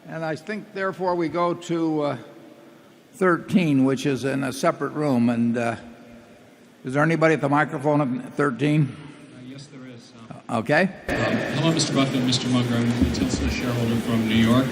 And I think, therefore, we go to 13, which is in a separate room. And is there anybody at the microphone at 13? Yes, there is. Okay. Hello, Mr. Buffett and Mr. Munger. I'm a Tesla shareholder from New York.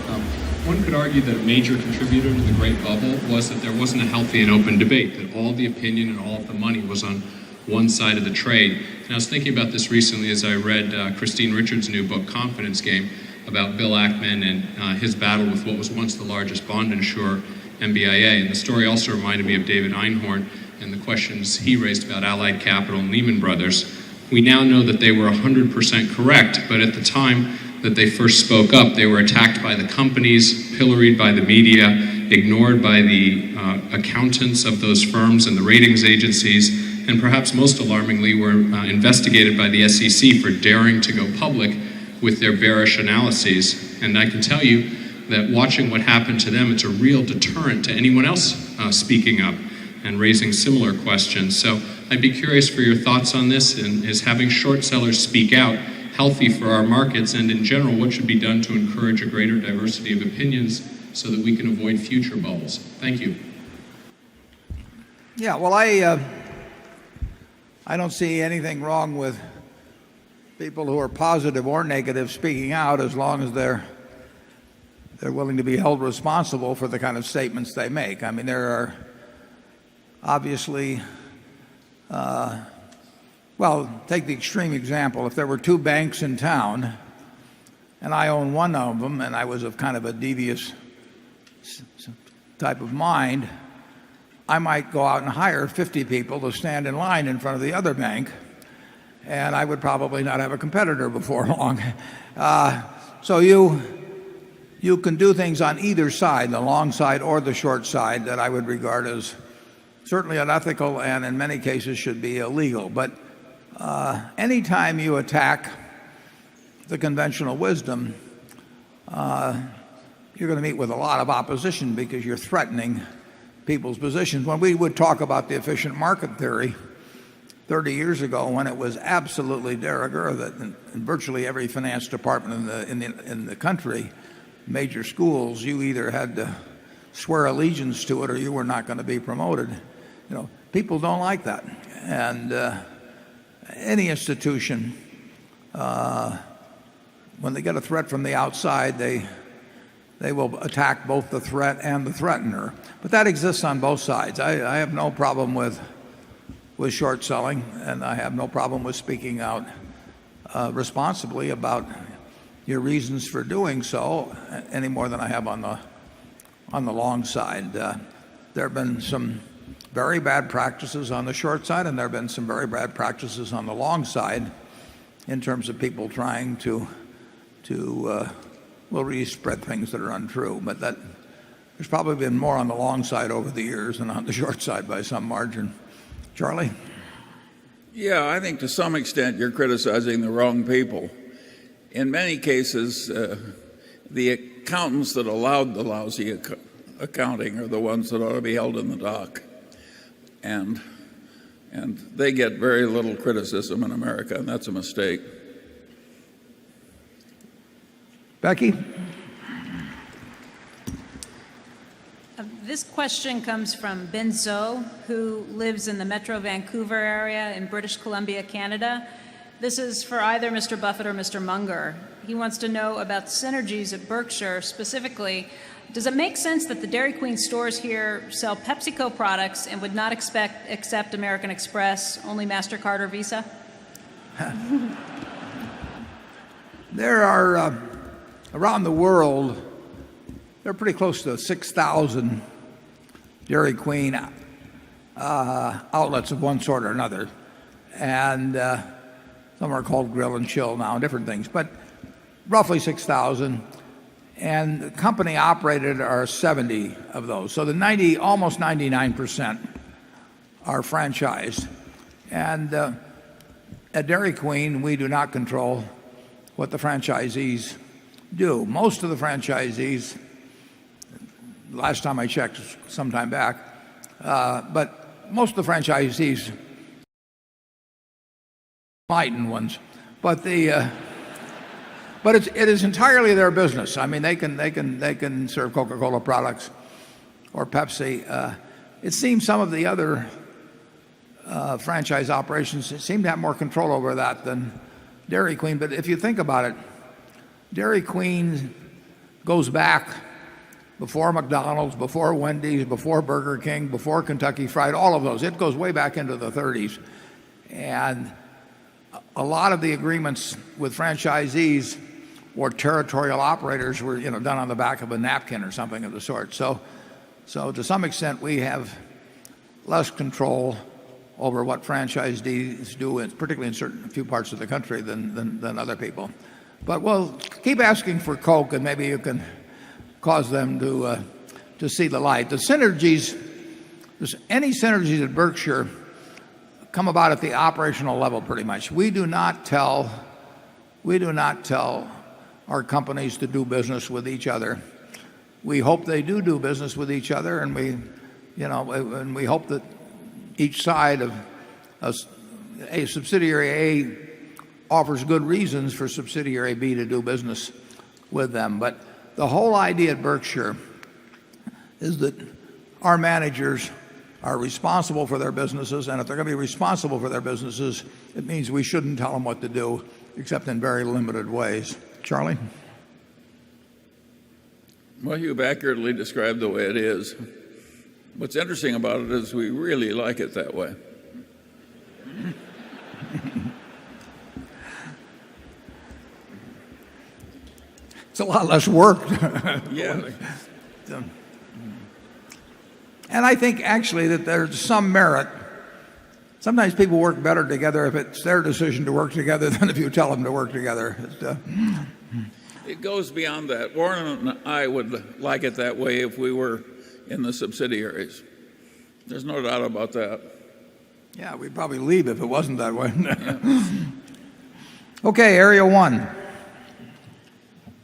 One could argue that a major contributor to the Great Bubble was that there wasn't a healthy and open debate, that all the opinion and all of the money was on one side of the trade. And I was thinking about this recently as I read Christine Richards' new book, Confidence Game, about Bill Ackman and his battle with what was once the largest bond insurer, MBIA. And the story also reminded me of David Einhorn and the questions he raised about Allied Capital and Lehman Brothers. We now know that they were 100% correct, but at the time that they first spoke up, they were attacked by the companies, pilloried by the media, ignored by the accountants of those firms and the ratings agencies, and perhaps most alarmingly were investigated by the SEC for daring to go public with their bearish analyses. And I can tell you that watching what happened to them, it's a real deterrent to anyone else speaking up and raising similar questions. So I'd be curious for your thoughts on this, and is having short sellers speak out healthy for our markets, and in general, what should be done to encourage a greater diversity of opinions so that we can avoid future bubbles? Thank you. Yeah, well, I don't see anything wrong with people who are positive or negative speaking out, as long as they're willing to be held responsible for the kind of statements they make. I mean, there are obviously, well, take the extreme example. If there were two banks in town and I own one of them, and I was of kind of a devious type of mind, I might go out and hire 50 people to stand in line in front of the other bank, and I would probably not have a competitor before long. So you can do things on either side, the long side or the short side, that I would regard as certainly unethical and in many cases should be illegal. But anytime you attack the conventional wisdom, you're going to meet with a lot of opposition because you're threatening people's positions. When we would talk about the efficient market theory 30 years ago, when it was absolutely de rigueur, that in virtually every finance department in the country, major schools, you either had to swear allegiance to it or you were not going to be promoted. You know, people don't like that. And any institution, when they get a threat from the outside, they will attack both the threat and the threatener. But that exists on both sides. I have no problem with short selling, and I have no problem with speaking out responsibly about your reasons for doing so, any more than I have on the long side. There have been some very bad practices on the short side, and there have been some very bad practices on the long side in terms of people trying to really spread things that are untrue. But there's probably been more on the long side over the years than on the short side by some margin. Charlie? Yeah, I think to some extent you're criticizing the wrong people. In many cases, the accountants that allowed the lousy accounting are the ones that ought to be held in the dock. And they get very little criticism in America, and that's a mistake. Becky? This question comes from Ben Zoe, who lives in the Metro Vancouver area in British Columbia, Canada. This is for either Mr. Buffett or Mr. Munger. He wants to know about synergies at Berkshire. Specifically, does it make sense that the Dairy Queen stores here sell PepsiCo products and would not accept American Express, only MasterCard or Visa? There are, around the world, there are pretty close to 6,000 Dairy Queen outlets of one sort or another. And some are called Grill and Chill now, different things, but roughly 6,000. And company operated are 70 of those. So the almost 99% are franchised. And at Dairy Queen, we do not control what the franchisees do. Most of the franchisees, last time I checked, some time back, but most of the franchisees, enlightened ones, but But it is entirely their business. I mean, they can serve Coca-Cola products or Pepsi. It seems some of the other franchise operations seem to have more control over that than Dairy Queen. But if you think about it, Dairy Queen goes back before McDonald's, before Wendy's, before Burger King, before Kentucky Fried, all of those. It goes way back into the 30s. And a lot of the agreements with franchisees or territorial operators were, done on the back of a napkin or something of the sort. So to some extent, we have less control over what franchisees do, particularly in a few parts of the country, than other people. But we'll keep asking for Coke, and maybe you can cause them to see the light. The synergies, any synergies at Berkshire come about at the operational level pretty much. We do not tell our companies to do business with each other. We hope they do business with each other, and we hope that each side of a subsidiary A offers good reasons for subsidiary B to do business with them. But the whole idea at Berkshire is that our managers are responsible for their businesses, and if they're going to be responsible for their businesses, it means we shouldn't tell them what to do, except in very limited ways. Charlie? Well, you've accurately described the way it is. What's interesting about it is we really like it that way. It's a lot less work. Yeah. And I think actually that there's some merit. Sometimes people work better together if it's their decision to work together than if you tell them to work together. It goes beyond that. Warren and I would like it that way if we were in the subsidiaries. There's no doubt about that. Yeah, we'd probably leave if it wasn't that way. Okay, Area 1.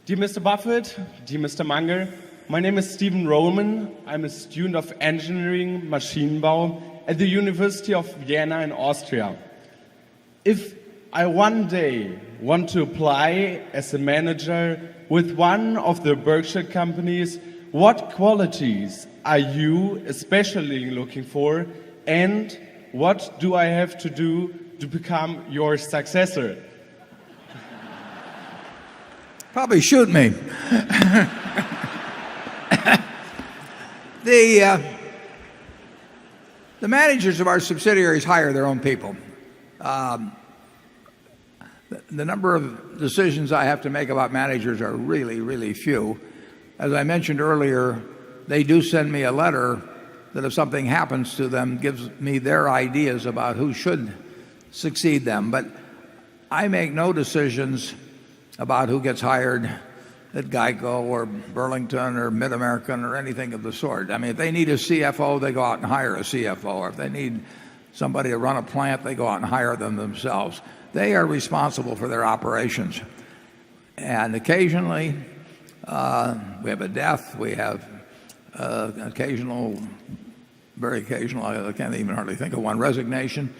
Dear Mr. Buffett, dear Mr. Munger, my name is Stephen Roman. I'm a student of engineering Maschinenbau at the University of Vienna in Austria. If I one day want to apply as a manager with one of the Berkshire companies, what qualities are you especially looking for, and what do I have to do to become your successor? Probably shoot me. The managers of our subsidiaries hire their own people. The number of decisions I have to make about managers are really, really few. As I mentioned earlier, they do send me a letter that if something happens to them, gives me their ideas about who should succeed them. But I make no decisions about who gets hired at Geico or Burlington or Mid-American or anything of the sort. I mean, if they need a CFO, they go out and hire a CFO. Or if they need somebody to run a plant, they go out and hire them themselves. They are responsible for their operations. And occasionally, we have a death, we have occasional, very occasional, I can't even hardly think of one, resignation.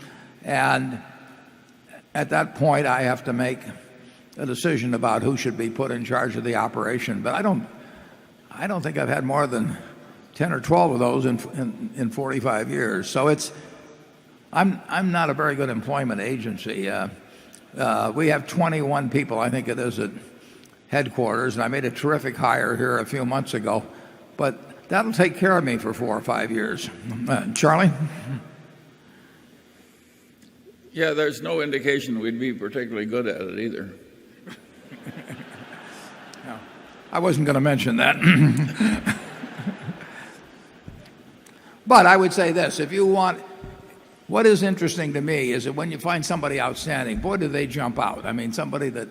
And at that point, I have to make a decision about who should be put in charge of the operation. But I don't think I've had more than 10 or 12 of those in 45 years. So I'm not a very good employment agency. We have 21 people, I think it is, at headquarters, and I made a terrific hire here a few months ago. But that'll take care of me for 4 or 5 years. Charlie? Yeah, there's no indication we'd be particularly good at it either. No, I wasn't going to mention that. But I would say this, if you want, what is interesting to me is that when you find somebody outstanding, boy, do they jump out. I mean, somebody that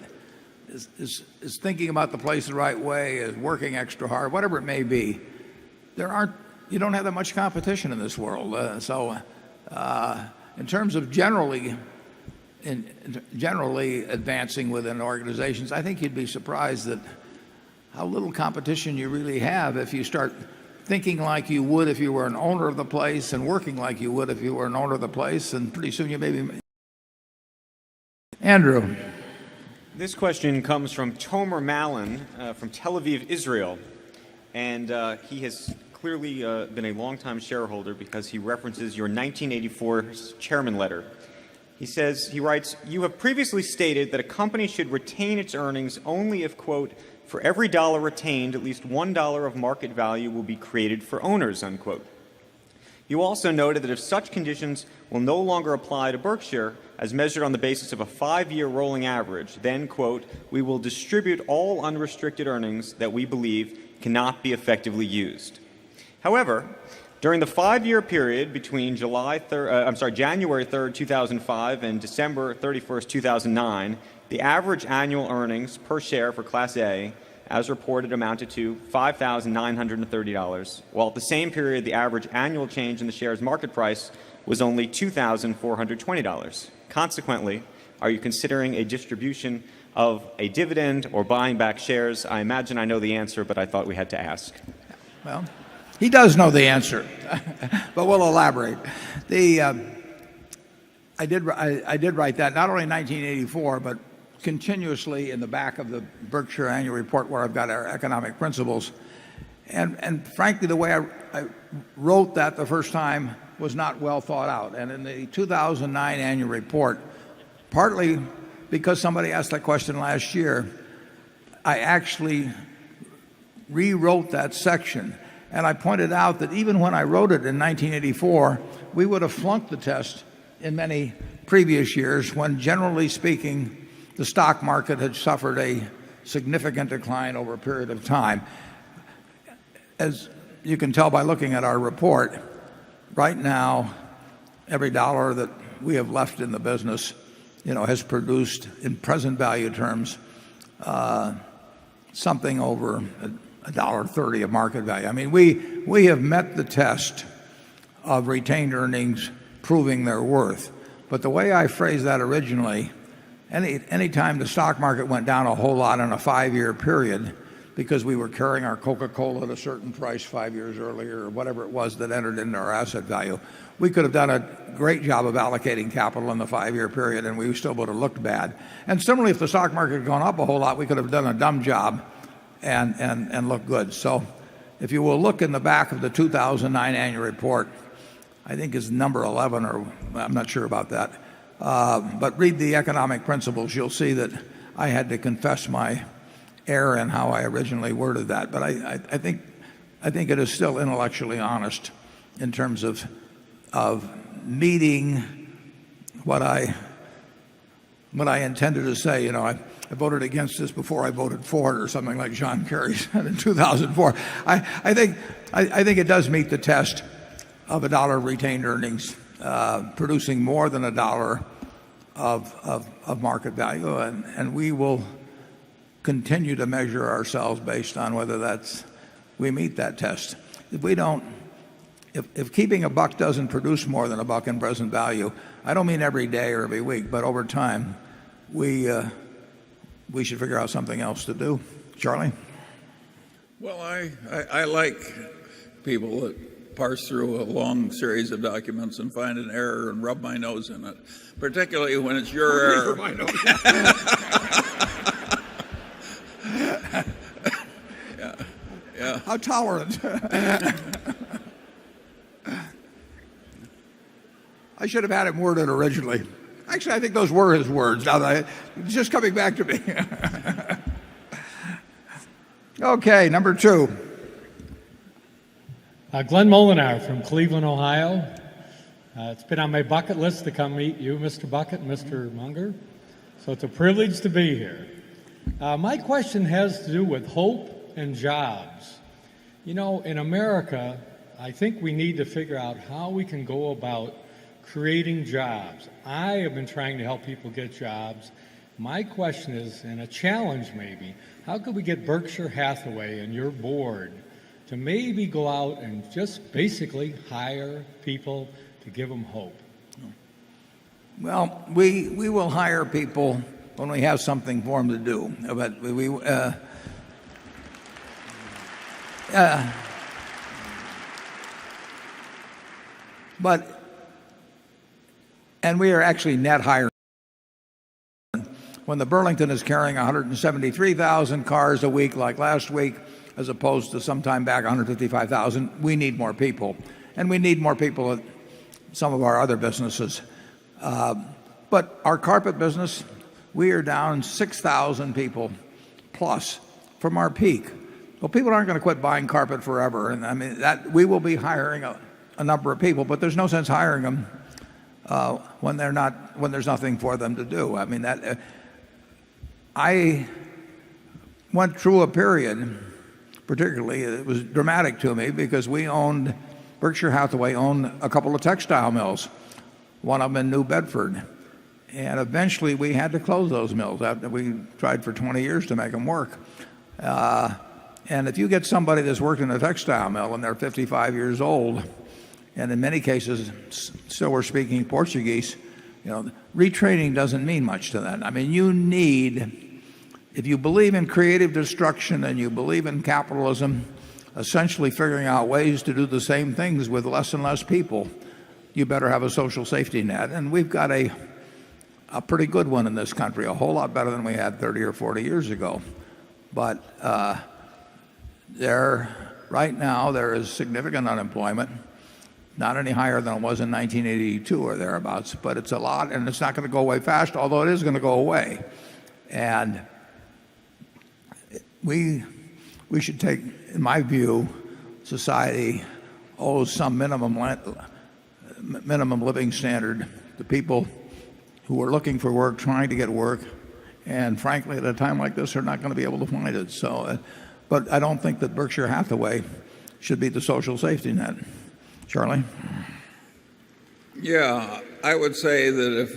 is thinking about the place the right way, is working extra hard, whatever it may be. You don't have that much competition in this world. In terms of generally advancing within organizations, I think you'd be surprised at how little competition you really have if you start thinking like you would if you were an owner of the place and working like you would if you were an owner of the place, and pretty soon you may be. Andrew. This question comes from Tomer Malin from Tel Aviv, Israel. And he has clearly been a longtime shareholder because he references your 1984 chairman letter. He writes, "You have previously stated that a company should retain its earnings only if, quote, for every dollar retained, at least $1 of market value will be created for owners," unquote. You also noted that if such conditions will no longer apply to Berkshire, as measured on the basis of a 5-year rolling average, then, quote, "we will distribute all unrestricted earnings that we believe cannot be effectively used." However, during the 5-year period between January 3rd, 2005 and December 31st, 2009, the average annual earnings per share for Class A, as reported, amounted to $5,930, while at the same period the average annual change in the share's market price was only $2,420. Consequently, are you considering a distribution of a dividend or buying back shares? I imagine I know the answer, but I thought we had to ask. Well, he does know the answer, but we'll elaborate. I did write that not only in 1984, but continuously in the back of the Berkshire annual report where I've got our economic principles. And frankly, the way I wrote that the first time was not well thought out. And in the 2009 annual report, partly because somebody asked that question last year, I actually rewrote that section. And I pointed out that even when I wrote it in 1984, we would have flunked the test in many previous years when, generally speaking, the stock market had suffered a significant decline over a period of time. As you can tell by looking at our report, right now, every dollar that we have left in the business, has produced, in present value terms, something over $1.30 of market value. I mean, we have met the test of retained earnings proving their worth. But the way I phrased that originally, any time the stock market went down a whole lot in a 5-year period because we were carrying our Coca-Cola at a certain price 5 years earlier or whatever it was that entered into our asset value, we could have done a great job of allocating capital in the 5-year period and we still would have looked bad. And similarly, if the stock market had gone up a whole lot, we could have done a dumb job and looked good. So if you will look in the back of the 2009 annual report, I think it's number 11, or I'm not sure about that. But read the economic principles. You'll see that I had to confess my error in how I originally worded that. But I think it is still intellectually honest in terms of meeting what I intended to say. I voted against this before I voted for it, or something like John Kerry said in 2004. I think it does meet the test of a dollar of retained earnings producing more than a dollar of market value, and we will continue to measure ourselves based on whether we meet that test. If we don't, if keeping a buck doesn't produce more than a buck in present value, I don't mean every day or every week, but over time, we should figure out something else to do. Charlie? Well, I like people that parse through a long series of documents and find an error and rub my nose in it, particularly when it's your error. My nose. Yeah. How tolerant. I should have had him worded originally. Actually, I think those were his words. Now that it's just coming back to me. Okay, number 2. Glenn Molinar from Cleveland, Ohio. It's been on my bucket list to come meet you, Mr. Bucket and Mr. Munger. So it's a privilege to be here. My question has to do with hope and jobs. In America, I think we need to figure out how we can go about creating jobs. I have been trying to help people get jobs. My question is, and a challenge maybe, how could we get Berkshire Hathaway and your board to maybe go out and just basically hire people to give them hope? Well, we will hire people when we have something for them to do. But and we are actually net hiring. when the Burlington is carrying 173,000 cars a week like last week, as opposed to sometime back 155,000, we need more people. And we need more people at some of our other businesses. But our carpet business, we are down 6,000 people plus from our peak. Well, people aren't going to quit buying carpet forever. And I mean, that we will be hiring a number of people, but there's no sense hiring them when there's nothing for them to do. I mean, I went through a period, particularly, it was dramatic to me because Berkshire Hathaway owned a couple of textile mills, one of them in New Bedford. And eventually we had to close those mills after we tried for 20 years to make them work. And if you get somebody that's worked in a textile mill and they're 55 years old, and in many cases still were speaking Portuguese, retraining doesn't mean much to that. I mean, if you believe in creative destruction and you believe in capitalism, essentially figuring out ways to do the same things with less and less people, you better have a social safety net. And we've got a pretty good one in this country, a whole lot better than we had 30 or 40 years ago. But right now there is significant unemployment, not any higher than it was in 1982 or thereabouts, but it's a lot, and it's not going to go away fast, although it is going to go away. And we should take, in my view, society owes some minimum living standard to people who are looking for work, trying to get work, and frankly, at a time like this, they're not going to be able to find it. So, but I don't think that Berkshire Hathaway should be the social safety net. Charlie? Yeah, I would say that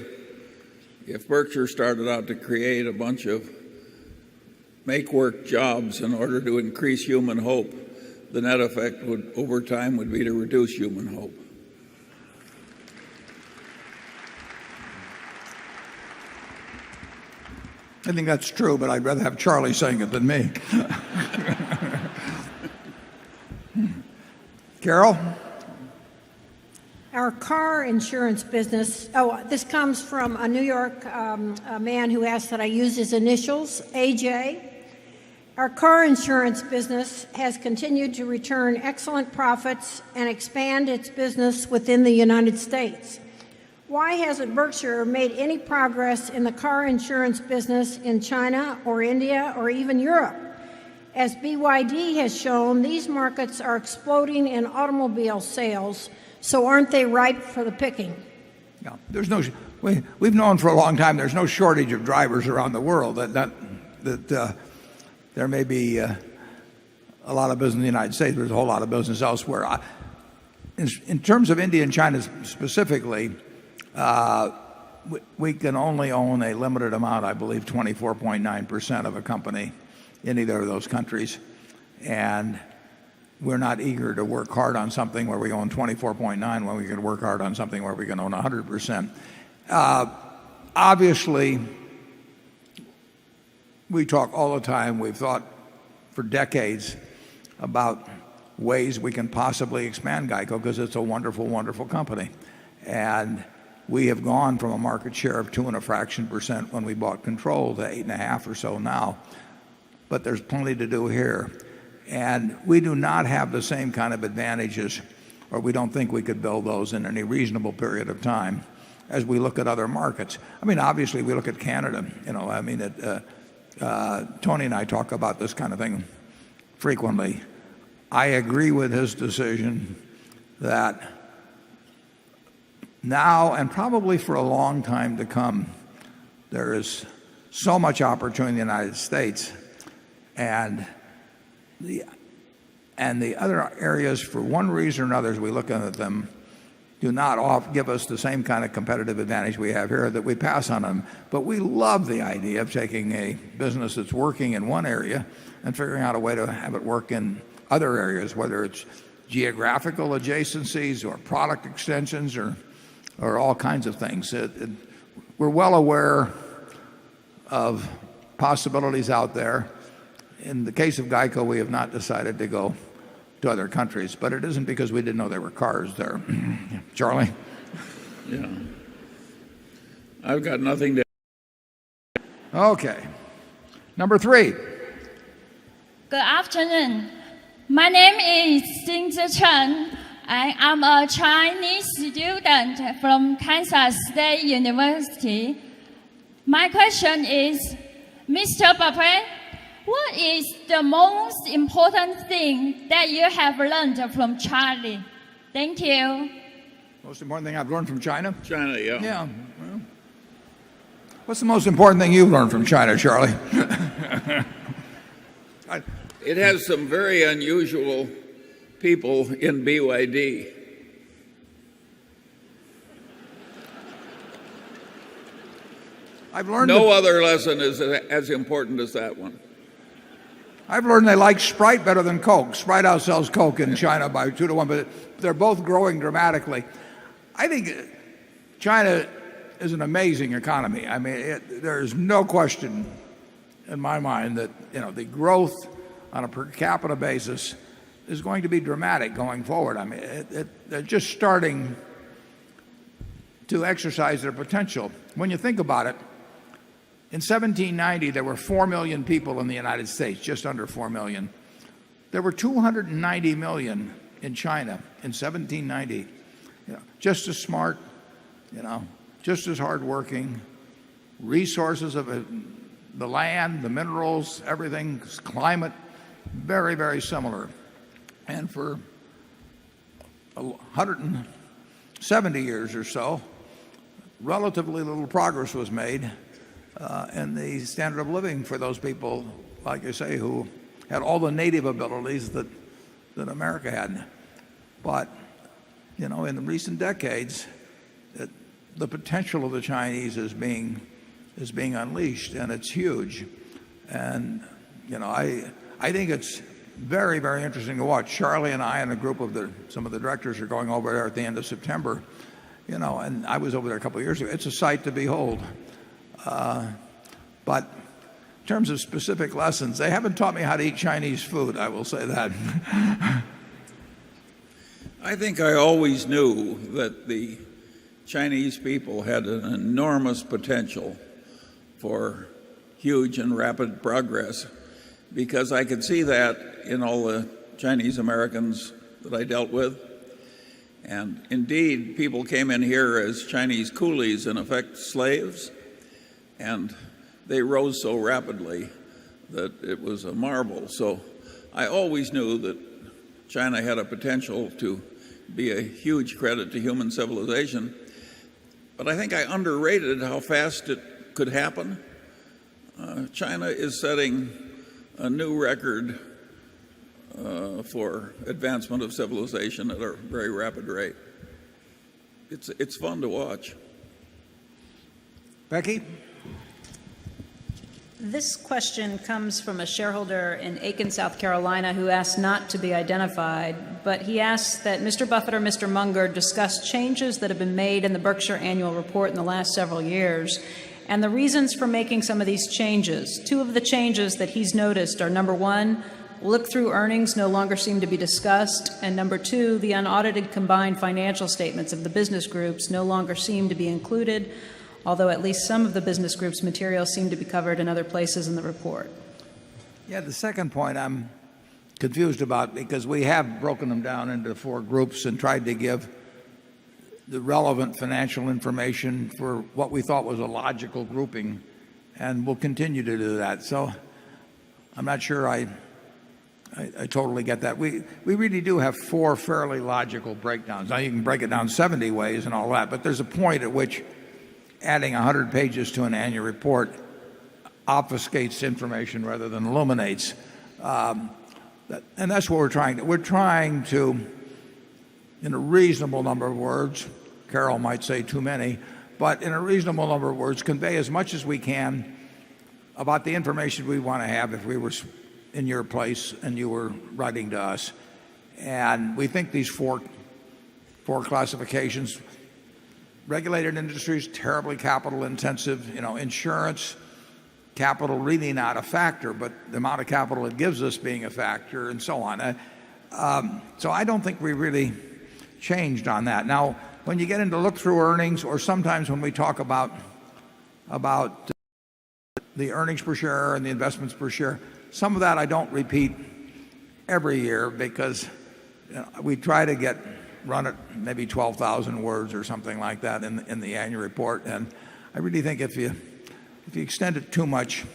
if Berkshire started out to create a bunch of make-work jobs in order to increase human hope, the net effect over time would be to reduce human hope. I think that's true, but I'd rather have Charlie saying it than me. Carol? Our car insurance business, this comes from a New York a man who asked that I use his initials, AJ. Our car insurance business has continued to return excellent profits and expand its business within the United States. Why hasn't Berkshire made any progress in the car insurance business in China or India or even Europe? As BYD has shown, these markets are exploding in automobile sales, so aren't they ripe for the picking? No, we've known for a long time there's no shortage of drivers around the world. That there may be a lot of business in the United States, but there's a whole lot of business elsewhere. In terms of India and China specifically, we can only own a limited amount, I believe 24.9% of a company in either of those countries. And we're not eager to work hard on something where we own 24.9 when we can work hard on something where we can own 100%. Obviously, we talk all the time, we've thought for decades about ways we can possibly expand GEICO because it's a wonderful, wonderful company. And we have gone from a market share of 2.fraction% when we bought control to 8.5 or so now. But there's plenty to do here. And we do not have the same kind of advantages, or we don't think we could build those in any reasonable period of time as we look at other markets. I mean, obviously, we look at Canada. Tony and I talk about this kind of thing frequently. I agree with his decision that now and probably for a long time to come, there is so much opportunity in the United States, and the other areas, for one reason or another, as we look at them, do not give us the same kind of competitive advantage we have here, that we pass on them. But we love the idea of taking a business that's working in one area and figuring out a way to have it work in other areas, whether it's geographical adjacencies or product extensions or all kinds of things. We're well aware of possibilities out there. In the case of GEICO, we have not decided to go to other countries, but it isn't because we didn't know there were cars there. Charlie? Yeah. I've got nothing to Okay. Number 3. Good afternoon. My name is Xingzi Chen. I am a Chinese student from Kansas State University. My question is, Mr. Buffett, what is the most important thing that you have learned from Charlie? Thank you. Most important thing I've learned from China? China, yeah. Yeah. Well, what's the most important thing you've learned from China, Charlie? It has some very unusual people in BYD. I've learned No other lesson is as important as that one. I've learned they like Sprite better than Coke. Sprite outsells Coke in China by 2 to 1, but they're both growing dramatically. I think China is an amazing economy. I mean, there's no question in my mind that the growth on a per capita basis is going to be dramatic going forward. I mean, they're just starting to exercise their potential. When you think about it, in 1790, there were 4 million people in the United States, just under 4 million. There were 290 million in China in 1790. Just as smart, just as hardworking, resources of the land, the minerals, everything, climate, very, very similar. And for 170 years or so, relatively little progress was made in the standard of living for those people, like I say, who had all the native abilities that America had. But, in the recent decades, the potential of the Chinese is being unleashed, and it's huge. And, I think it's very, very interesting to watch. Charlie and I and a group of some of the directors are going over there at the end of September, and I was over there a couple of years ago. It's a sight to behold. But in terms of specific lessons, they haven't taught me how to eat Chinese food, I will say that. I think I always knew that the Chinese people had an enormous potential for huge and rapid progress, because I could see that in all the Chinese Americans that I dealt with. And indeed, people came in here as Chinese coolies, in effect slaves, and they rose so rapidly that it was a marvel. So I always knew that China had a potential to be a huge credit to human civilization, but I think I underrated how fast it could happen. China is setting a new record for advancement of civilization at a very rapid rate. It's fun to watch. Becky? This question comes from a shareholder in Aiken, South Carolina, who asked not to be identified, but he asked that Mr. Buffett or Mr. Munger discuss changes that have been made in the Berkshire annual report in the last several years and the reasons for making some of these changes. 2 of the changes that he's noticed are, number 1, look-through earnings no longer seem to be discussed, and number 2, the unaudited combined financial statements of the business groups no longer seem to be included, although at least some of the business group's materials seem to be covered in other places in the report. Yeah, the second point I'm confused about, because we have broken them down into 4 groups and tried to give the relevant financial information for what we thought was a logical grouping, and we'll continue to do that. So I'm not sure I totally get that. We really do have 4 fairly logical breakdowns. Now you can break it down 70 ways and all that, but there's a point at which adding 100 pages to an annual report obfuscates information rather than illuminates. And that's what we're trying to. We're trying to, in a reasonable number of words, Carol might say too many, but in a reasonable number of words, convey as much as we can about the information we want to have if we were in your place and you were writing to us. And we think these four classifications: regulated industries, terribly capital intensive, insurance, capital really not a factor, but the amount of capital it gives us being a factor, and so on. So I don't think we really changed on that. Now, when you get into look-through earnings, or sometimes when we talk about the earnings per share and the investments per share. Some of that I don't repeat every year because we try to run it maybe 12,000 words or something like that in the annual report. And I really think if you extend it too much,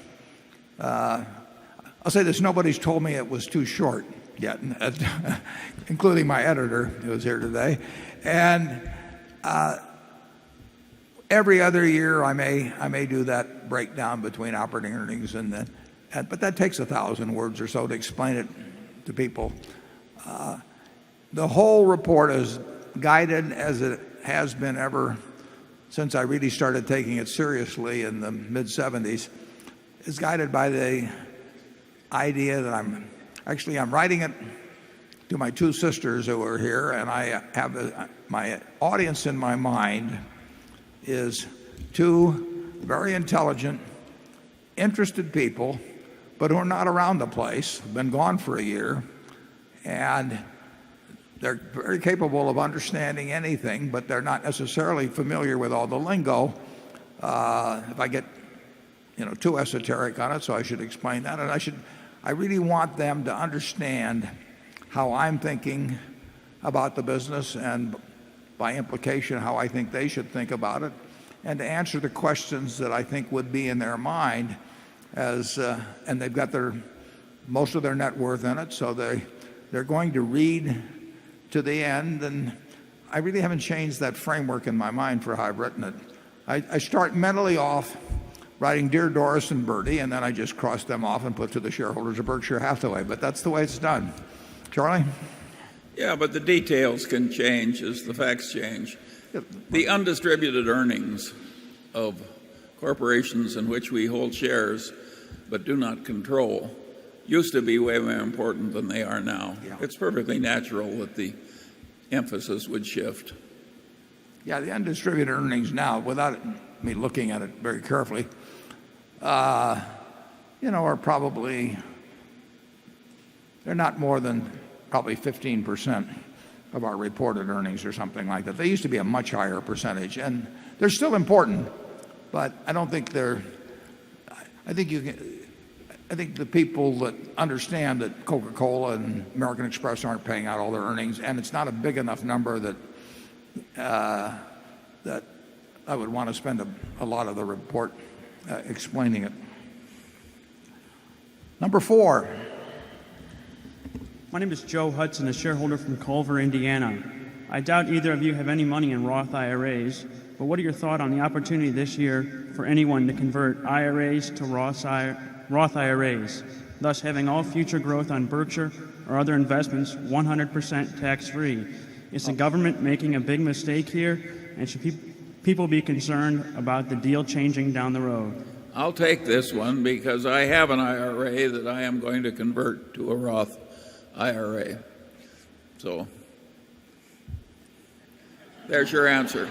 I'll say this: nobody's told me it was too short yet, including my editor who was here today. And every other year I may do that breakdown between operating earnings but that takes 1,000 words or so to explain it to people. The whole report is guided, as it has been ever since I really started taking it seriously in the mid-70s, is guided by the idea that I'm writing it to my two sisters who are here, and I have my audience in my mind is two very intelligent, interested people, but who are not around the place, been gone for a year, and they're very capable of understanding anything, but they're not necessarily familiar with all the lingo. If I get too esoteric on it, so I should explain that. And I really want them to understand how I'm thinking about the business, and by implication how I think they should think about it, and to answer the questions that I think would be in their mind and they've got most of their net worth in it, so they're going to read to the end. And I really haven't changed that framework in my mind for how I've written it. I start mentally off writing Dear Doris and Bertie, and then I just cross them off and put to the shareholders of Berkshire Hathaway. But that's the way it's done. Charlie? Yeah, but the details can change as the facts change. The undistributed earnings of corporations in which we hold shares but do not control used to be way more important than they are now. Yeah. It's perfectly natural that the emphasis would shift. Yeah, the undistributed earnings now, without me looking at it very carefully, are probably, they're not more than probably 15% of our reported earnings or something like that. They used to be a much higher percentage, and they're still important, but I don't think I think the people that understand that Coca-Cola and American Express aren't paying out all their earnings, and it's not a big enough number that I would want to spend a lot of the report explaining it. Number 4. My name is Joe Hudson, a shareholder from Culver, Indiana. I doubt either of you have any money in Roth IRAs, but what are your thoughts on the opportunity this year for anyone to convert IRAs to Roth IRAs, thus having all future growth on Berkshire or other investments 100% tax-free? Is the government making a big mistake here, and should people be concerned about the deal changing down the road? I'll take this one because I have an IRA that I am going to convert to a Roth IRA. So there's your answer.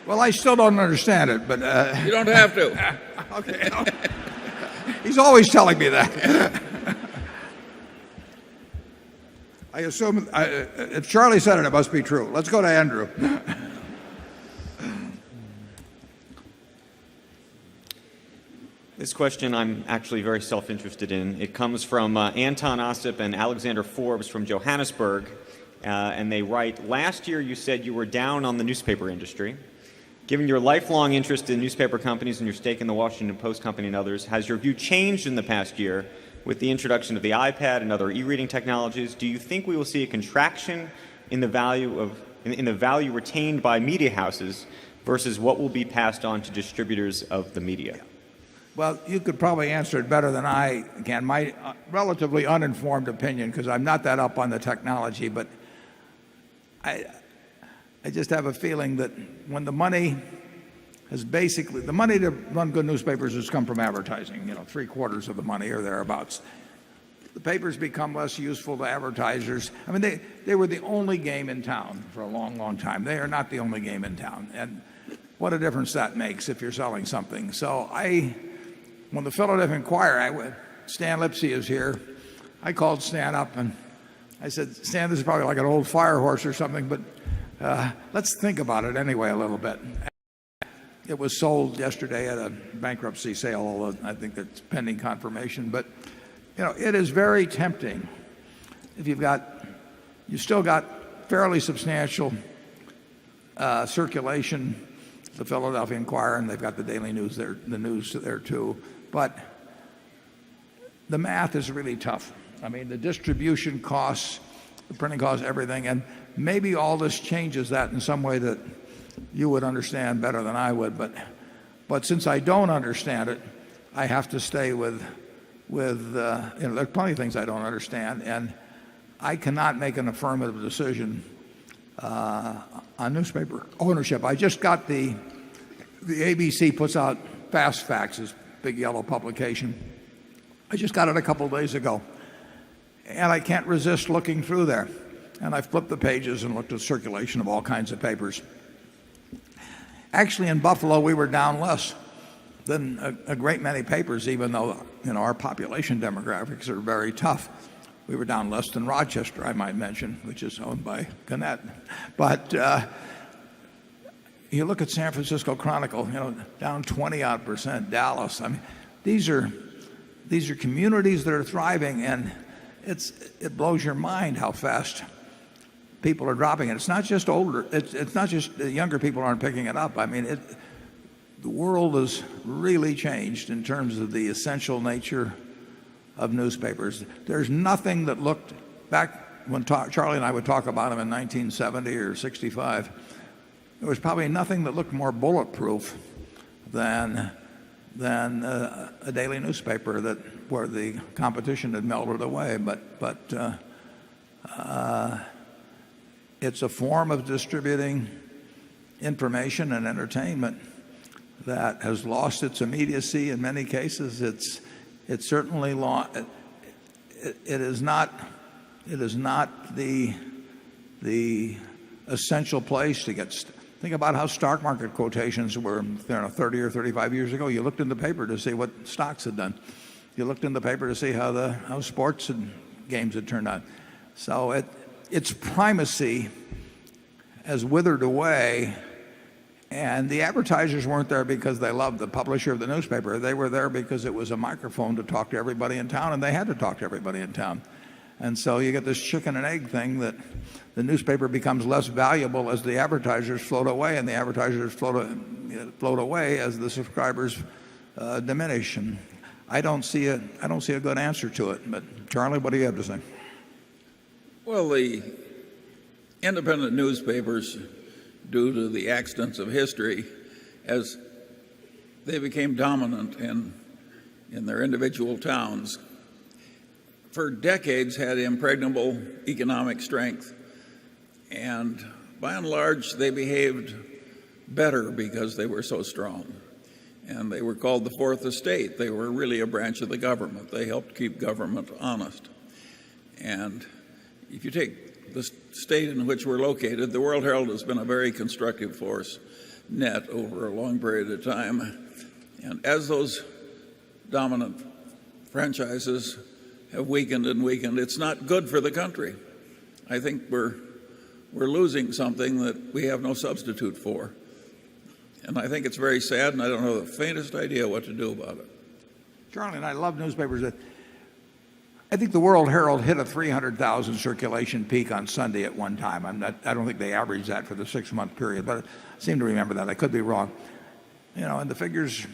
Well, I still don't understand it, but you don't have to. Okay. He's always telling me that. I assume if Charlie said it, it must be true. Let's go to Andrew. This question I'm actually very self-interested in. It comes from Anton Ossip and Alexander Forbes from Johannesburg, and they write, last year you said you were down on the newspaper industry. Given your lifelong interest in newspaper companies and your stake in the Washington Post Company and others, has your view changed in the past year with the introduction of the iPad and other e-reading technologies? Do you think we will see a contraction in the value retained by media houses versus what will be passed on to distributors of the media? Well, you could probably answer it better than I can. My relatively uninformed opinion, because I'm not that up on the technology, but I just have a feeling that when the money to run good newspapers has come from advertising, 3/4 of the money or thereabouts. The papers become less useful to advertisers. I mean, they were the only game in town for a long, long time. They are not the only game in town. And what a difference that makes if you're selling something. So when the Philadelphia Inquirer, Stan Lipsey is here, I called Stan up and I said, Stan, this is probably like an old fire horse or something, but let's think about it anyway a little bit. it was sold yesterday at a bankruptcy sale, although I think that's pending confirmation. But it is very tempting if you've still got fairly substantial circulation, the Philadelphia Inquirer, and they've got the Daily News there, the news there too. But the math is really tough. I mean, the distribution costs, the printing costs, everything, and maybe all this changes that in some way that you would understand better than I would. But since I don't understand it, I have to stay with there are plenty of things I don't understand, and I cannot make an affirmative decision on newspaper ownership. I just got the ABC puts out Fast Facts, this big yellow publication. I just got it a couple of days ago, and I can't resist looking through there. And I flipped the pages and looked at circulation of all kinds of papers. Actually, in Buffalo, we were down less than a great many papers, even though our population demographics are very tough. We were down less than Rochester, I might mention, which is owned by Gannett. But you look at San Francisco Chronicle, down 20-odd%. Dallas. I mean, these are communities that are thriving, and it blows your mind how fast people are dropping it. It's not just older. It's not just the younger people aren't picking it up. I mean, the world has really changed in terms of the essential nature of newspapers. There's nothing that looked back when Charlie and I would talk about them in 1970 or 65. There was probably nothing that looked more bulletproof than a daily newspaper where the competition had melted away. But it's a form of distributing information and entertainment that has lost its immediacy in many cases. It's certainly it is not the essential place to get. Think about how stock market quotations were 30 or 35 years ago. You looked in the paper to see what stocks had done. You looked in the paper to see how sports and games had turned out. So its primacy has withered away, and the advertisers weren't there because they loved the publisher of the newspaper. They were there because it was a microphone to talk to everybody in town, and they had to talk to everybody in town. And so you get this chicken and egg thing that the newspaper becomes less valuable as the advertisers float away, and the advertisers float away as the subscribers diminish. And I don't see a good answer to it. But Charlie, what do you have to say? Well, the independent newspapers, due to the accidents of history, as they became dominant in their individual towns, for decades had impregnable economic strength. And by and large, they behaved better because they were so strong. And they were called the Fourth Estate. They were really a branch of the government. They helped keep government honest. And if you take the state in which we're located, the World Herald has been a very constructive force net over a long period of time. And as those dominant franchises have weakened and weakened, it's not good for the country. I think we're losing something that we have no substitute for. And I think it's very sad, and I don't have the faintest idea what to do about it. Charlie and I love newspapers. I think the World Herald hit a 300,000 circulation peak on Sunday at one time. I don't think they averaged that for the 6-month period, but I seem to remember that. I could be wrong. And the figures,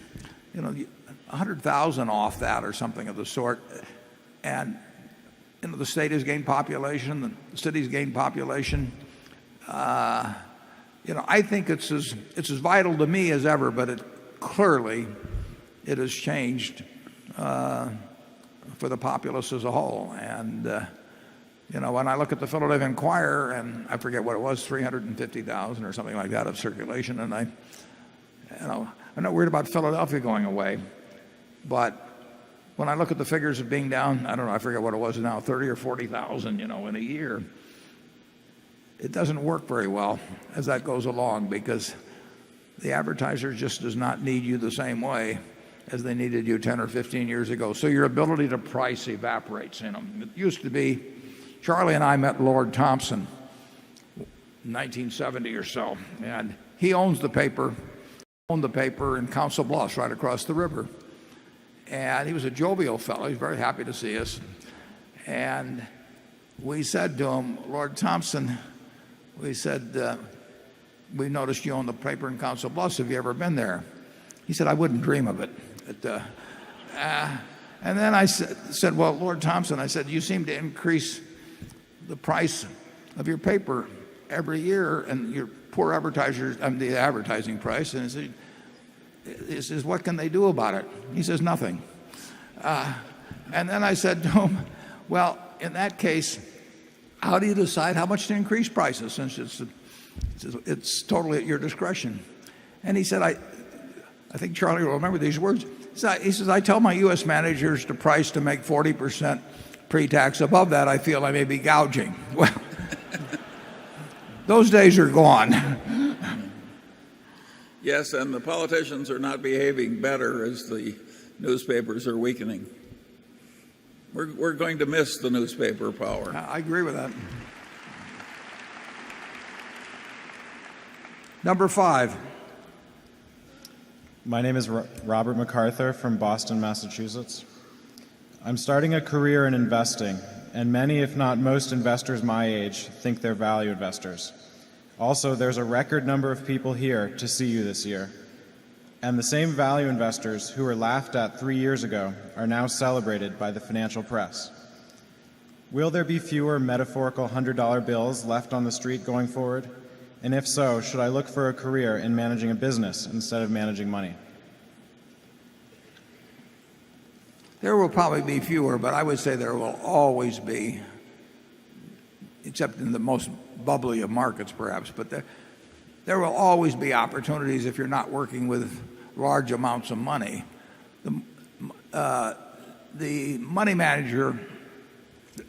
100,000 off that or something of the sort. And the state has gained population, the city's gained population. I think it's as vital to me as ever, but it has changed for the populace as a whole. And when I look at the Philadelphia Inquirer, and I forget what it was, 350,000 or something like that of circulation, and I'm not worried about Philadelphia going away, but when I look at the figures of being down, I don't know, I forget what it was now, 30 or 40,000, in a year, it doesn't work very well as that goes along, because the advertiser just does not need you the same way as they needed you 10 or 15 years ago. So your ability to price evaporates. It used to be, Charlie and I met Lord Thompson in 1970 or so, and he owns the paper owned the paper in Council Bluffs right across the river. And he was a jovial fellow. He was very happy to see us. And we said to him, Lord Thompson, we said, we noticed you own the paper in Council Bluffs. Have you ever been there? He said, I wouldn't dream of it. And then I said, well, Lord Thompson, I said, you seem to increase the price of your paper every year, and your poor advertisers, the advertising price. And he says, what can they do about it? He says, nothing. And then I said to him, well, in that case, how do you decide how much to increase prices, since it's totally at your discretion? And he said, I think Charlie will remember these words. He says, I tell my U.S. managers to price to make 40% pre-tax. Above that, I feel I may be gouging. Well, those days are gone. Yes, and the politicians are not behaving better as the newspapers are weakening. We're going to miss the newspaper power. I agree with that. Number 5. My name is Robert MacArthur from Boston, Massachusetts. I'm starting a career in investing, and many, if not most, investors my age think they're value investors. Also, there's a record number of people here to see you this year. And the same value investors who were laughed at 3 years ago are now celebrated by the financial press. Will there be fewer metaphorical $100 bills left on the street going forward? And if so, should I look for a career in managing a business instead of managing money? There will probably be fewer, but I would say there will always be, except in the most bubbly of markets perhaps, but there will always be opportunities if you're not working with large amounts of money. The money manager,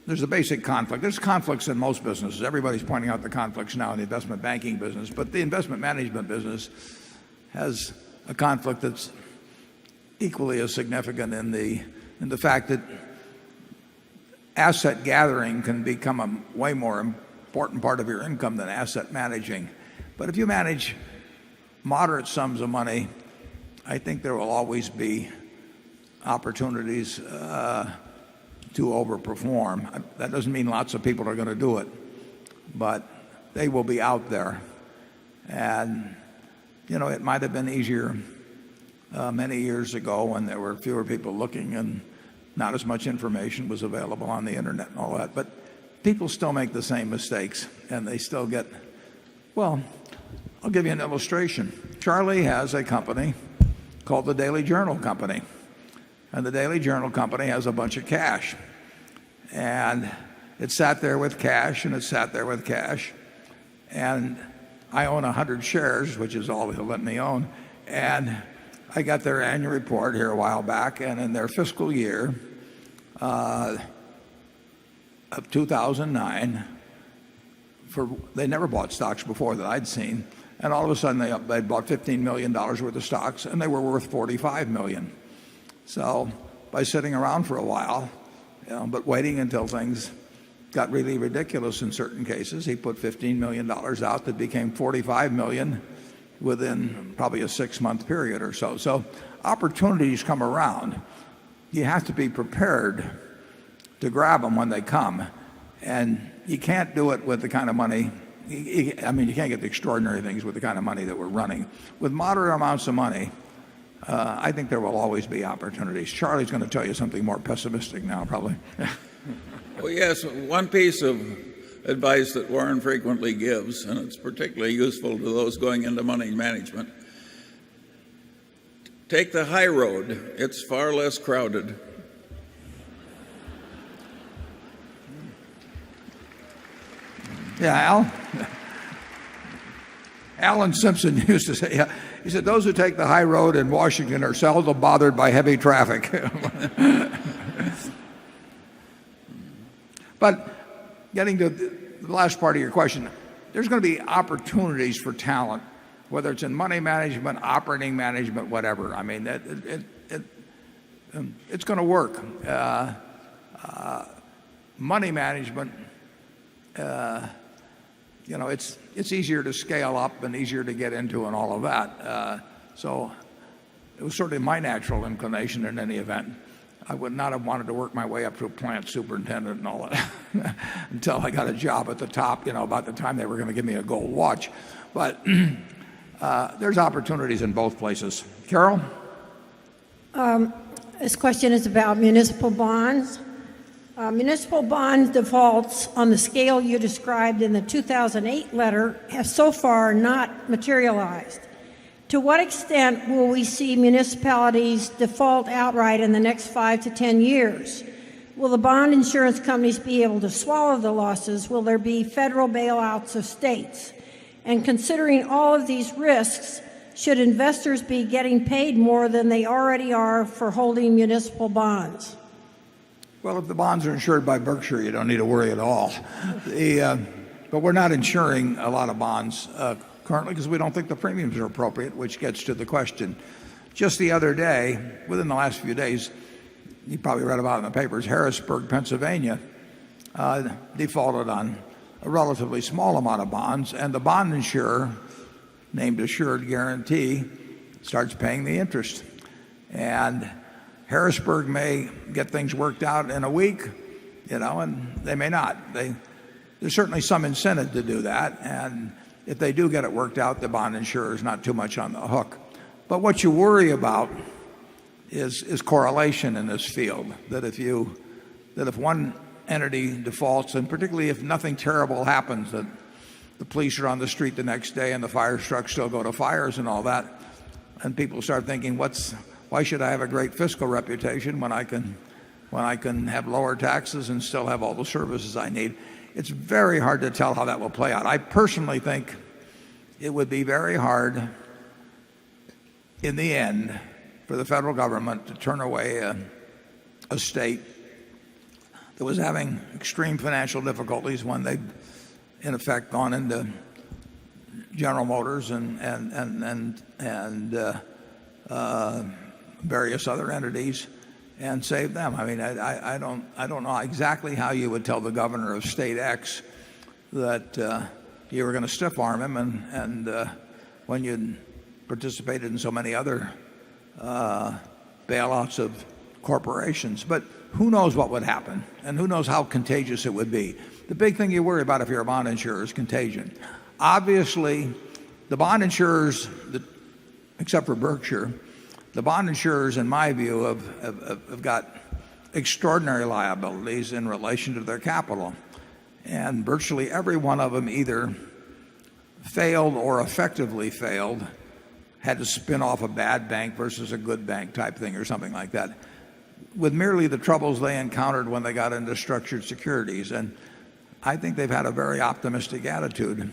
there's a basic conflict. There's conflicts in most businesses. Everybody's pointing out the conflicts now in the investment banking business, but the investment management business has a conflict that's equally as significant in the fact that asset gathering can become a way more important part of your income than asset managing. But if you manage moderate sums of money, I think there will always be opportunities to overperform. That doesn't mean lots of people are going to do it, but they will be out there. And, it might have been easier many years ago when there were fewer people looking and not as much information was available on the internet and all that. But people still make the same mistakes, and they still get, well, I'll give you an illustration. Charlie has a company called the Daily Journal Company. And the Daily Journal Company has a bunch of cash. And it sat there with cash, and it sat there with cash. And I own 100 shares, which is all he'll let me own. And I got their annual report here a while back, and in their fiscal year of 2009, they never bought stocks before that I'd seen. And all of a sudden, they bought $15 million worth of stocks, and they were worth $45 million. So by sitting around for a while, but waiting until things got really ridiculous in certain cases, he put $15 million out that became $45 million within probably a 6-month period or so. So opportunities come around. You have to be prepared to grab them when they come. And you can't do it with the kind of money. You can't get the extraordinary things with the kind of money that we're running. With moderate amounts of money, I think there will always be opportunities. Charlie's going to tell you something more pessimistic now, probably. Well, yes, one piece of advice that Warren frequently gives, and it's particularly useful to those going into money management: take the high road. It's far less crowded. Yeah, Alan Simpson used to say, he said, those who take the high road in Washington are seldom bothered by heavy traffic. But getting to the last part of your question, there's going to be opportunities for talent, whether it's in money management, operating management, whatever. I mean, it's going to work. Money management, it's easier to scale up and easier to get into and all of that. So it was certainly my natural inclination in any event. I would not have wanted to work my way up to a plant superintendent and all that until I got a job at the top, about the time they were going to give me a gold watch. But there's opportunities in both places. Carol? This question is about municipal bonds. Municipal bond defaults on the scale you described in the 2008 letter have so far not materialized. To what extent will we see municipalities default outright in the next 5 to 10 years? Will the bond insurance companies be able to swallow the losses? Will there be federal bailouts of states? And considering all of these risks, should investors be getting paid more than they already are for holding municipal bonds? Well, if the bonds are insured by Berkshire, you don't need to worry at all. But we're not insuring a lot of bonds currently because we don't think the premiums are appropriate, which gets to the question. Just the other day, within the last few days, you probably read about it in the papers, Harrisburg, Pennsylvania, defaulted on a relatively small amount of bonds, and the bond insurer, named Assured Guarantee, starts paying the interest. And Harrisburg may get things worked out in a week, and they may not. There's certainly some incentive to do that, and if they do get it worked out, the bond insurer is not too much on the hook. But what you worry about is correlation in this field. That if one entity defaults, and particularly if nothing terrible happens, that the police are on the street the next day and the fire trucks still go to fires and all that, and people start thinking, why should I have a great fiscal reputation when I can have lower taxes and still have all the services I need? It's very hard to tell how that will play out. I personally think it would be very hard in the end for the federal government to turn away a state that was having extreme financial difficulties when they'd in effect gone into General Motors and various other entities and save them. I mean, I don't know exactly how you would tell the governor of state X that you were going to stiff arm him, and when you participated in so many other bailouts of corporations. But who knows what would happen, and who knows how contagious it would be. The big thing you worry about if you're a bond insurer is contagion. Obviously, the bond insurers, except for Berkshire, the bond insurers, in my view, have got extraordinary liabilities in relation to their capital. And virtually every one of them either failed or effectively failed, had to spin off a bad bank versus a good bank type thing or something like that, with merely the troubles they encountered when they got into structured securities. And I think they've had a very optimistic attitude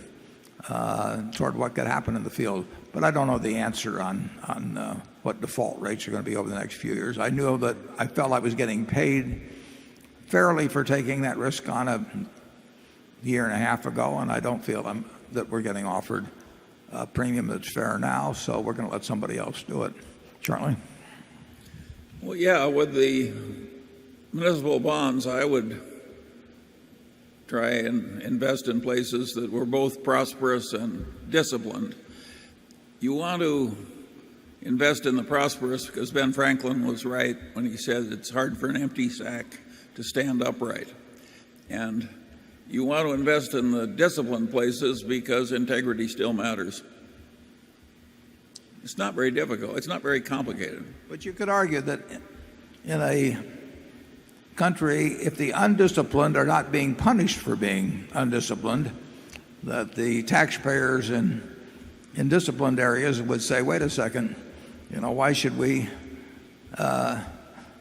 toward what could happen in the field. But I don't know the answer on what default rates are going to be over the next few years. I knew that I felt I was getting paid fairly for taking that risk on a year and a half ago, and I don't feel that we're getting offered a premium that's fair now, so we're going to let somebody else do it. Charlie? Well, yeah, with the municipal bonds, I would try and invest in places that were both prosperous and disciplined. You want to invest in the prosperous because Ben Franklin was right when he said it's hard for an empty sack to stand upright. And you want to invest in the disciplined places because integrity still matters. It's not very difficult. It's not very complicated. But you could argue that in a country, if the undisciplined are not being punished for being undisciplined, that the taxpayers in disciplined areas would say, wait a second, why should we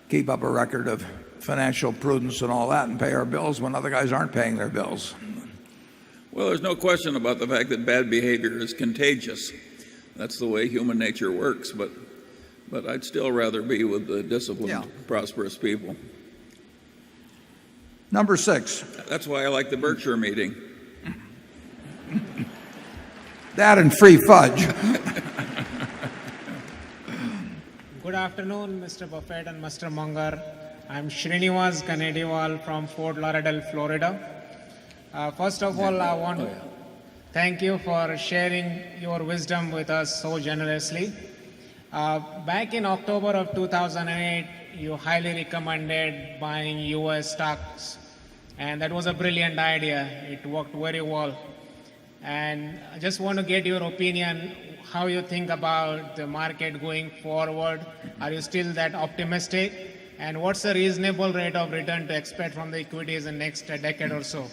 keep up a record of financial prudence and all that and pay our bills when other guys aren't paying their bills? Well, there's no question about the fact that bad behavior is contagious. That's the way human nature works, but I'd still rather be with the disciplined, prosperous people. Number 6. That's why I like the Berkshire meeting. That and free fudge. Good afternoon, Mr. Buffett and Mr. Munger. I'm Srinivas Ganediwal from Fort Lauderdale, Florida. First of all, I want to thank you for sharing your wisdom with us so generously. Back in October of 2008, you highly recommended buying US stocks, and that was a brilliant idea. It worked very well. And I just want to get your opinion, how you think about the market going forward. Are you still that optimistic? And what's the reasonable rate of return to expect from the equities in the next decade or so?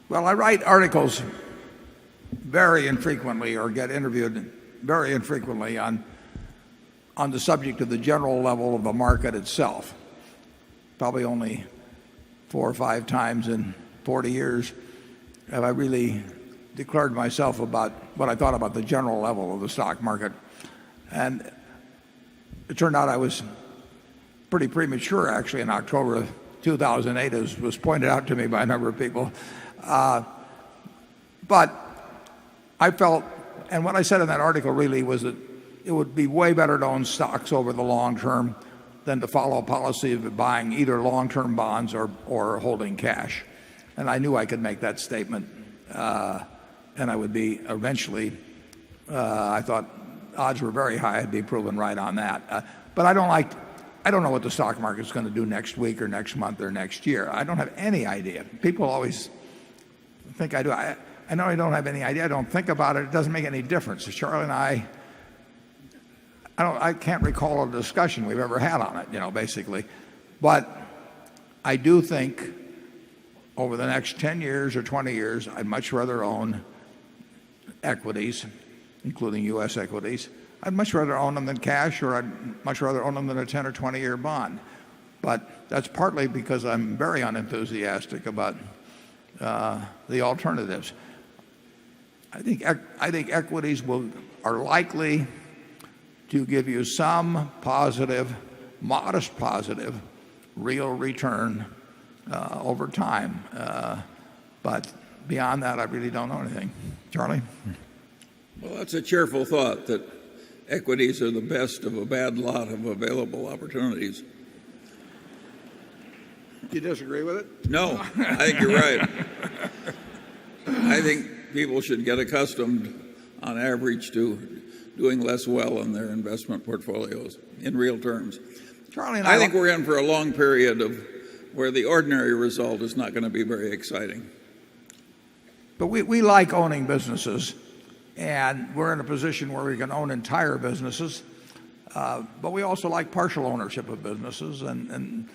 Well, I write articles very infrequently or get interviewed very infrequently on the subject of the general level of the market itself. Probably only 4 or 5 times in 40 years have I really declared myself about what I thought about the general level of the stock market. And it turned out I was pretty premature, actually, in October of 2008, as was pointed out to me by a number of people. But I felt, and what I said in that article really was that it would be way better to own stocks over the long term than to follow a policy of buying either long-term bonds or holding cash. And I knew I could make that statement, and I would be eventually, I thought odds were very high I'd be proven right on that. But I don't know what the stock market's going to do next week or next month or next year. I don't have any idea. People always think I do. I know I don't have any idea. I don't think about it. It doesn't make any difference. Charlie and I can't recall a discussion we've ever had on it, basically. But I do think over the next 10 years or 20 years, I'd much rather own equities, including U.S. equities. I'd much rather own them than cash, or I'd much rather own them than a 10 or 20-year bond. But that's partly because I'm very unenthusiastic about the alternatives. I think equities are likely to give you some positive, modest positive, real return over time. But beyond that, I really don't know anything. Charlie? Well, that's a cheerful thought, that equities are the best of a bad lot of available opportunities. Do you disagree with it? No, I think you're right. I think people should get accustomed, on average, to doing less well in their investment portfolios in real terms. Charlie and I think we're in for a long period of where the ordinary result is not going to be very exciting. But we like owning businesses, and we're in a position where we can own entire businesses. But we also like partial ownership of businesses, and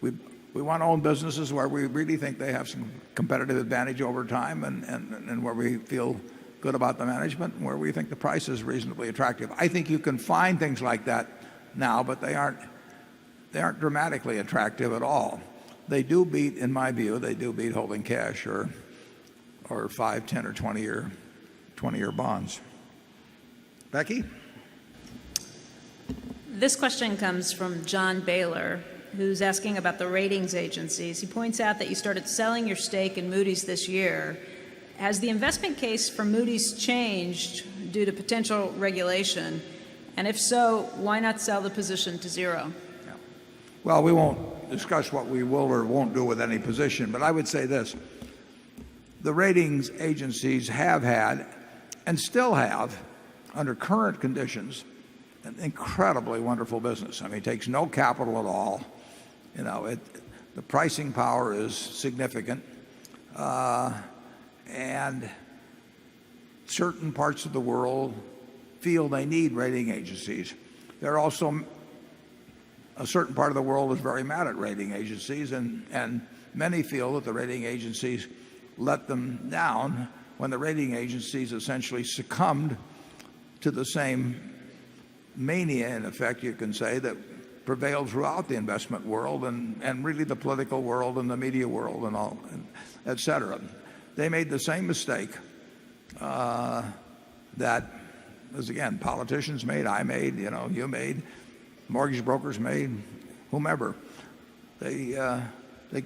we want to own businesses where we really think they have some competitive advantage over time, and where we feel good about the management, and where we think the price is reasonably attractive. I think you can find things like that now, but they aren't dramatically attractive at all. They do beat, in my view, holding cash or 5, 10, or 20-year bonds. Becky? This question comes from John Baylor, who's asking about the ratings agencies. He points out that you started selling your stake in Moody's this year. Has the investment case for Moody's changed due to potential regulation? And if so, why not sell the position to zero? Well, we won't discuss what we will or won't do with any position, but I would say this. The ratings agencies have had, and still have, under current conditions, an incredibly wonderful business. I mean, it takes no capital at all. The pricing power is significant. And certain parts of the world feel they need rating agencies. There are also a certain part of the world is very mad at rating agencies, and many feel that the rating agencies let them down when the rating agencies essentially succumbed to the same mania, in effect, you can say, that prevailed throughout the investment world and really the political world and the media world and all, et cetera. They made the same mistake that, as again, politicians made, I made, you made, mortgage brokers made, whomever. They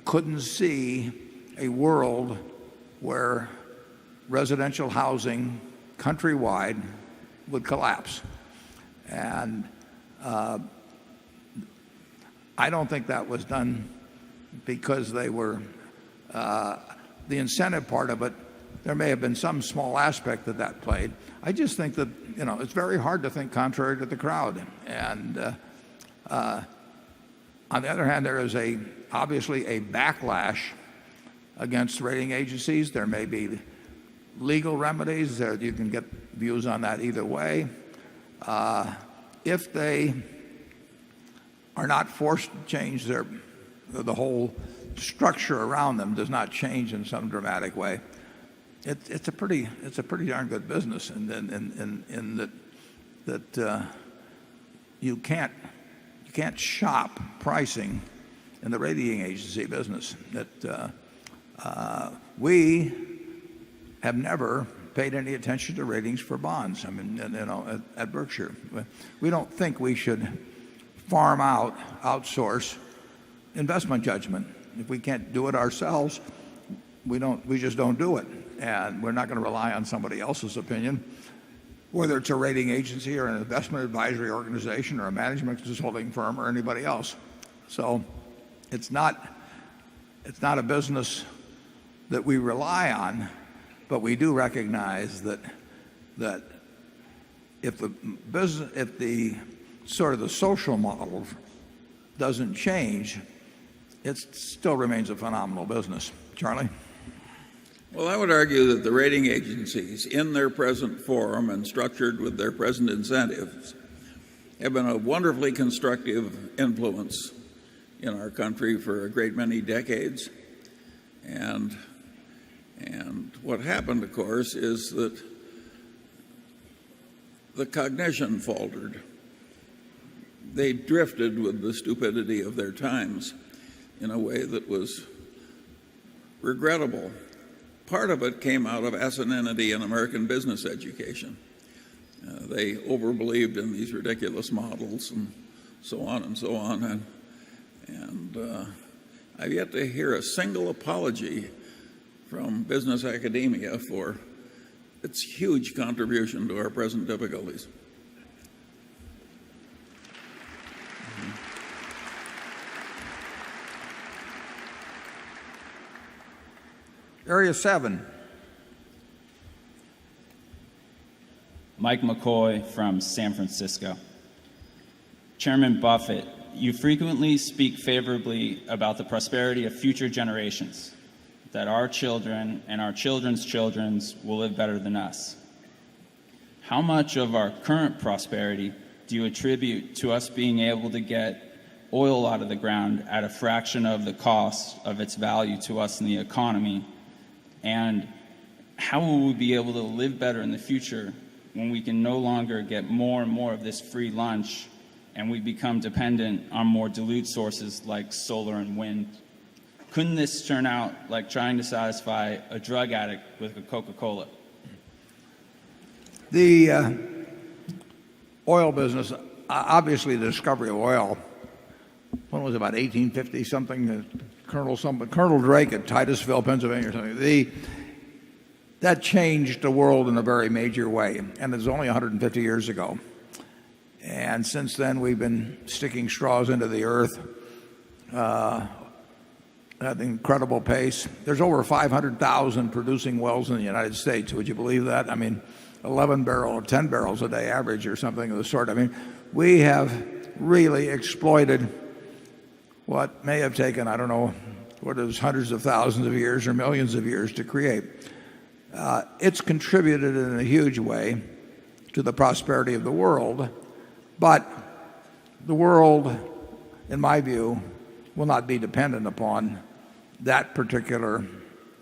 couldn't see a world where residential housing countrywide would collapse. And I don't think that was done because they were the incentive part of it there may have been some small aspect that played. I just think that, it's very hard to think contrary to the crowd. And on the other hand, there is obviously a backlash against rating agencies. There may be legal remedies. You can get views on that either way. If they are not forced to change the whole structure around them does not change in some dramatic way, it's a pretty darn good business, and in that you can't shop pricing in the rating agency business. That we have never paid any attention to ratings for bonds. I mean, at Berkshire, we don't think we should outsource investment judgment. If we can't do it ourselves, we just don't do it. And we're not going to rely on somebody else's opinion, whether it's a rating agency or an investment advisory organization or a management consulting firm or anybody else. So it's not a business that we rely on, but we do recognize that if the sort of the social model doesn't change, it still remains a phenomenal business. Charlie? Well, I would argue that the rating agencies, in their present form and structured with their present incentives, have been a wonderfully constructive influence in our country for a great many decades. And what happened, of course, is that the cognition faltered. They drifted with the stupidity of their times in a way that was regrettable. Part of it came out of asininity in American business education. They overbelieved in these ridiculous models and so on and so on. And I've yet to hear a single apology from business academia for its huge contribution to our present difficulties. Area 7. Mike McCoy from San Francisco. Chairman Buffett, you frequently speak favorably about the prosperity of future generations, that our children and our children's children will live better than us. How much of our current prosperity do you attribute to us being able to get oil out of the ground at a fraction of the cost of its value to us in the economy? And how will we be able to live better in the future when we can no longer get more and more of this free lunch and we become dependent on more dilute sources like solar and wind? Couldn't this turn out like trying to satisfy a drug addict with a Coca-Cola? The oil business, obviously the discovery of oil, when was it, about 1850 something? Colonel Drake at Titusville, Pennsylvania or something. That changed the world in a very major way, and it was only 150 years ago. And since then, we've been sticking straws into the earth at an incredible pace. There's over 500,000 producing wells in the United States. Would you believe that? I mean, 11 barrels or 10 barrels a day average or something of the sort. I mean, we have really exploited what may have taken, I don't know, what is hundreds of thousands of years or millions of years to create. It's contributed in a huge way to the prosperity of the world, but the world, in my view, will not be dependent upon that particular,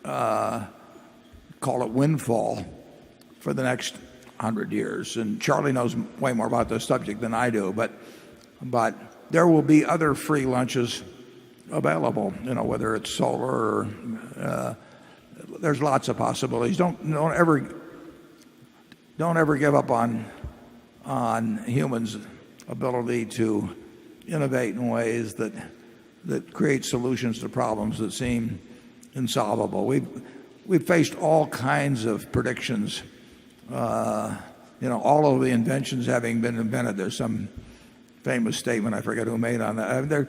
call it windfall, for the next 100 years. And Charlie knows way more about this subject than I do, but there will be other free lunches available, whether it's solar or there's lots of possibilities. Don't ever give up on humans' ability to innovate in ways that create solutions to problems that seem insolvable. We've faced all kinds of predictions. All of the inventions having been invented. There's some famous statement, I forget who made on that.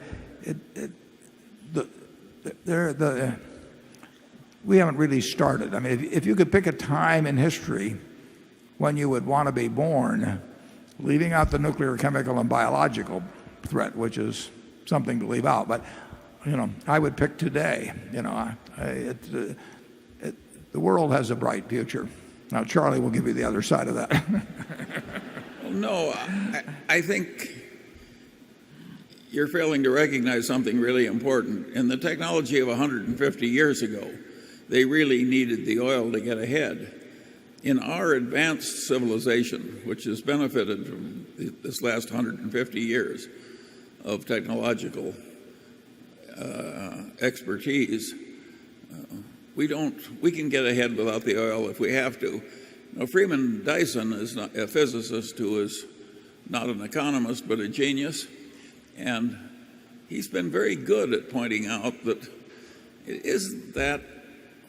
we haven't really started. I mean, if you could pick a time in history when you would want to be born, leaving out the nuclear, chemical, and biological threat, which is something to leave out, but I would pick today. The world has a bright future. Now, Charlie will give you the other side of that. Well, no, I think you're failing to recognize something really important. In the technology of 150 years ago, they really needed the oil to get ahead. In our advanced civilization, which has benefited from this last 150 years of technological expertise, we can get ahead without the oil if we have to. Now, Freeman Dyson is not a physicist who is not an economist but a genius, and he's been very good at pointing out that it isn't that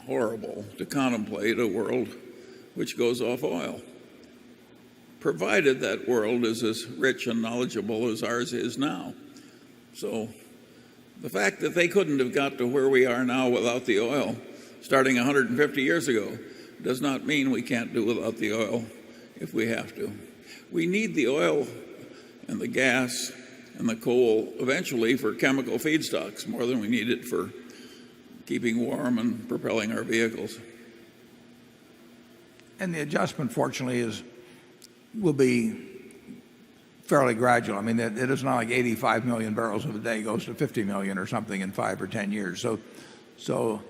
horrible to contemplate a world which goes off oil, provided that world is as rich and knowledgeable as ours is now. So the fact that they couldn't have got to where we are now without the oil starting 150 years ago does not mean we can't do without the oil if we have to. We need the oil and the gas and the coal eventually for chemical feedstocks more than we need it for keeping warm and propelling our vehicles. And the adjustment, fortunately, will be fairly gradual. I mean, it is not like 85 million barrels of a day goes to 50 million or something in 5 or 10 years. So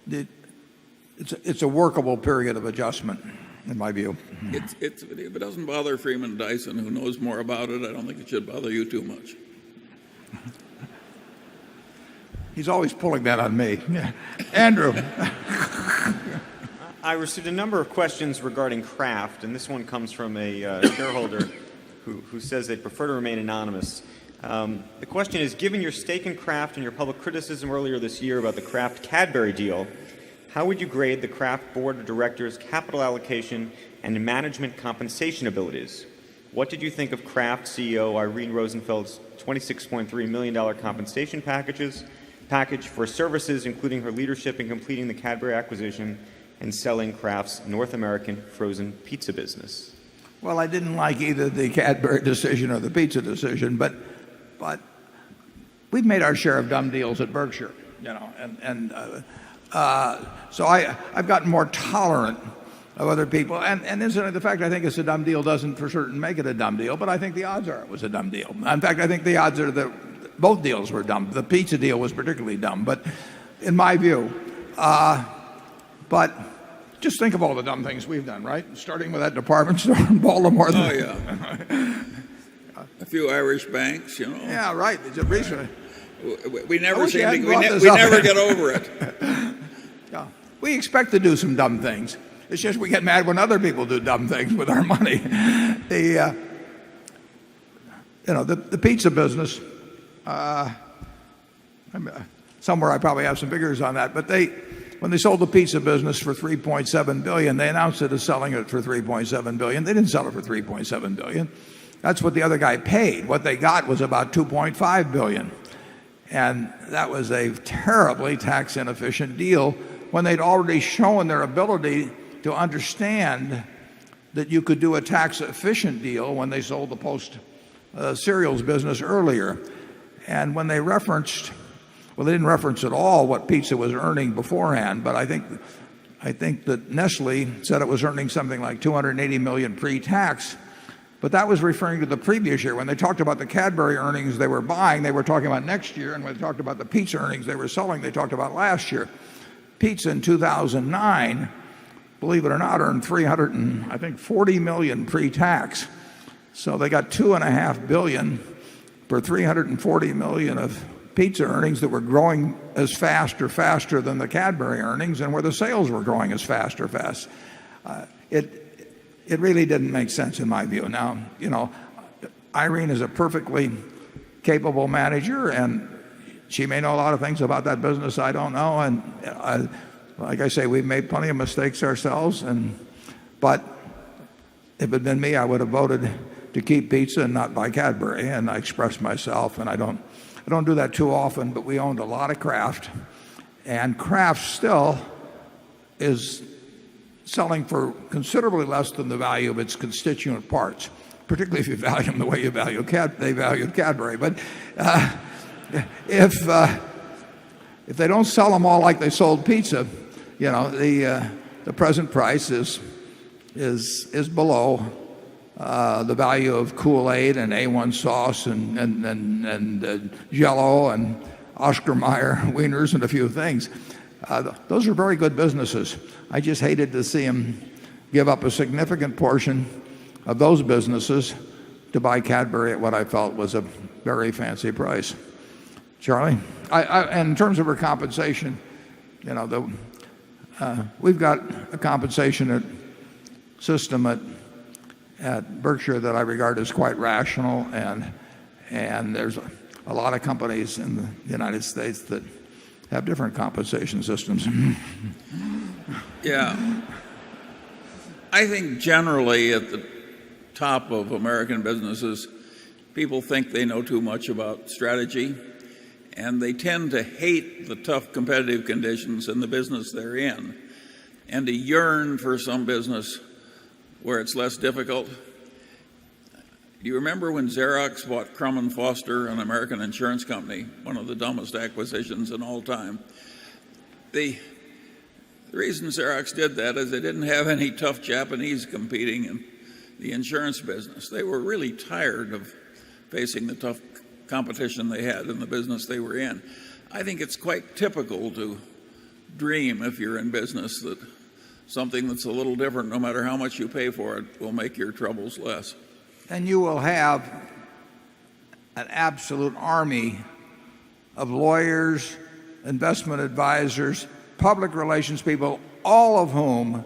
it's a workable period of adjustment, in my view. If it doesn't bother Freeman Dyson, who knows more about it, I don't think it should bother you too much. He's always pulling that on me. Andrew. I received a number of questions regarding Kraft, and this one comes from a shareholder who says they'd prefer to remain anonymous. The question is, given your stake in Kraft and your public criticism earlier this year about the Kraft-Cadbury deal, how would you grade the Kraft Board of Directors' capital allocation and management compensation abilities? What did you think of Kraft CEO Irene Rosenfeld's $26.3 million compensation package for services including her leadership in completing the Cadbury acquisition and selling Kraft's North American frozen pizza business? Well, I didn't like either the Cadbury decision or the pizza decision, but we've made our share of dumb deals at Berkshire, so I've gotten more tolerant of other people. And incidentally, the fact I think it's a dumb deal doesn't for certain make it a dumb deal, but I think the odds are it was a dumb deal. In fact, I think the odds are that both deals were dumb. The pizza deal was particularly dumb, but in my view. But just think of all the dumb things we've done, right? Starting with that department store in Baltimore. Oh, yeah. A few Irish banks, Yeah, right. We never get over it. Yeah. We expect to do some dumb things. It's just we get mad when other people do dumb things with our money. The pizza business, somewhere I probably have some figures on that, but when they sold the pizza business for $3.7 billion, they announced it as selling it for $3.7 billion. They didn't sell it for $3.7 billion. That's what the other guy paid. What they got was about $2.5 billion. And that was a terribly tax inefficient deal when they'd already shown their ability to understand that you could do a tax efficient deal when they sold the Post cereals business earlier. And when they referenced, well, they didn't reference at all what pizza was earning beforehand, but I think that Nestle said it was earning something like $280 million pre-tax. But that was referring to the previous year. When they talked about the Cadbury earnings they were buying, they were talking about next year. And when they talked about the pizza earnings they were selling, they talked about last year. Pizza in 2009, believe it or not, earned $340 million pre-tax. So they got $2.5 billion for $340 million of pizza earnings that were growing as fast or faster than the Cadbury earnings, and where the sales were growing as fast or fast. It really didn't make sense in my view. Now, Irene is a perfectly capable manager, and she may know a lot of things about that business I don't know. And like I say, we've made plenty of mistakes ourselves. But if it had been me, I would have voted to keep pizza and not buy Cadbury. And I expressed myself, and I don't do that too often. But we owned a lot of Kraft, and Kraft still is selling for considerably less than the value of its constituent parts, particularly if you value them the way they valued Cadbury. But if they don't sell them all like they sold pizza, the present price is below the value of Kool-Aid and A1 sauce and Jell-O and Oscar Mayer wieners and a few things. Those are very good businesses. I just hated to see them give up a significant portion of those businesses to buy Cadbury at what I felt was a very fancy price. Charlie? And in terms of her compensation, we've got a compensation system at Berkshire that I regard as quite rational, and there's a lot of companies in the United States that have different compensation systems. Yeah. I think generally at the top of American businesses, people think they know too much about strategy, and they tend to hate the tough competitive conditions in the business they're in and to yearn for some business where it's less difficult. Do you remember when Xerox bought Crum & Foster, an American insurance company, one of the dumbest acquisitions in all time? The reason Xerox did that is they didn't have any tough Japanese competing in the insurance business. They were really tired of facing the tough competition they had in the business they were in. I think it's quite typical to dream, if you're in business, that something that's a little different, no matter how much you pay for it, will make your troubles less. And you will have an absolute army of lawyers, investment advisors, public relations people, all of whom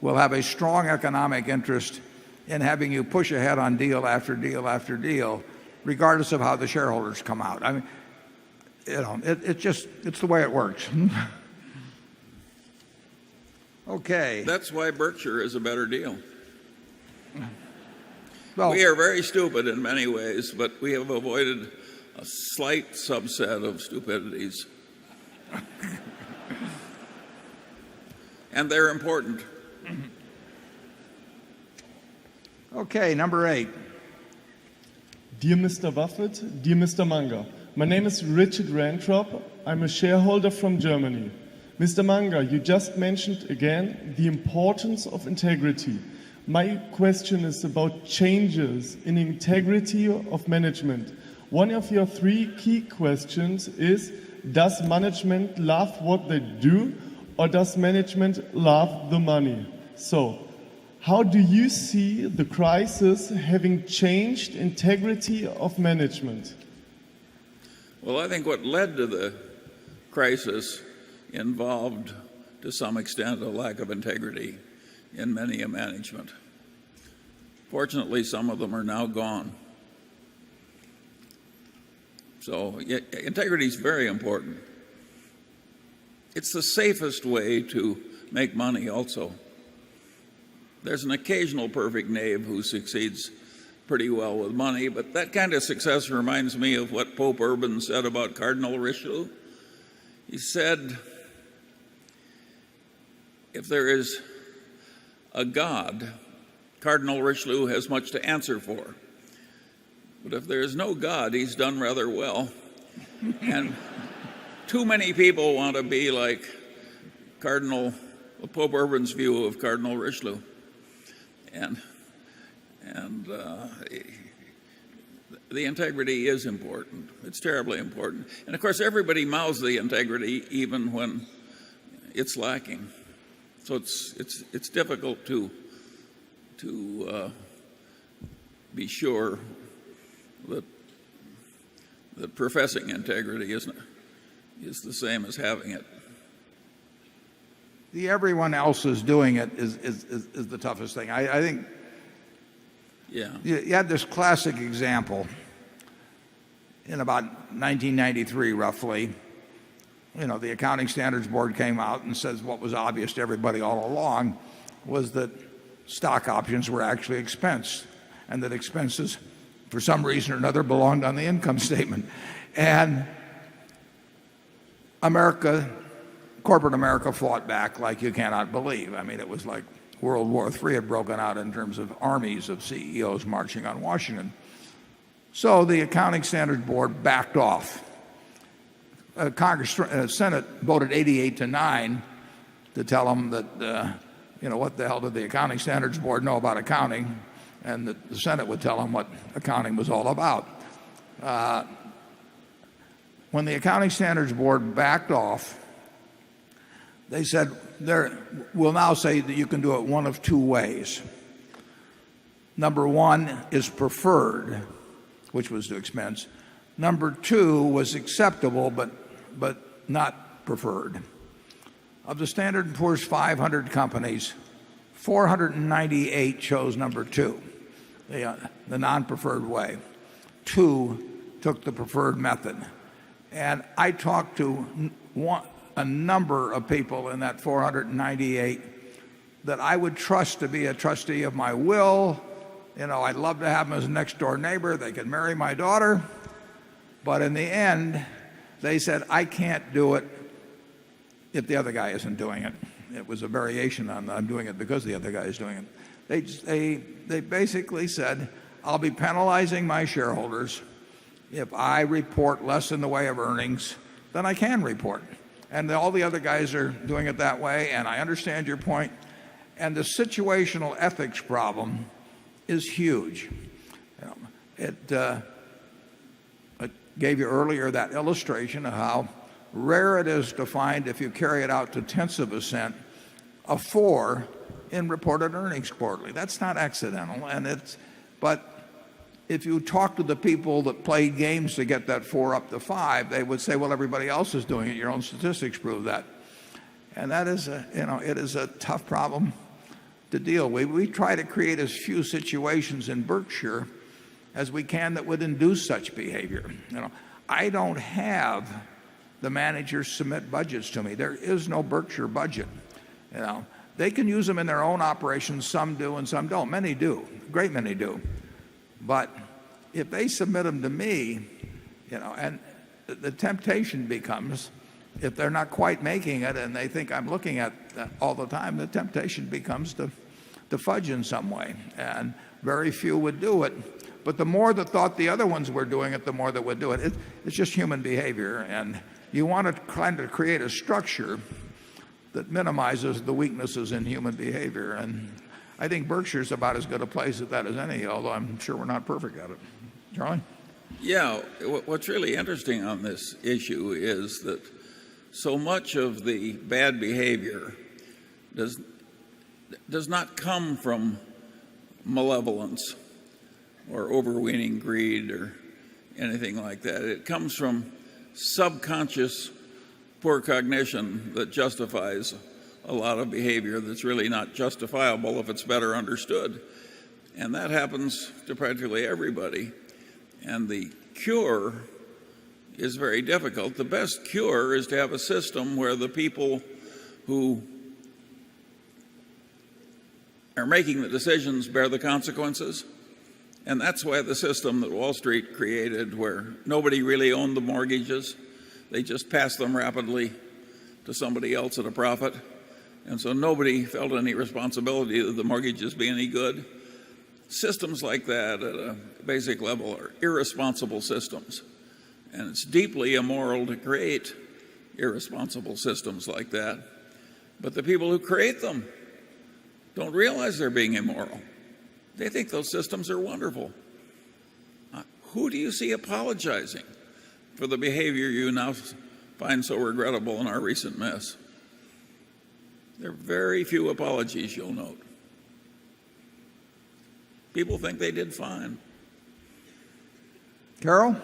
will have a strong economic interest in having you push ahead on deal after deal after deal, regardless of how the shareholders come out. I mean, it's the way it works. Okay. That's why Berkshire is a better deal. Well, we are very stupid in many ways, but we have avoided a slight subset of stupidities. And they're important. Okay, number 8. Dear Mr. Buffett, dear Mr. Munger, my name is Richard Rantrop. I'm a shareholder from Germany. Mr. Munger, you just mentioned again the importance of integrity. My question is about changes in integrity of management. One of your 3 key questions is, does management love what they do, or does management love the money? So, how do you see the crisis having changed integrity of management? Well, I think what led to the crisis involved, to some extent, a lack of integrity in many a management. Fortunately, some of them are now gone. So integrity is very important. It's the safest way to make money also. There's an occasional perfect knave who succeeds pretty well with money, but that kind of success reminds me of what Pope Urban said about Cardinal Richelieu. He said, if there is a God, Cardinal Richelieu has much to answer for. But if there is no God, he's done rather well. And too many people want to be like Pope Urban's view of Cardinal Richelieu. And the integrity is important. It's terribly important. And of course, everybody mouths the integrity even when it's lacking. So it's difficult to be sure that professing integrity is the same as having it. The everyone else is doing it is the toughest thing. I think. Yeah. You had this classic example in about 1993, roughly. The Accounting Standards Board came out and says what was obvious to everybody all along was that stock options were actually expensed, and that expenses, for some reason or another, belonged on the income statement. And America corporate America fought back like you cannot believe. I mean, it was like World War III had broken out in terms of armies of CEOs marching on Washington. So the Accounting Standards Board backed off. Senate voted 88-9 to tell them that, what the hell did the Accounting Standards Board know about accounting? And that the Senate would tell them what accounting was all about. When the Accounting Standards Board backed off, they said, we'll now say that you can do it one of two ways. Number one is preferred, which was to expense. Number two was acceptable, but not preferred. Of the Standard & Poor's 500 companies, 498 chose number two, the non-preferred way. 2 took the preferred method. And I talked to a number of people in that 498 that I would trust to be a trustee of my will. I'd love to have them as a next door neighbor. They could marry my daughter. But in the end, they said, I can't do it if the other guy isn't doing it. It was a variation on I'm doing it because the other guy is doing it. They basically said, I'll be penalizing my shareholders if I report less in the way of earnings than I can report. And all the other guys are doing it that way, and I understand your point. And the situational ethics problem is huge. It gave you earlier that illustration of how rare it is to find, if you carry it out to tenths of a cent, a 4 in reported earnings quarterly. That's not accidental. But if you talk to the people that played games to get that 4 up to 5, they would say, well, everybody else is doing it. Your own statistics prove that. And that is it is a tough problem to deal with. We try to create as few situations in Berkshire as we can that would induce such behavior. I don't have the managers submit budgets to me. There is no Berkshire budget. They can use them in their own operations. Some do and some don't. Many do. A great many do. But if they submit them to me, and the temptation becomes, if they're not quite making it and they think I'm looking at that all the time, the temptation becomes to fudge in some way. And very few would do it. But the more that thought the other ones were doing it, the more that would do it. It's just human behavior. And you want to kind of create a structure that minimizes the weaknesses in human behavior. And I think Berkshire's about as good a place at that as any, although I'm sure we're not perfect at it. Charlie? Yeah, what's really interesting on this issue is that so much of the bad behavior does not come from malevolence or overweening greed or anything like that. It comes from subconscious poor cognition that justifies a lot of behavior that's really not justifiable if it's better understood. And that happens to practically everybody. And the cure is very difficult. The best cure is to have a system where the people who are making the decisions bear the consequences. And that's why the system that Wall Street created, where nobody really owned the mortgages, they just passed them rapidly to somebody else at a profit. And so nobody felt any responsibility that the mortgages be any good. Systems like that at a basic level are irresponsible systems. And it's deeply immoral to create irresponsible systems like that. But the people who create them don't realize they're being immoral. They think those systems are wonderful. Who do you see apologizing for the behavior you now find so regrettable in our recent mess? There are very few apologies, you'll note. People think they did fine. Carol?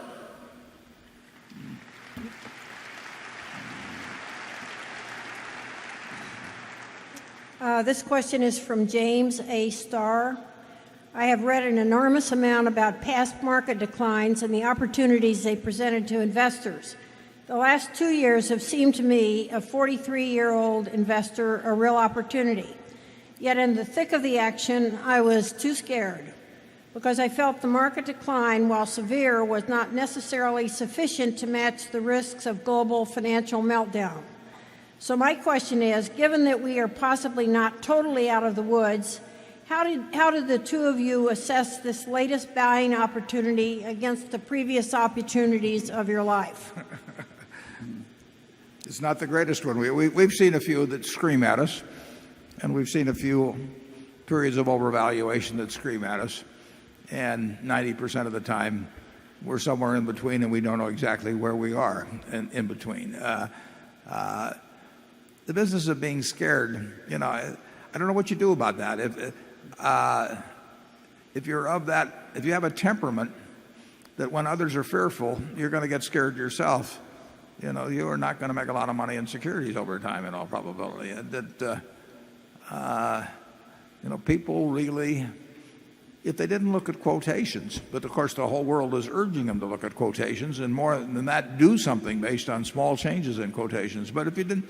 This question is from James A. Starr. I have read an enormous amount about past market declines and the opportunities they presented to investors. The last 2 years have seemed to me, a 43-year-old investor, a real opportunity. Yet in the thick of the action, I was too scared because I felt the market decline, while severe, was not necessarily sufficient to match the risks of global financial meltdown. So my question is, given that we are possibly not totally out of the woods, how did the two of you assess this latest buying opportunity against the previous opportunities of your life? It's not the greatest one. We've seen a few that scream at us, and we've seen a few periods of overvaluation that scream at us. And 90% of the time, we're somewhere in between, and we don't know exactly where we are in between. The business of being scared, I don't know what you do about that. If you're of that, if you have a temperament that when others are fearful, you're going to get scared yourself. You are not going to make a lot of money in securities over time in all probability. People really, if they didn't look at quotations, but of course the whole world is urging them to look at quotations, and more than that, do something based on small changes in quotations. But if you didn't,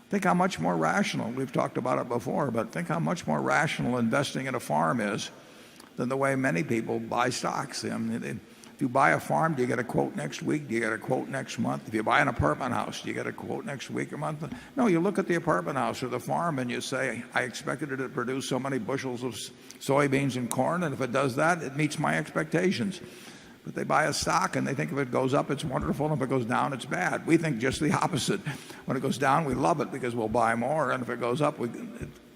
think how much more rational, we've talked about it before, but think how much more rational investing in a farm is than the way many people buy stocks. If you buy a farm, do you get a quote next week? Do you get a quote next month? If you buy an apartment house, do you get a quote next week or month? No, you look at the apartment house or the farm and you say, I expected it to produce so many bushels of soybeans and corn, and if it does that, it meets my expectations. But they buy a stock and they think if it goes up, it's wonderful, and if it goes down, it's bad. We think just the opposite. When it goes down, we love it because we'll buy more, and if it goes up, it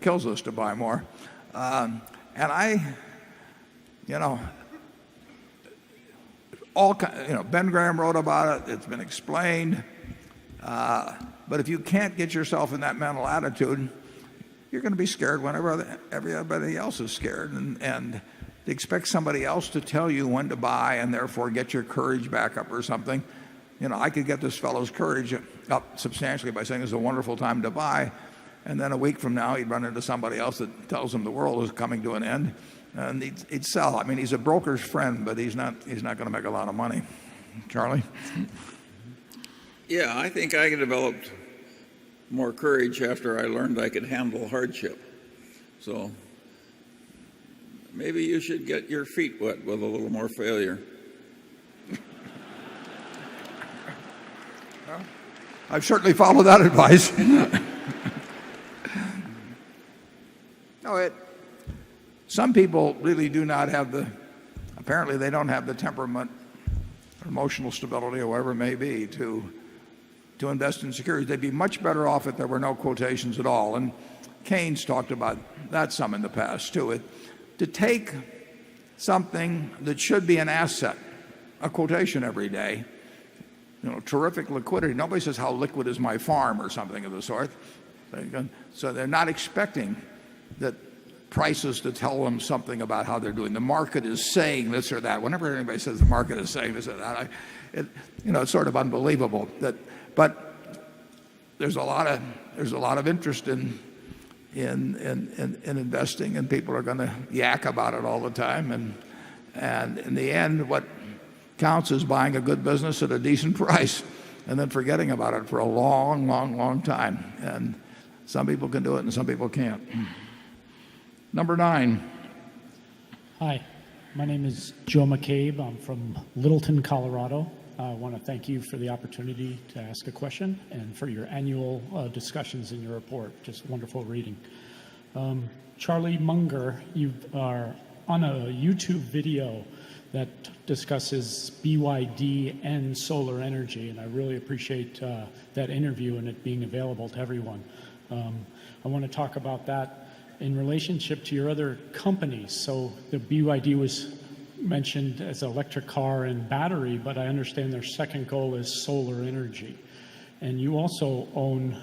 kills us to buy more. Ben Graham wrote about it. It's been explained. But if you can't get yourself in that mental attitude, you're going to be scared whenever everybody else is scared. And to expect somebody else to tell you when to buy and therefore get your courage back up or something. I could get this fellow's courage up substantially by saying it's a wonderful time to buy. And then a week from now, he'd run into somebody else that tells him the world is coming to an end. And he'd sell. I mean, he's a broker's friend, but he's not going to make a lot of money. Charlie? Yeah, I think I developed more courage after I learned I could handle hardship. So maybe you should get your feet wet with a little more failure. I've certainly followed that advice. Some people really do not have apparently they don't have the temperament or emotional stability or whatever it may be to invest in securities. They'd be much better off if there were no quotations at all. And Keynes talked about that some in the past too. To take something that should be an asset, a quotation every day, terrific liquidity. Nobody says how liquid is my farm or something of the sort. So they're not expecting that prices to tell them something about how they're doing. The market is saying this or that. Whenever anybody says the market is saying this or that, it's sort of unbelievable. But there's a lot of interest in investing, and people are going to yak about it all the time. And in the end, what counts is buying a good business at a decent price and then forgetting about it for a long, long, long time. And some people can do it and some people can't. Number 9. Hi, my name is Joe McCabe. I'm from Littleton, Colorado. I want to thank you for the opportunity to ask a question and for your annual discussions in your report. Just wonderful reading. Charlie Munger, you are on a YouTube video that discusses BYD and solar energy, and I really appreciate that interview and it being available to everyone. I want to talk about that in relationship to your other companies. So the BYD was mentioned as electric car and battery, but I understand their second goal is solar energy. And you also own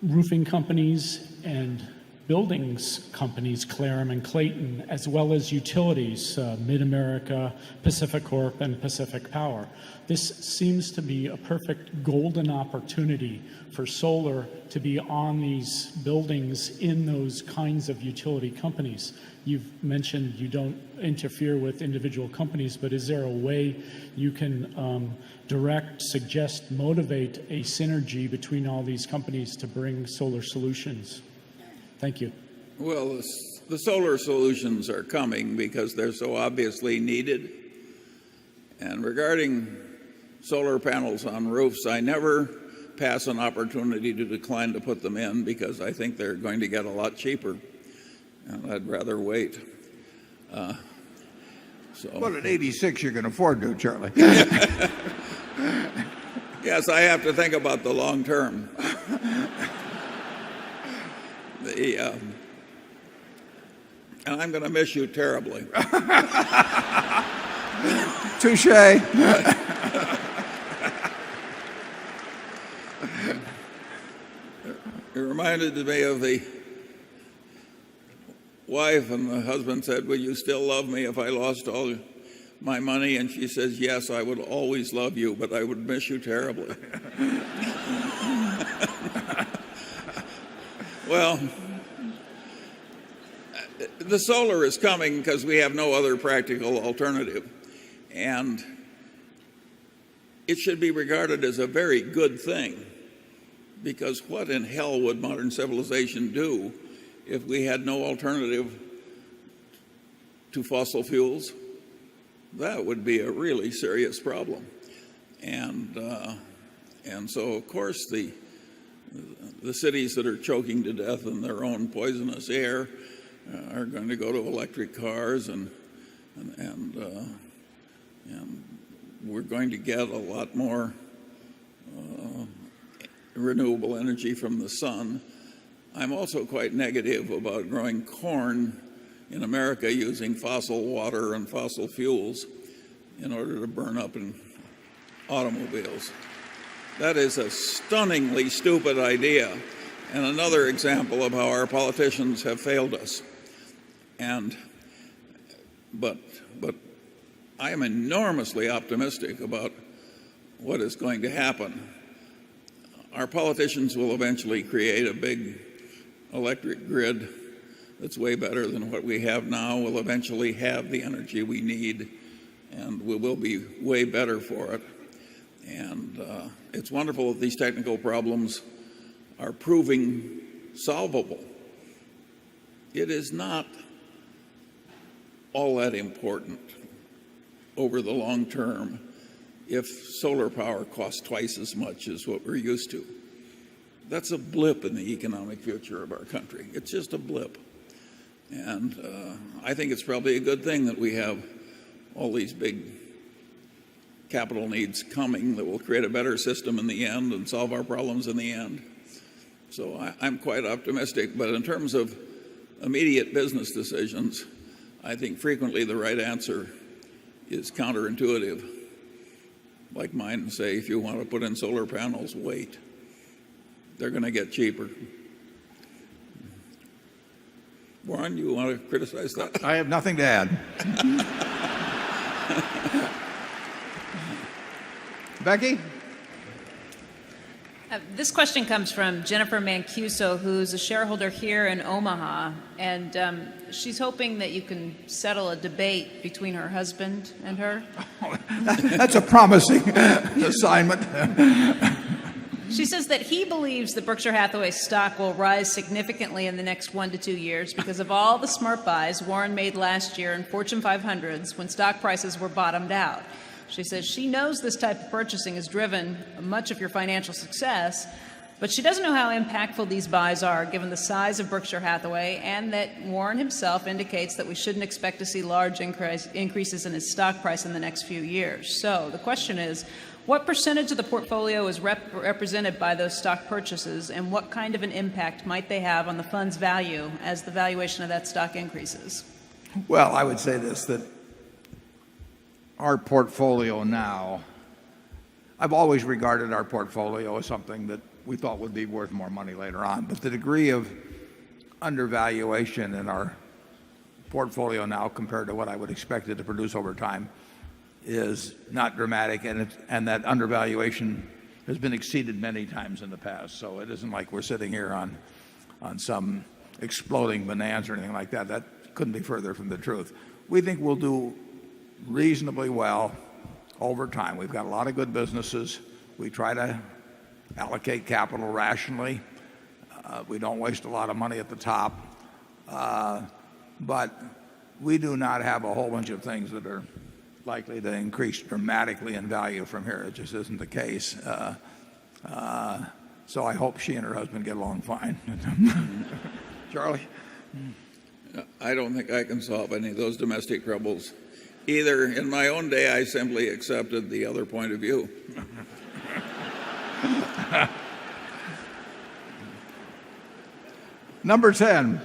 roofing companies and buildings companies, Clarum and Clayton, as well as utilities, Mid-America, Pacific Corp, and Pacific Power. This seems to be a perfect golden opportunity for solar to be on these buildings in those kinds of utility companies. You've mentioned you don't interfere with individual companies, but is there a way you can direct, suggest, motivate a synergy between all these companies to bring solar solutions? Thank you. Well, the solar solutions are coming because they're so obviously needed. And regarding solar panels on roofs, I never pass an opportunity to decline to put them in because I think they're going to get a lot cheaper, and I'd rather wait. But at 86, you can afford to, Charlie. Yes, I have to think about the long term. And I'm going to miss you terribly. Touché. It reminded me of the wife, and the husband said, "Will you still love me if I lost all my money?" And she says, "Yes, I would always love you, but I would miss you terribly." Well, the solar is coming because we have no other practical alternative. And it should be regarded as a very good thing, because what in hell would modern civilization do if we had no alternative to fossil fuels? That would be a really serious problem. And so, of course, the cities that are choking to death in their own poisonous air are going to go to electric cars, and we're going to get a lot more renewable energy from the sun. I'm also quite negative about growing corn in America using fossil water and fossil fuels in order to burn up in automobiles. That is a stunningly stupid idea, and another example of how our politicians have failed us. But I am enormously optimistic about what is going to happen. Our politicians will eventually create a big electric grid that's way better than what we have now. We'll eventually have the energy we need, and we will be way better for it. And it's wonderful that these technical problems are proving solvable. It is not all that important over the long term if solar power costs twice as much as what we're used to. That's a blip in the economic future of our country. It's just a blip. And I think it's probably a good thing that we have all these big capital needs coming that will create a better system in the end and solve our problems in the end. So I'm quite optimistic. But in terms of immediate business decisions, I think frequently the right answer is counterintuitive, like mine, and say, if you want to put in solar panels, wait. They're going to get cheaper. Warren, you want to criticize that? I have nothing to add. Becky? This question comes from Jennifer Mancuso, who's a shareholder here in Omaha, and she's hoping that you can settle a debate between her husband and her. That's a promising assignment. She says that he believes that Berkshire Hathaway stock will rise significantly in the next 1 to 2 years because of all the smart buys Warren made last year in Fortune 500s when stock prices were bottomed out. She says she knows this type of purchasing has driven much of your financial success, but she doesn't know how impactful these buys are given the size of Berkshire Hathaway, and that Warren himself indicates that we shouldn't expect to see large increases in his stock price in the next few years. So the question is, what percentage of the portfolio is represented by those stock purchases, and what kind of an impact might they have on the fund's value as the valuation of that stock increases? Well, I would say this, that our portfolio now, I've always regarded our portfolio as something that we thought would be worth more money later on. But the degree of undervaluation in our portfolio now compared to what I would expect it to produce over time is not dramatic, and that undervaluation has been exceeded many times in the past. So it isn't like we're sitting here on some exploding bonanza or anything like that. That couldn't be further from the truth. We think we'll do reasonably well over time. We've got a lot of good businesses. We try to allocate capital rationally. We don't waste a lot of money at the top. But we do not have a whole bunch of things that are likely to increase dramatically in value from here. It just isn't the case. So I hope she and her husband get along fine. Charlie? I don't think I can solve any of those domestic troubles. Either in my own day, I simply accepted the other point of view. Number 10.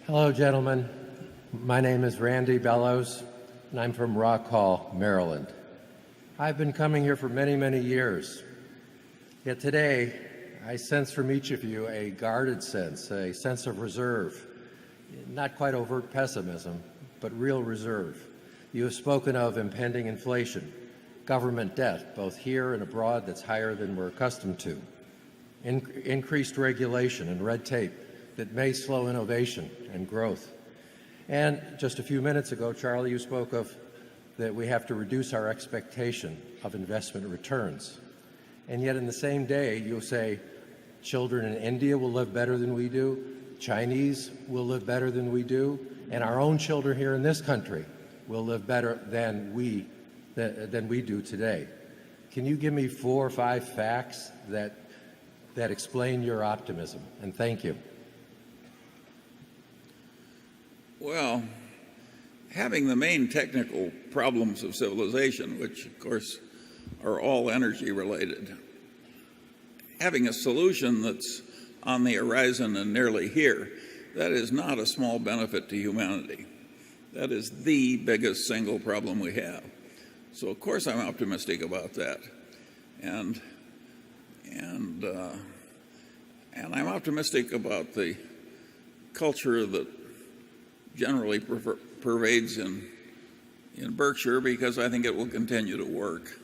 Hello, gentlemen. My name is Randy Bellows, and I'm from Rock Hall, Maryland. I've been coming here for many, many years. Yet today, I sense from each of you a guarded sense, a sense of reserve. Not quite overt pessimism, but real reserve. You have spoken of impending inflation, government debt, both here and abroad, that's higher than we're accustomed to, increased regulation and red tape that may slow innovation and growth. And just a few minutes ago, Charlie, you spoke of that we have to reduce our expectation of investment returns. And yet in the same day, you'll say children in India will live better than we do, Chinese will live better than we do, and our own children here in this country will live better than we do today. Can you give me 4 or 5 facts that explain your optimism? And thank you. Well, having the main technical problems of civilization, which of course are all energy related, having a solution that's on the horizon and nearly here, that is not a small benefit to humanity. That is the biggest single problem we have. So of course I'm optimistic about that. And I'm optimistic about the culture that generally pervades in Berkshire, because I think it will continue to work.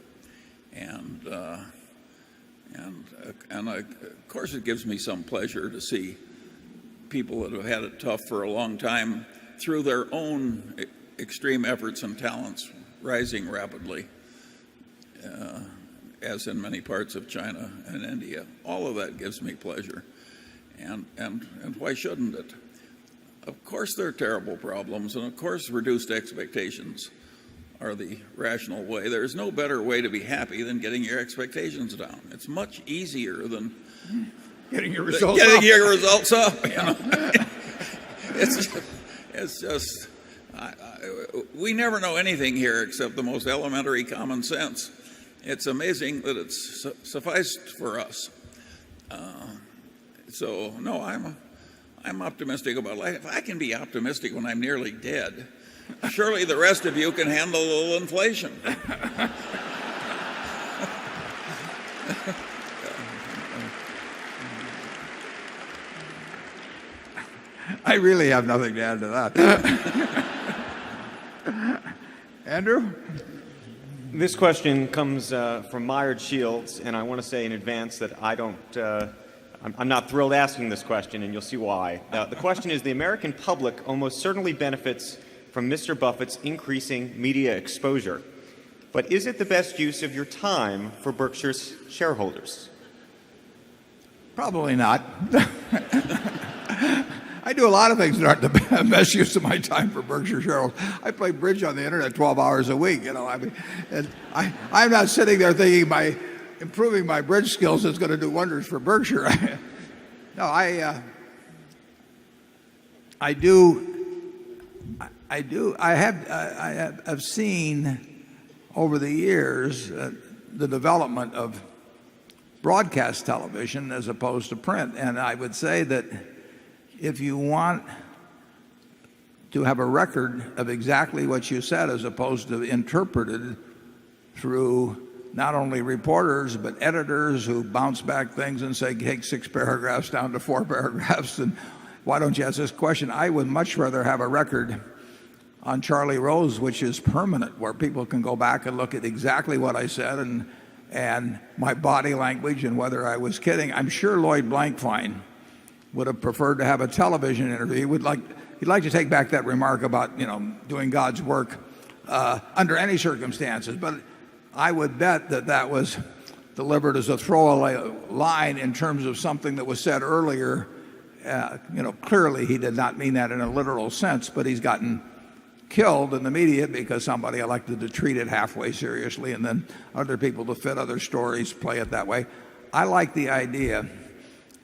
And of course it gives me some pleasure to see people that have had it tough for a long time, through their own extreme efforts and talents, rising rapidly, as in many parts of China and India. All of that gives me pleasure. And why shouldn't it? Of course there are terrible problems, and of course reduced expectations are the rational way. There is no better way to be happy than getting your expectations down. It's much easier than getting your results up. You know? It's just we never know anything here except the most elementary common sense. It's amazing that it's sufficed for us. So no, I'm optimistic about life. If I can be optimistic when I'm nearly dead, surely the rest of you can handle a little inflation. I really have nothing to add to that. Andrew? This question comes from Myard Shields, and I want to say in advance that I'm not thrilled asking this question, and you'll see why. The question is, the American public almost certainly benefits from Mr. Buffett's increasing media exposure, but is it the best use of your time for Berkshire's shareholders? Probably not. I do a lot of things that aren't the best use of my time for Berkshire shareholders. I play bridge on the internet 12 hours a week. I'm not sitting there thinking by improving my bridge skills is going to do wonders for Berkshire. No, I have seen over the years the development of broadcast television as opposed to print, and I would say that if you want to have a record of exactly what you said as opposed to interpreted through not only reporters but editors who bounce back things and say take 6 paragraphs down to 4 paragraphs and why don't you ask this question, I would much rather have a record on Charlie Rose which is permanent, where people can go back and look at exactly what I said and my body language and whether I was kidding. I'm sure Lloyd Blankfein would have preferred to have a television interview. He'd like to take back that remark about doing God's work under any circumstances. But I would bet that was delivered as a throwaway line in terms of something that was said earlier. Clearly he did not mean that in a literal sense, but he's gotten killed in the media because somebody elected to treat it halfway seriously and then other people to fit other stories play it that way. I like the idea,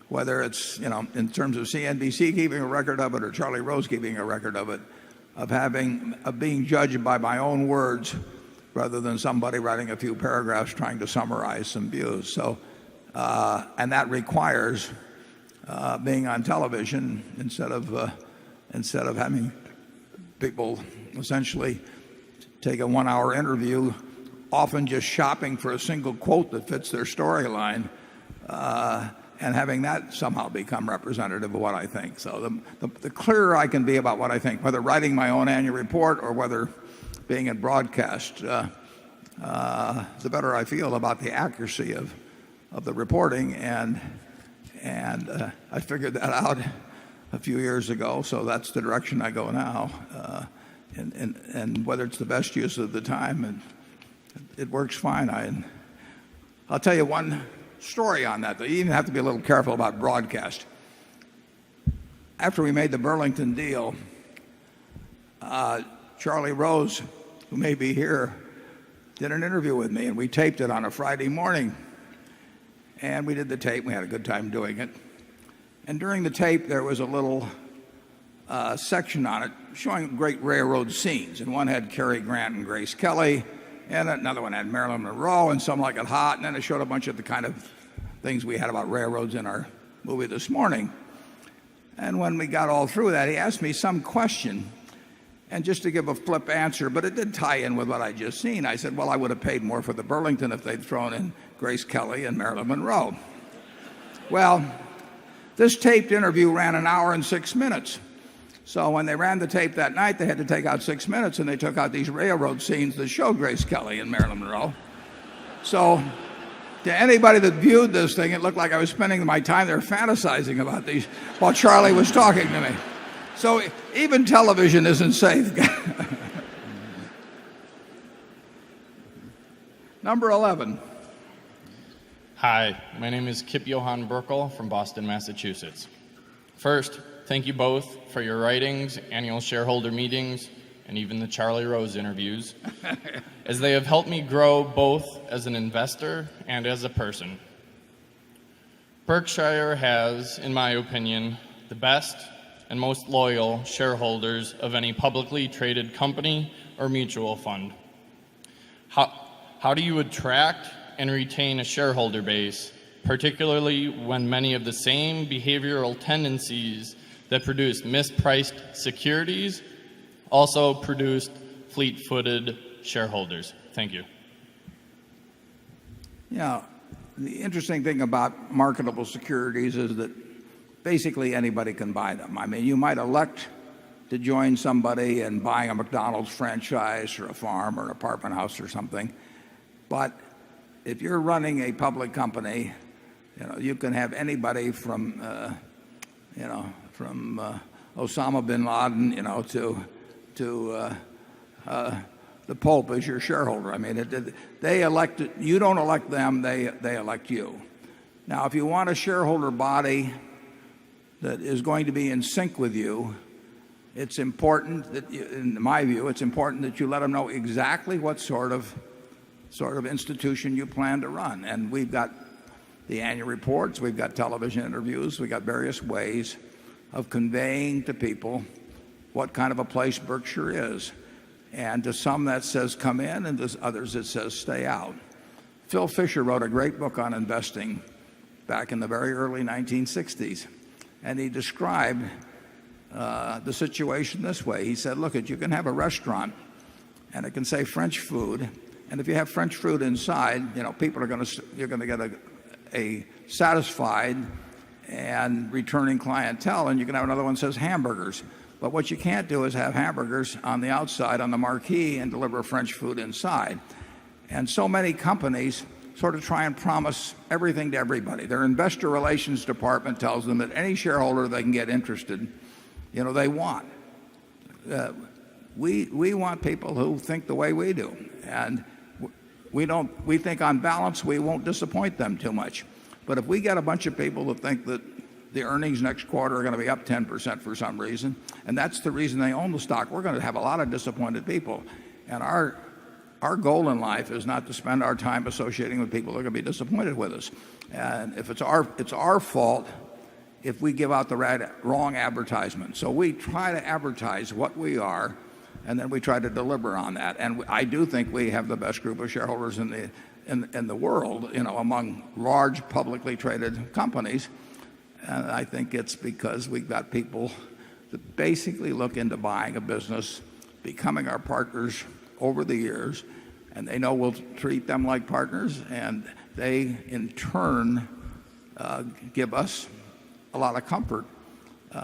whether it's, in terms of CNBC keeping a record of it or Charlie Rose keeping a record of it, of being judged by my own words rather than somebody writing a few paragraphs trying to summarize some views. So, and that requires being on television instead of having people essentially take a 1-hour interview, often just shopping for a single quote that fits their storyline, and having that somehow become representative of what I think. So the clearer I can be about what I think, whether writing my own annual report or whether being in broadcast, the better I feel about the accuracy of the reporting. And I figured that out a few years ago, so that's the direction I go now. And whether it's the best use of the time, it works fine. I'll tell you one story on that. You even have to be a little careful about broadcast. After we made the Burlington deal, Charlie Rose, who may be here, did an interview with me, and we taped it on a Friday morning. And we did the tape. We had a good time doing it. And during the tape, there was a little section on it showing great railroad scenes. And one had Cary Grant and Grace Kelly, and another one had Marilyn Monroe and Some Like It Hot. And then it showed a bunch of the kind of things we had about railroads in our movie this morning. And when we got all through that, he asked me some question. And just to give a flip answer, but it did tie in with what I just seen, I said, well, I would have paid more for the Burlington if they'd thrown in Grace Kelly and Marilyn Monroe. Well, this taped interview ran 1 hour and 6 minutes. So when they ran the tape that night, they had to take out 6 minutes, and they took out these railroad scenes that showed Grace Kelly and Marilyn Monroe. So to anybody that viewed this thing, it looked like I was spending my time there fantasizing about these while Charlie was talking to me. So even television isn't safe. Number 11. Hi, my name is Kip Johann Burkle from Boston, Massachusetts. First, thank you both for your writings, annual shareholder meetings, and even the Charlie Rose interviews, as they have helped me grow both as an investor and as a person. Berkshire has, in my opinion, the best and most loyal shareholders of any publicly traded company or mutual fund. How do you attract and retain a shareholder base, particularly when many of the same behavioral tendencies that produced mispriced securities also produced fleet-footed shareholders? Thank you. Yeah, the interesting thing about marketable securities is that basically anybody can buy them. I mean, you might elect to join somebody in buying a McDonald's franchise or a farm or an apartment house or something. But if you're running a public company, you can have anybody from Osama bin Laden, to the Pope as your shareholder. I mean, they elect you. Don't elect them; they elect you. Now, if you want a shareholder body that is going to be in sync with you, it's important that, in my view, it's important that you let them know exactly what sort of institution you plan to run. And we've got the annual reports, we've got television interviews, we've got various ways of conveying to people what kind of a place Berkshire is. And to some that says come in, and to others it says stay out. Phil Fisher wrote a great book on investing back in the very early 1960s. And he described the situation this way. He said, look, you can have a restaurant and it can say French food. And if you have French food inside, you're going to get a satisfied and returning clientele. And you can have another one that says hamburgers. But what you can't do is have hamburgers on the outside on the marquee and deliver French food inside. And so many companies sort of try and promise everything to everybody. Their investor relations department tells them that any shareholder they can get interested, they want. We want people who think the way we do. And we think on balance we won't disappoint them too much. But if we get a bunch of people who think that the earnings next quarter are going to be up 10% for some reason, and that's the reason they own the stock. We're going to have a lot of disappointed people, and our goal in life is not to spend our time associating with people that are going to be disappointed with us. And if it's our fault if we give out the wrong advertisement. So we try to advertise what we are, and then we try to deliver on that. And I do think we have the best group of shareholders in the world, among large publicly traded companies. And I think it's because we've got people that basically look into buying a business, becoming our partners over the years, and they know we'll treat them like partners, and they in turn give us a lot of comfort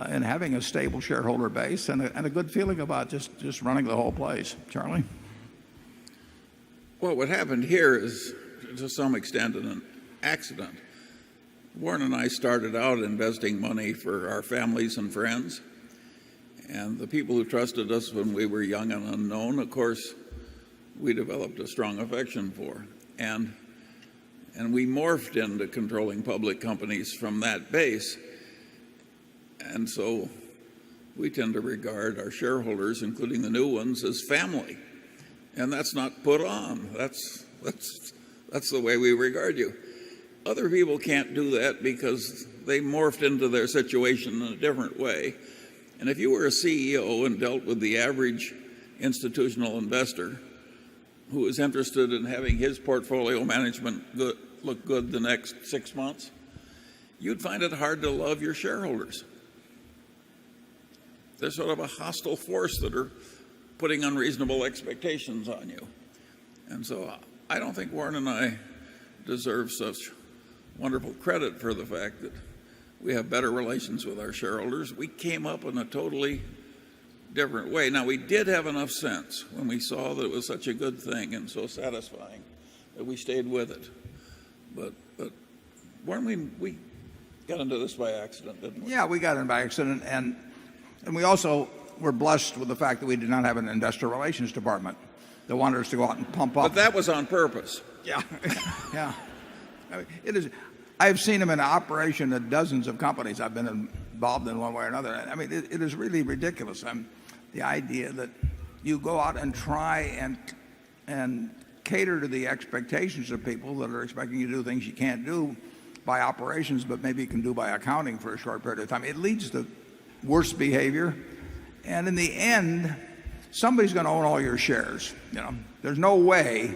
in having a stable shareholder base and a good feeling about just running the whole place. Charlie? Well, what happened here is, to some extent, an accident. Warren and I started out investing money for our families and friends, and the people who trusted us when we were young and unknown, of course, we developed a strong affection for. And we morphed into controlling public companies from that base. And so we tend to regard our shareholders, including the new ones, as family. And that's not put on. That's the way we regard you. Other people can't do that because they morphed into their situation in a different way. And if you were a CEO and dealt with the average institutional investor who is interested in having his portfolio management look good the next 6 months, you'd find it hard to love your shareholders. They're sort of a hostile force that are putting unreasonable expectations on you. And so I don't think Warren and I deserve such wonderful credit for the fact that we have better relations with our shareholders. We came up in a totally different way. Now, we did have enough sense when we saw that it was such a good thing and so satisfying that we stayed with it. But Warren, we got into this by accident, didn't we? Yeah, we got in by accident, and we also were blessed with the fact that we did not have an investor relations department that wanted us to go out and pump up. But that was on purpose. Yeah. Yeah. I mean, it is. I've seen them in operation at dozens of companies I've been involved in one way or another. I mean, it is really ridiculous. The idea that you go out and try and cater to the expectations of people that are expecting you to do things you can't do by operations, but maybe you can do by accounting for a short period of time. It leads to worse behavior, and in the end, somebody's going to own all your shares. There's no way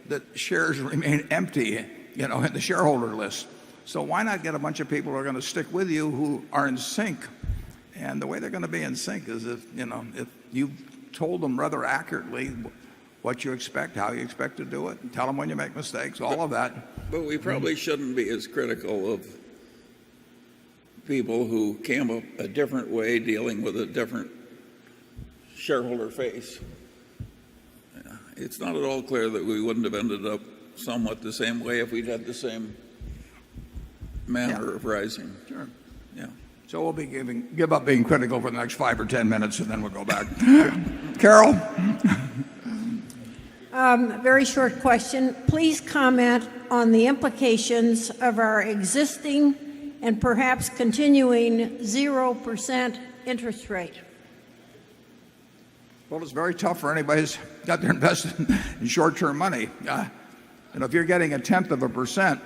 that shares remain empty, in the shareholder list. So why not get a bunch of people who are going to stick with you who are in sync? And the way they're going to be in sync is if you told them rather accurately what you expect, how you expect to do it, and tell them when you make mistakes, all of that. But we probably shouldn't be as critical of people who came up a different way dealing with a different shareholder face. It's not at all clear that we wouldn't have ended up somewhat the same way if we'd had the same manner of rising. Sure. Yeah. So we'll be give up being critical for the next 5 or 10 minutes, and then we'll go back. Carol? Very short question. Please comment on the implications of our existing and perhaps continuing 0% interest rate. Well, it's very tough for anybody who's got their investment in short-term money. If you're getting 0.1%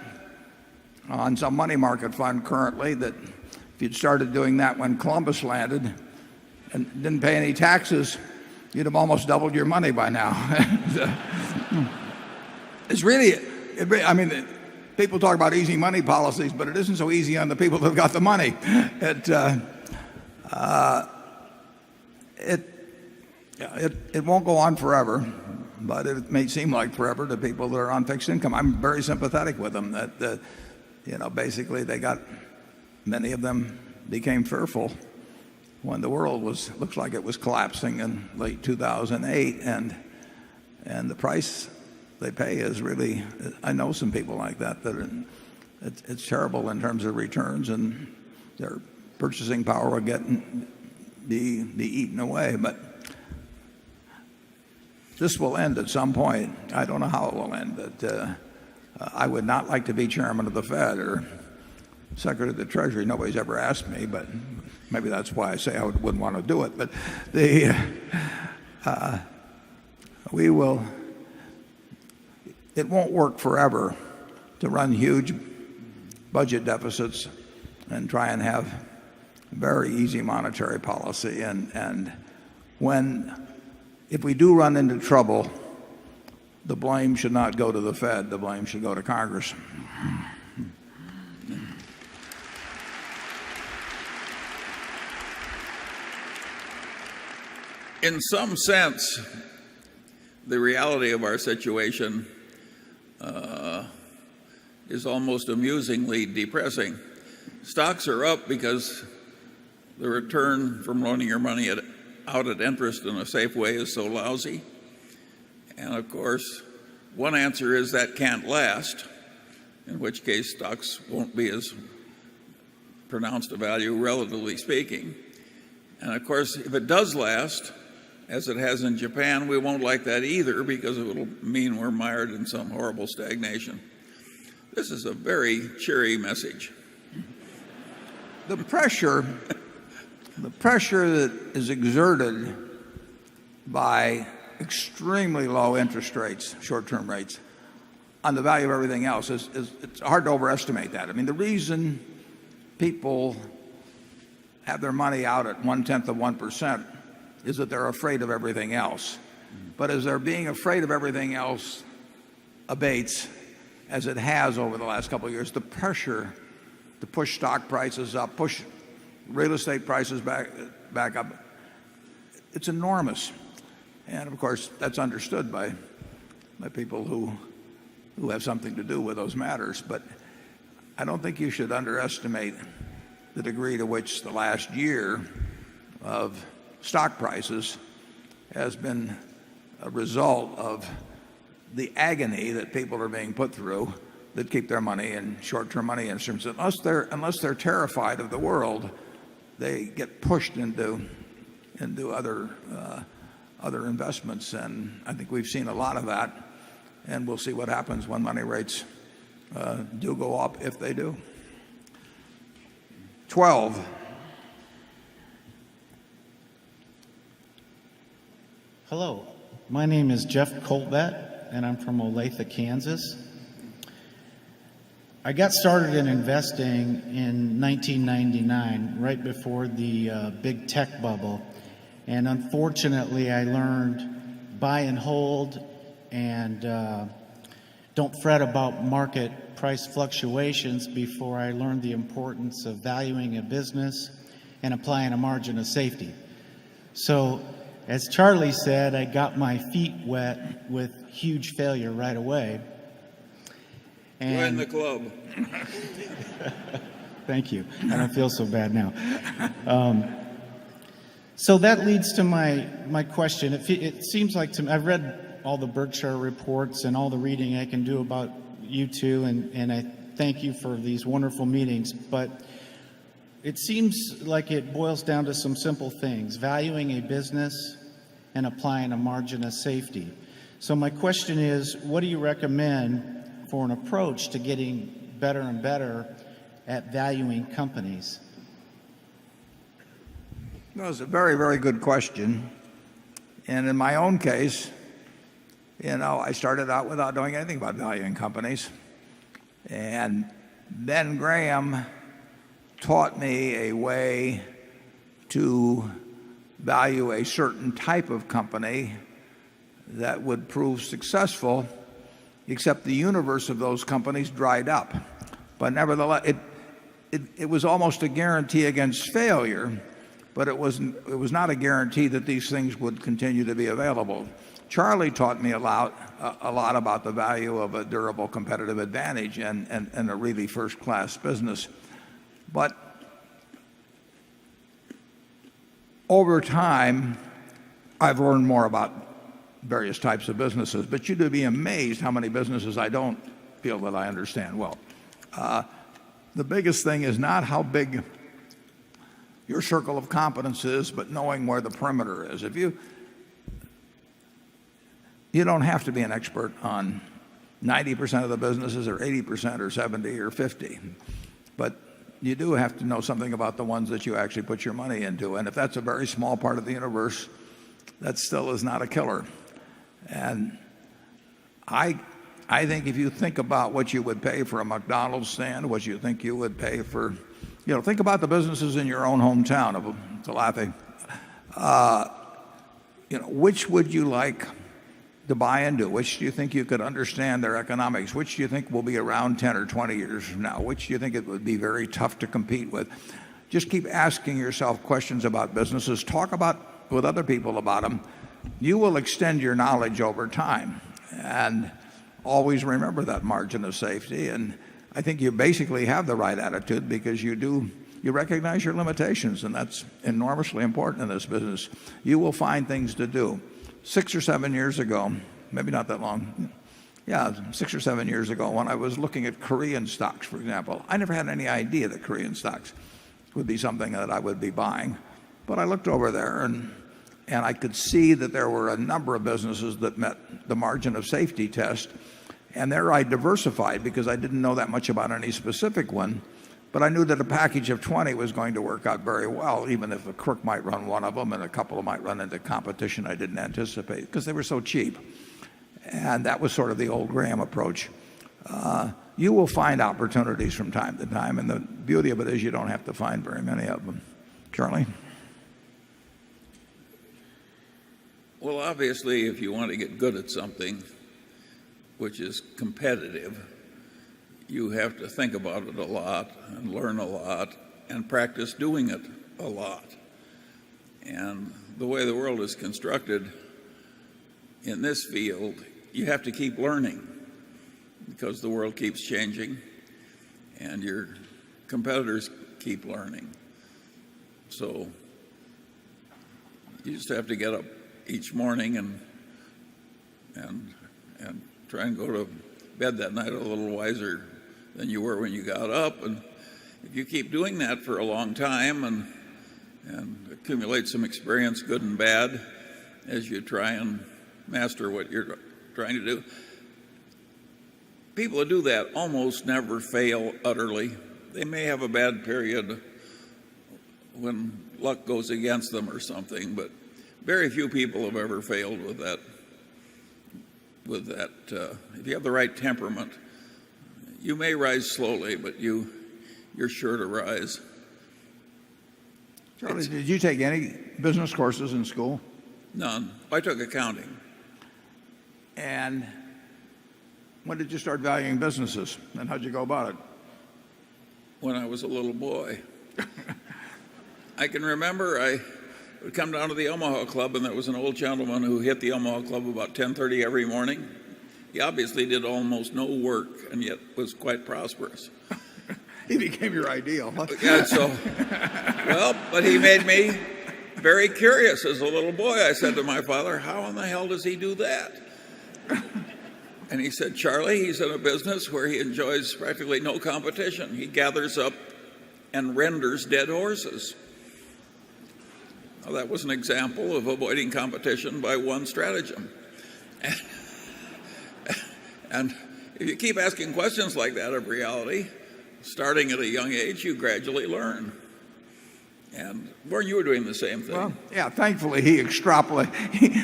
on some money market fund currently, that if you'd started doing that when Columbus landed and didn't pay any taxes, you'd have almost doubled your money by now. It's really, I mean, people talk about easy money policies, but it isn't so easy on the people that've got the money. It won't go on forever, but it may seem like forever to people that are on fixed income. I'm very sympathetic with them that basically many of them became fearful when the world looks like it was collapsing in late 2008, and the price they pay is really, I know some people like that it's terrible in terms of returns, and their purchasing power will be eaten away. But this will end at some point. I don't know how it will end, but I would not like to be chairman of the Fed or Secretary of the Treasury. Nobody's ever asked me, but maybe that's why I say I wouldn't want to do it. But it won't work forever to run huge budget deficits and try and have very easy monetary policy. And if we do run into trouble, the blame should not go to the Fed. The blame should go to Congress. In some sense, the reality of our situation is almost amusingly depressing. Stocks are up because the return from loaning your money out at interest in a safe way is so lousy. And of course, one answer is that can't last, in which case stocks won't be as pronounced a value, relatively speaking. And of course, if it does last, as it has in Japan, we won't like that either, because it will mean we're mired in some horrible stagnation. This is a very cheery message. The pressure that is exerted by extremely low interest rates, short-term rates, on the value of everything else it's hard to overestimate that. I mean, the reason people have their money out at 0.1% is that they're afraid of everything else. But as their being afraid of everything else abates, as it has over the last couple of years, the pressure to push stock prices up, push real estate prices back up, it's enormous. And of course, that's understood by people who have something to do with those matters. But I don't think you should underestimate the degree to which the last year of stock prices has been a result of the agony that people are being put through that keep their money in short-term money instruments. Unless they're terrified of the world, they get pushed into other investments. And I think we've seen a lot of that, and we'll see what happens when money rates do go up, if they do. 12. Hello, my name is Jeff Colbett, and I'm from Olathe, Kansas. I got started in investing in 1999, right before the big tech bubble. And unfortunately, I learned buy and hold and don't fret about market price fluctuations before I learned the importance of valuing a business and applying a margin of safety. So, as Charlie said, I got my feet wet with huge failure right away. Join the club. Thank you. I don't feel so bad now. So that leads to my question. It seems like to me, I've read all the Berkshire reports and all the reading I can do about you two, and I thank you for these wonderful meetings. But it seems like it boils down to some simple things: valuing a business and applying a margin of safety. So my question is, what do you recommend for an approach to getting better and better at valuing companies? Well, it's a very, very good question. And in my own case, I started out without knowing anything about valuing companies. And Ben Graham taught me a way to value a certain type of company that would prove successful, except the universe of those companies dried up. But nevertheless, it was almost a guarantee against failure, but it was not a guarantee that these things would continue to be available. Charlie taught me a lot about the value of a durable competitive advantage and a really first-class business. But over time, I've learned more about various types of businesses, but you'd be amazed how many businesses I don't feel that I understand well. The biggest thing is not how big your circle of competence is, but knowing where the perimeter is. If you don't have to be an expert on 90% of the businesses, or 80%, or 70, or 50, but you do have to know something about the ones that you actually put your money into. And if that's a very small part of the universe, that still is not a killer. And I think if you think about what you would pay for a McDonald's stand, what you think you would pay for, think about the businesses in your own hometown of Salafi. Which would you like to buy into? Which do you think you could understand their economics? Which do you think will be around 10 or 20 years from now? Which do you think it would be very tough to compete with? Just keep asking yourself questions about businesses. Talk with other people about them. You will extend your knowledge over time. And always remember that margin of safety. And I think you basically have the right attitude because you recognize your limitations, and that's enormously important in this business. You will find things to do. 6 or 7 years ago, maybe not that long, 6 or 7 years ago, when I was looking at Korean stocks, for example, I never had any idea that Korean stocks would be something that I would be buying. But I looked over there, and I could see that there were a number of businesses that met the margin of safety test. And there I diversified because I didn't know that much about any specific one. But I knew that a package of 20 was going to work out very well, even if a crook might run one of them and a couple of might run into competition I didn't anticipate because they were so cheap. And that was sort of the old Graham approach. You will find opportunities from time to time, and the beauty of it is you don't have to find very many of them. Charlie? Well, obviously, if you want to get good at something which is competitive, you have to think about it a lot and learn a lot and practice doing it a lot. And the way the world is constructed in this field, you have to keep learning because the world keeps changing and your competitors keep learning. So you just have to get up each morning and try and go to bed that night a little wiser than you were when you got up. And if you keep doing that for a long time and accumulate some experience, good and bad, as you try and master what you're trying to do, people who do that almost never fail utterly. They may have a bad period when luck goes against them or something, but very few people have ever failed with that. If you have the right temperament, you may rise slowly, but you're sure to rise. Charlie, did you take any business courses in school? None. I took accounting. And when did you start valuing businesses, and how'd you go about it? When I was a little boy. I can remember I would come down to the Omaha Club, and there was an old gentleman who hit the Omaha Club about 10:30 every morning. He obviously did almost no work and yet was quite prosperous. He became your ideal. Huh? Yeah, but he made me very curious as a little boy. I said to my father, how in the hell does he do that? And he said, Charlie, he's in a business where he enjoys practically no competition. He gathers up and renders dead horses. Well, that was an example of avoiding competition by one stratagem. And if you keep asking questions like that of reality, starting at a young age, you gradually learn. And Warren, you were doing the same thing. Well, yeah, thankfully he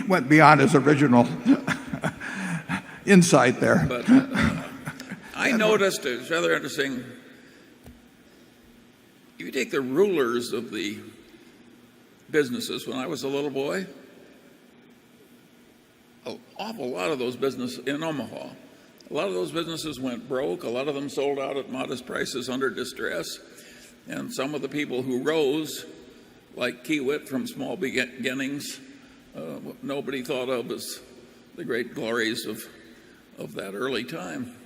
went beyond his original insight there. But I noticed, it's rather interesting, if you take the rulers of the businesses when I was a little boy, an awful lot of those businesses in Omaha, a lot of those businesses went broke. A lot of them sold out at modest prices under distress. And some of the people who rose, like Kiewit from small beginnings, nobody thought of as the great glories of that early time.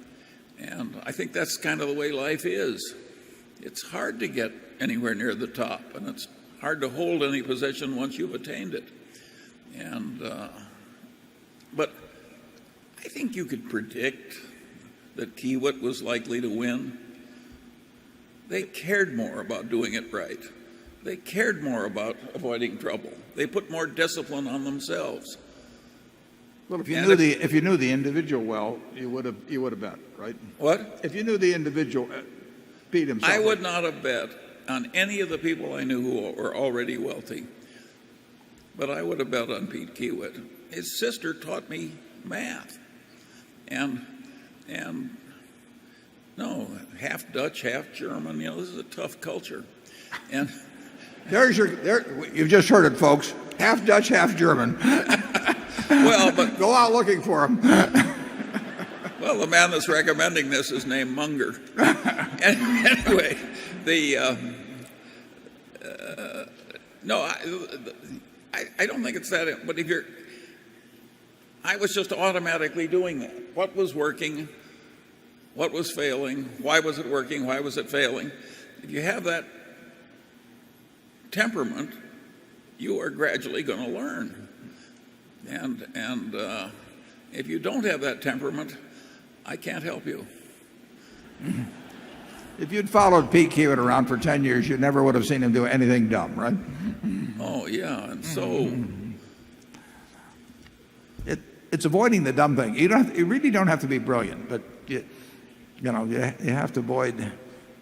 And I think that's kind of the way life is. It's hard to get anywhere near the top, and it's hard to hold any position once you've attained it. But I think you could predict that Kiewit was likely to win. They cared more about doing it right. They cared more about avoiding trouble. They put more discipline on themselves. Well, if you knew the individual well, you would have bet, right? What? If you knew the individual, Pete himself. I would not have bet on any of the people I knew who were already wealthy, but I would have bet on Pete Kiewit. His sister taught me math, and no, half Dutch, half German. This is a tough culture, and you've just heard it, folks. Half Dutch, half German. Well, but go out looking for him. Well, the man that's recommending this is named Munger. Anyway, no, I don't think it's that. But I was just automatically doing that. What was working? What was failing? Why was it working? Why was it failing? If you have that temperament, you are gradually going to learn. And if you don't have that temperament, I can't help you. If you'd followed Pete Kiewit around for 10 years, you never would have seen him do anything dumb, right? Oh, yeah. And so it's avoiding the dumb thing. You really don't have to be brilliant, but you have to avoid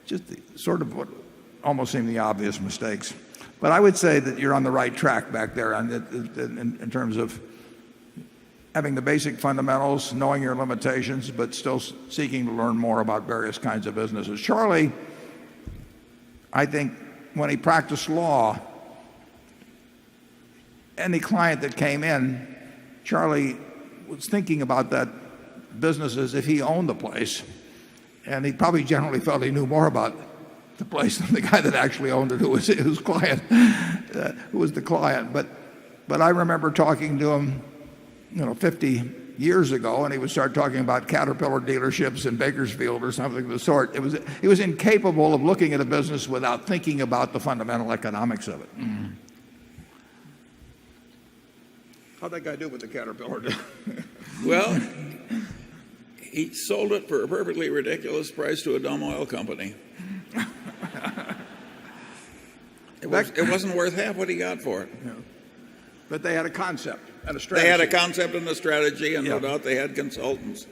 just the, sort of what almost seem the obvious mistakes. But I would say that you're on the right track back there in terms of having the basic fundamentals, knowing your limitations, but still seeking to learn more about various kinds of businesses. Charlie, I think when he practiced law, any client that came in, Charlie was thinking about that business as if he owned the place. And he probably generally felt he knew more about the place than the guy that actually owned it, who was his client, who was the client. But I remember talking to him 50 years ago, and he would start talking about Caterpillar dealerships in Bakersfield or something of the sort. He was incapable of looking at a business without thinking about the fundamental economics of it. How'd that guy do with the Caterpillar? Well, he sold it for a perfectly ridiculous price to a dumb oil company. It wasn't worth half what he got for it. Yeah. But they had a concept and a strategy. They had a concept and a strategy, and no doubt they had consultants.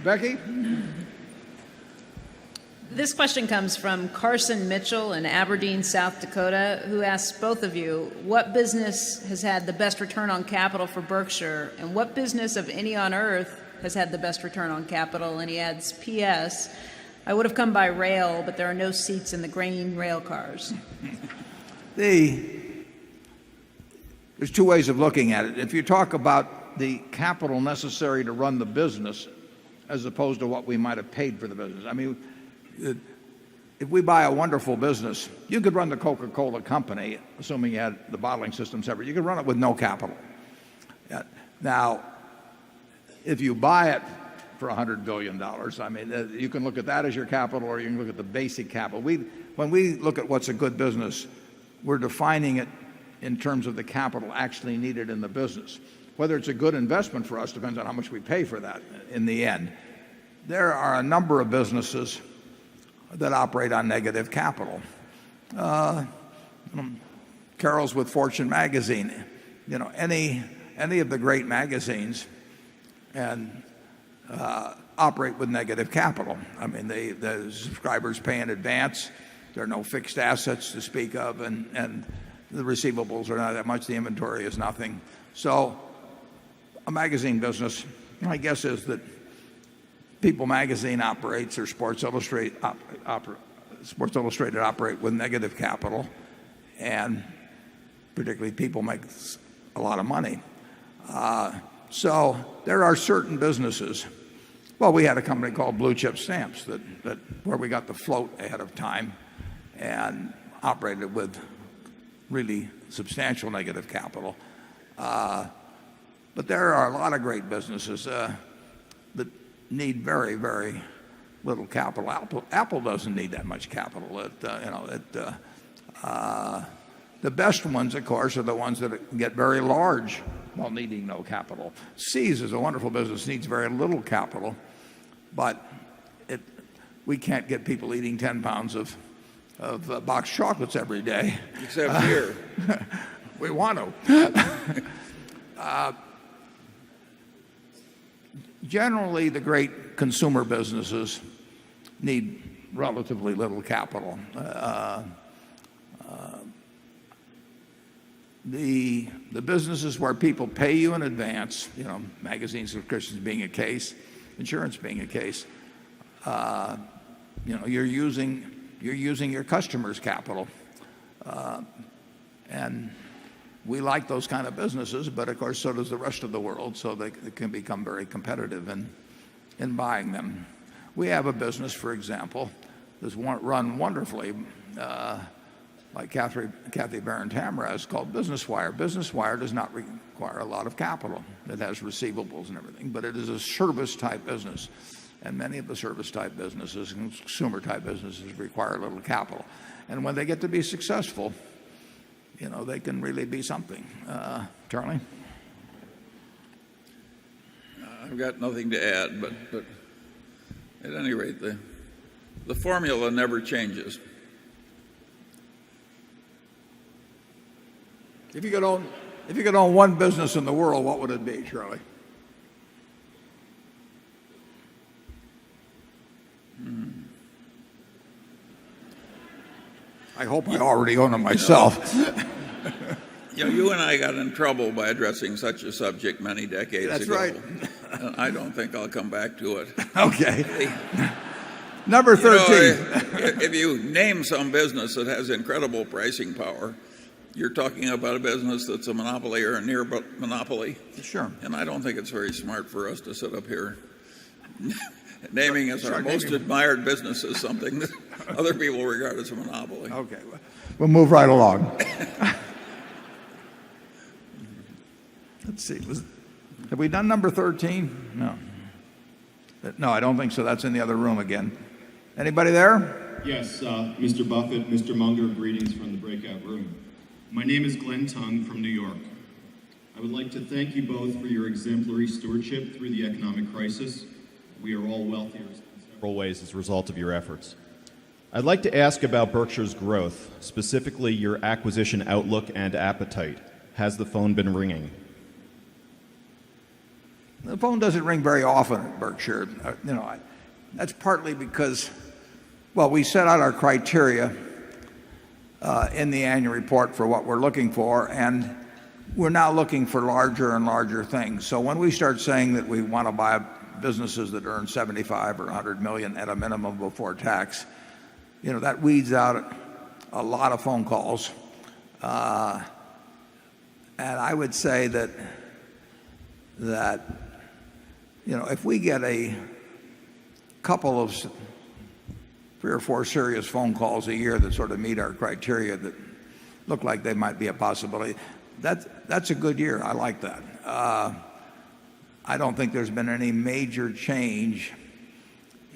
Becky? This question comes from Carson Mitchell in Aberdeen, South Dakota, who asks both of you, what business has had the best return on capital for Berkshire, and what business of any on earth has had the best return on capital? And he adds, P.S., I would have come by rail, but there are no seats in the grain rail cars. There's two ways of looking at it. If you talk about the capital necessary to run the business as opposed to what we might have paid for the business. I mean, if we buy a wonderful business, you could run the Coca-Cola company, assuming you had the bottling system separate. You could run it with no capital. Now, if you buy it for $100 billion, I mean, you can look at that as your capital, or you can look at the basic capital. When we look at what's a good business, we're defining it in terms of the capital actually needed in the business. Whether it's a good investment for us depends on how much we pay for that in the end. There are a number of businesses that operate on negative capital. Carol's with Fortune magazine. Any of the great magazines and operate with negative capital. I mean, the subscribers pay in advance. There are no fixed assets to speak of, and the receivables are not that much. The inventory is nothing. So a magazine business, my guess is that People magazine operates, or Sports Illustrated operate with negative capital, and particularly People makes a lot of money. So there are certain businesses. Well, we had a company called Blue Chip Stamps that where we got the float ahead of time and operated with really substantial negative capital. But there are a lot of great businesses that need very, very little capital. Apple doesn't need that much capital. The best ones, of course, are the ones that get very large while needing no capital. See's is a wonderful business, needs very little capital, but we can't get people eating 10 pounds of boxed chocolates every day. Except here. We want to. generally the great consumer businesses need relatively little capital. The businesses where people pay you in advance, magazine subscriptions being a case, insurance being a case, you're using your customers' capital, and we like those kind of businesses, but of course so does the rest of the world, so they can become very competitive in buying them. We have a business, for example, that's run wonderfully by Kathy Barron-Tamraz, called Business Wire. Business Wire does not require a lot of capital. It has receivables and everything, but it is a service-type business. And many of the service-type businesses and consumer-type businesses require little capital. And when they get to be successful, they can really be something. Charlie? I've got nothing to add, but at any rate, the formula never changes. If you could own one business in the world, what would it be, Charlie? I hope I already own it myself. You and I got in trouble by addressing such a subject many decades That's ago. right. And I don't think I'll come back to it. Okay. Number 13. If you name some business that has incredible pricing power, you're talking about a business that's a monopoly or a near monopoly. Sure. And I don't think it's very smart for us to sit up here naming as our most admired business as something that other people regard as a monopoly. Okay. We'll move right along. Let's see. Have we done number 13? No. No, I don't think so. That's in the other room again. Anybody there? Yes, Mr. Buffett, Mr. Munger, greetings from the breakout room. My name is Glenn Tung from New York. I would like to thank you both for your exemplary stewardship through the economic crisis. We are all wealthier in several ways as a result of your efforts. I'd like to ask about Berkshire's growth, specifically your acquisition outlook and appetite. Has the phone been ringing? The phone doesn't ring very often at Berkshire. That's partly because, we set out our criteria in the annual report for what we're looking for, and we're now looking for larger and larger things. So when we start saying that we want to buy businesses that earn 75 or 100 million at a minimum before tax, that weeds out a lot of phone calls. And I would say that if we get a couple of 3 or 4 serious phone calls a year that sort of meet our criteria, that look like they might be a possibility, that's a good year. I like that. I don't think there's been any major change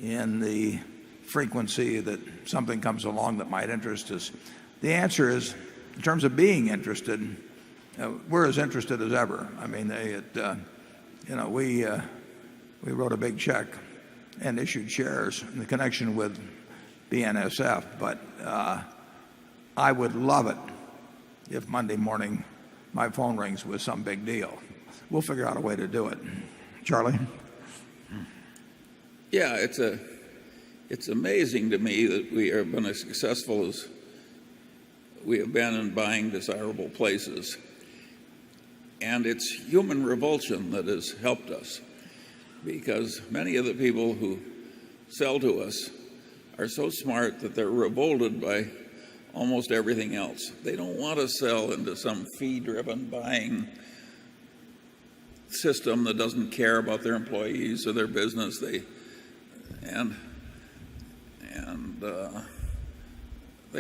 in the frequency that something comes along that might interest us. The answer is, in terms of being interested, we're as interested as ever. I mean, we wrote a big check and issued shares in the connection with BNSF, but I would love it if Monday morning my phone rings with some big deal. We'll figure out a way to do it. Charlie? Yeah, it's amazing to me that we have been as successful as we have been in buying desirable places. And it's human revulsion that has helped us, because many of the people who sell to us are so smart that they're revolted by almost everything else. They don't want to sell into some fee-driven buying system that doesn't care about their employees or their business. They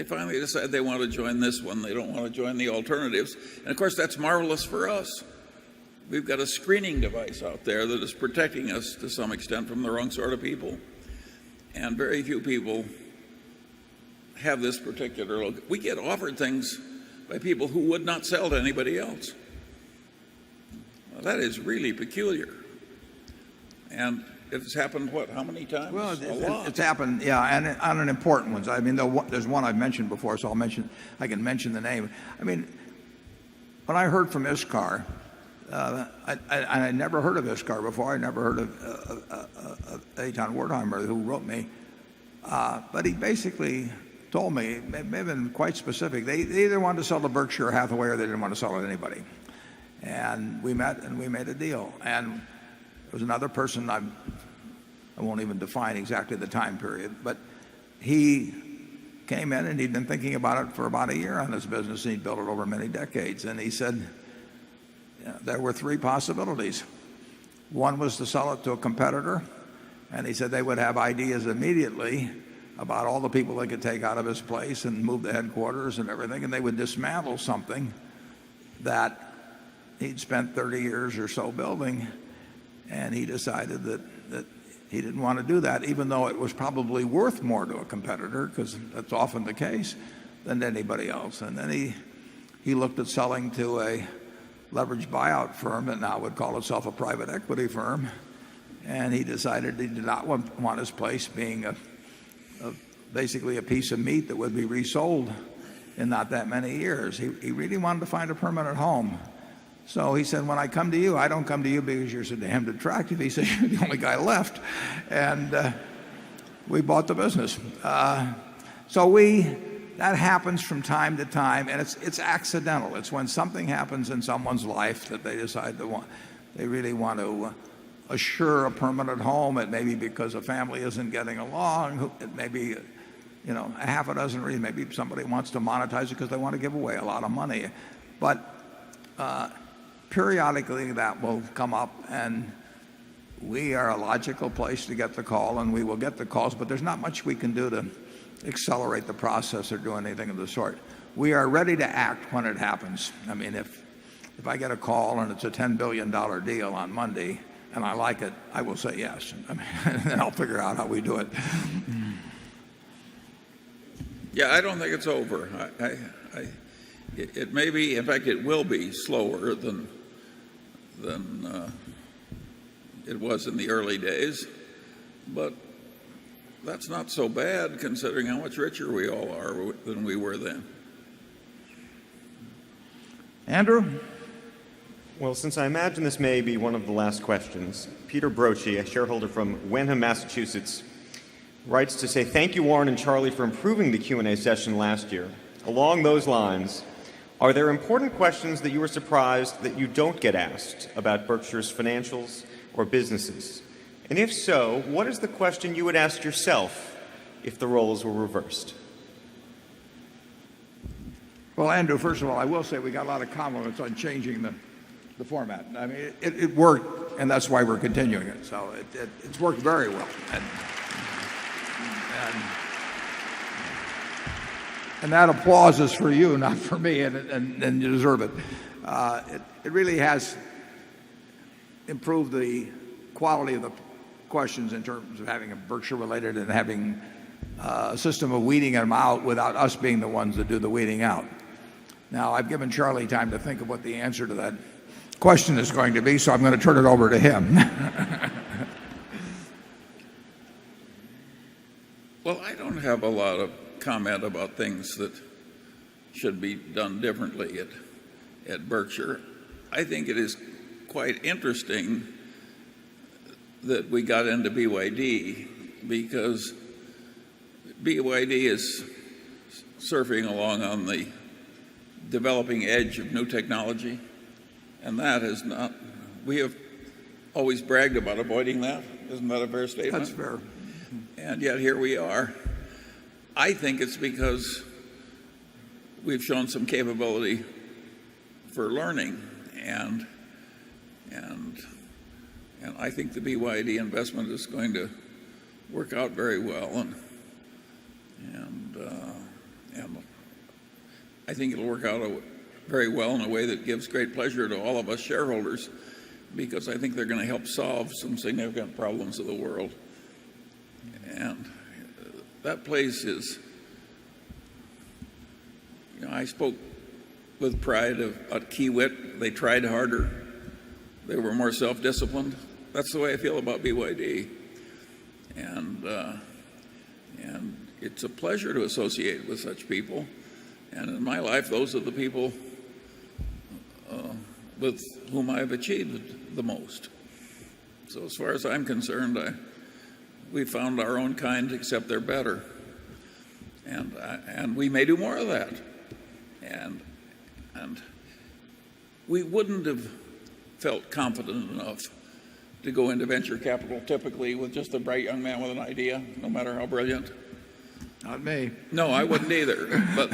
finally decide they want to join this one. They don't want to join the alternatives. And of course, that's marvelous for us. We've got a screening device out there that is protecting us to some extent from the wrong sort of people. And very few people have this particular look. We get offered things by people who would not sell to anybody else. Well, that is really peculiar. And it's happened, how many times? Well, a lot. it's happened, yeah, and on an important ones. I mean, there's one I've mentioned before, so I can mention the name. I mean, when I heard from ISCAR I never heard of this car before. I never heard of Eitan Wertheimer, who wrote me. But he basically told me, may have been quite specific, they either wanted to sell to Berkshire or Hathaway or they didn't want to sell it to anybody. And we met and we made a deal. And there was another person, I won't even define exactly the time period, but he came in and he'd been thinking about it for about a year on his business, and he'd built it over many decades. And he said there were three possibilities. One was to sell it to a competitor, and he said they would have ideas immediately about all the people they could take out of his place and move the headquarters and everything, and they would dismantle something that he'd spent 30 years or so building. And he decided that he didn't want to do that, even though it was probably worth more to a competitor, because that's often the case, than to anybody else. And then he looked at selling to a leveraged buyout firm that now would call itself a private equity firm. And he decided he did not want his place being basically a piece of meat that would be resold in not that many years. He really wanted to find a permanent home. So he said, when I come to you, I don't come to you because you're so damned attractive. He said, you're the only guy left. And we bought the business. That happens from time to time, and it's accidental. It's when something happens in someone's life that they decide they really want to assure a permanent home. It may be because a family isn't getting along. It may be, a half a dozen reasons. Maybe somebody wants to monetize it because they want to give away a lot of money. But periodically that will come up, and we are a logical place to get the call, and we will get the calls, but there's not much we can do to accelerate the process or do anything of the sort. We are ready to act when it happens. I mean, if I get a call and it's a $10 billion deal on Monday and I like it, I will say yes. I mean, and I'll figure out how we do it. Yeah, I don't think it's over. It may be, in fact, it will be slower than it was in the early days, but that's not so bad considering how much richer we all are than we were then. Andrew? Well, since I imagine this may be one of the last questions, Peter Brochi, a shareholder from Wenham, Massachusetts, writes to say, thank you, Warren and Charlie, for improving the Q&A session last year. Along those lines, are there important questions that you were surprised that you don't get asked about Berkshire's financials or businesses? And if so, what is the question you would ask yourself if the roles were reversed? Well, Andrew, first of all, I will say we got a lot of compliments on changing the format. I mean, it worked, and that's why we're continuing it. So it's worked very well. And that applause is for you, not for me, and you deserve it. It really has improved the quality of the questions in terms of having a Berkshire related and having a system of weeding them out without us being the ones that do the weeding out. Now, I've given Charlie time to think of what the answer to that question is going to be, so I'm going to turn it over to him. Well, I don't have a lot of comment about things that should be done differently at Berkshire. I think it is quite interesting that we got into BYD because BYD is surfing along on the developing edge of new technology, and that is not, we have always bragged about avoiding that. Isn't that a fair statement? That's fair. And yet here we are. I think it's because we've shown some capability for learning, and I think the BYD investment is going to work out very well, and I think it'll work out very well in a way that gives great pleasure to all of us shareholders, because I think they're going to help solve some significant problems of the world. And that place is, I spoke with pride of Kiewit. They tried harder. They were more self-disciplined. That's the way I feel about BYD. And it's a pleasure to associate with such people. And in my life, those are the people with whom I've achieved the most. So as far as I'm concerned, we found our own kind, except they're better. And we may do more of that. And we wouldn't have felt confident enough to go into venture capital typically with just a bright young man with an idea, no matter how brilliant. Not me. No, I wouldn't either. But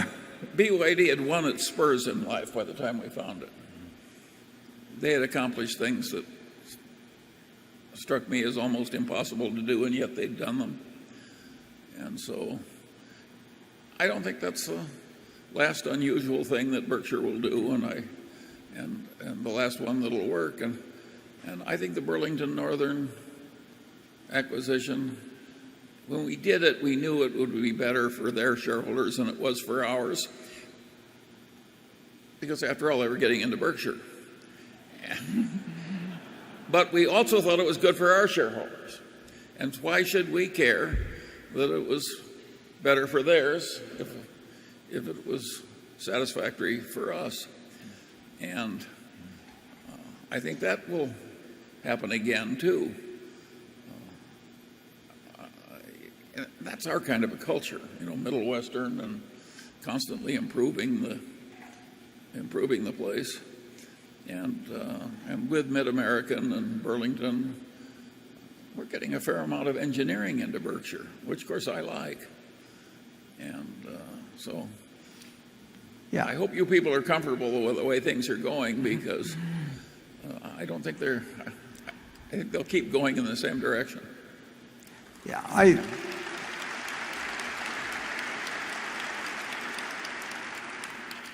BYD had won its spurs in life by the time we found it. They had accomplished things that struck me as almost impossible to do, and yet they'd done them. And so I don't think that's the last unusual thing that Berkshire will do, and the last one that'll work. And I think the Burlington Northern acquisition, when we did it, we knew it would be better for their shareholders than it was for ours, because after all, they were getting into Berkshire. But we also thought it was good for our shareholders. And why should we care that it was better for theirs if it was satisfactory for us? And I think that will happen again, too. That's our kind of a culture, Middle Western, and constantly improving the place. And with Mid-American and Burlington, we're getting a fair amount of engineering into Berkshire, which, of course, I like. And so yeah, I hope you people are comfortable with the way things are going, because I think they'll keep going in the same direction. Yeah,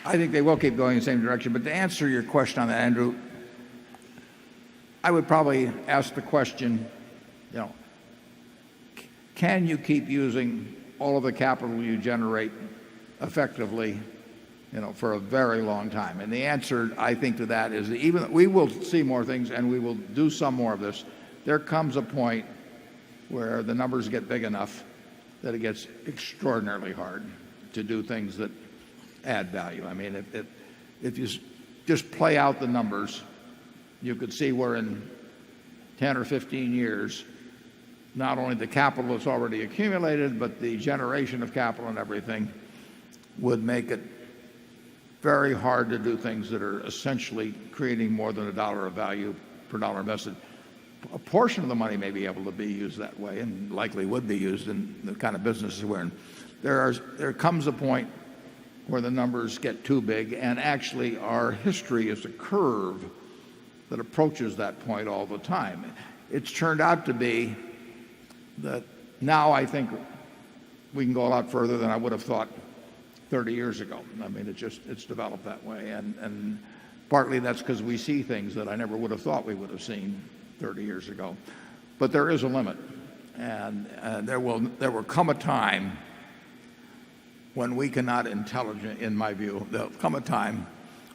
I think they will keep going in the same direction. But to answer your question on that, Andrew, I would probably ask the question, can you keep using all of the capital you generate effectively, for a very long time? And the answer, I think, to that is that even we will see more things and we will do some more of this. There comes a point where the numbers get big enough that it gets extraordinarily hard to do things that add value. I mean, if you just play out the numbers, you could see where in 10 or 15 years, not only the capital that's already accumulated, but the generation of capital and everything would make it very hard to do things that are essentially creating more than $1 of value per dollar invested. A portion of the money may be able to be used that way, and likely would be used in the kind of businesses we're in. There comes a point where the numbers get too big, and actually our history is a curve that approaches that point all the time. It's turned out to be that now I think we can go a lot further than I would have thought 30 years ago. I mean, it's developed that way, and partly that's because we see things that I never would have thought we would have seen 30 years ago. But there is a limit, and there will come a time when we cannot in my view, there'll come a time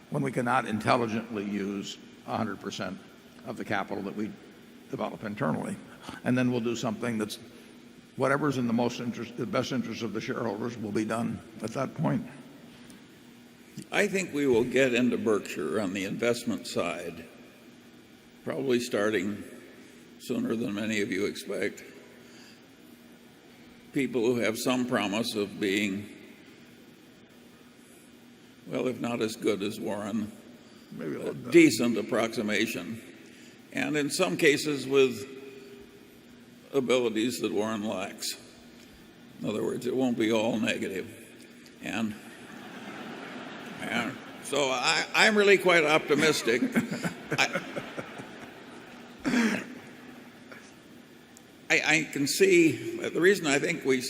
when we cannot intelligently use 100% of the capital that we develop internally. And then we'll do something that's whatever's in the best interest of the shareholders will be done at that point. I think we will get into Berkshire on the investment side, probably starting sooner than many of you expect. People who have some promise of being, well, if not as good as Warren, maybe a decent approximation, and in some cases with abilities that Warren lacks. In other words, it won't be all negative. And so I'm really quite optimistic. I can see the reason I think we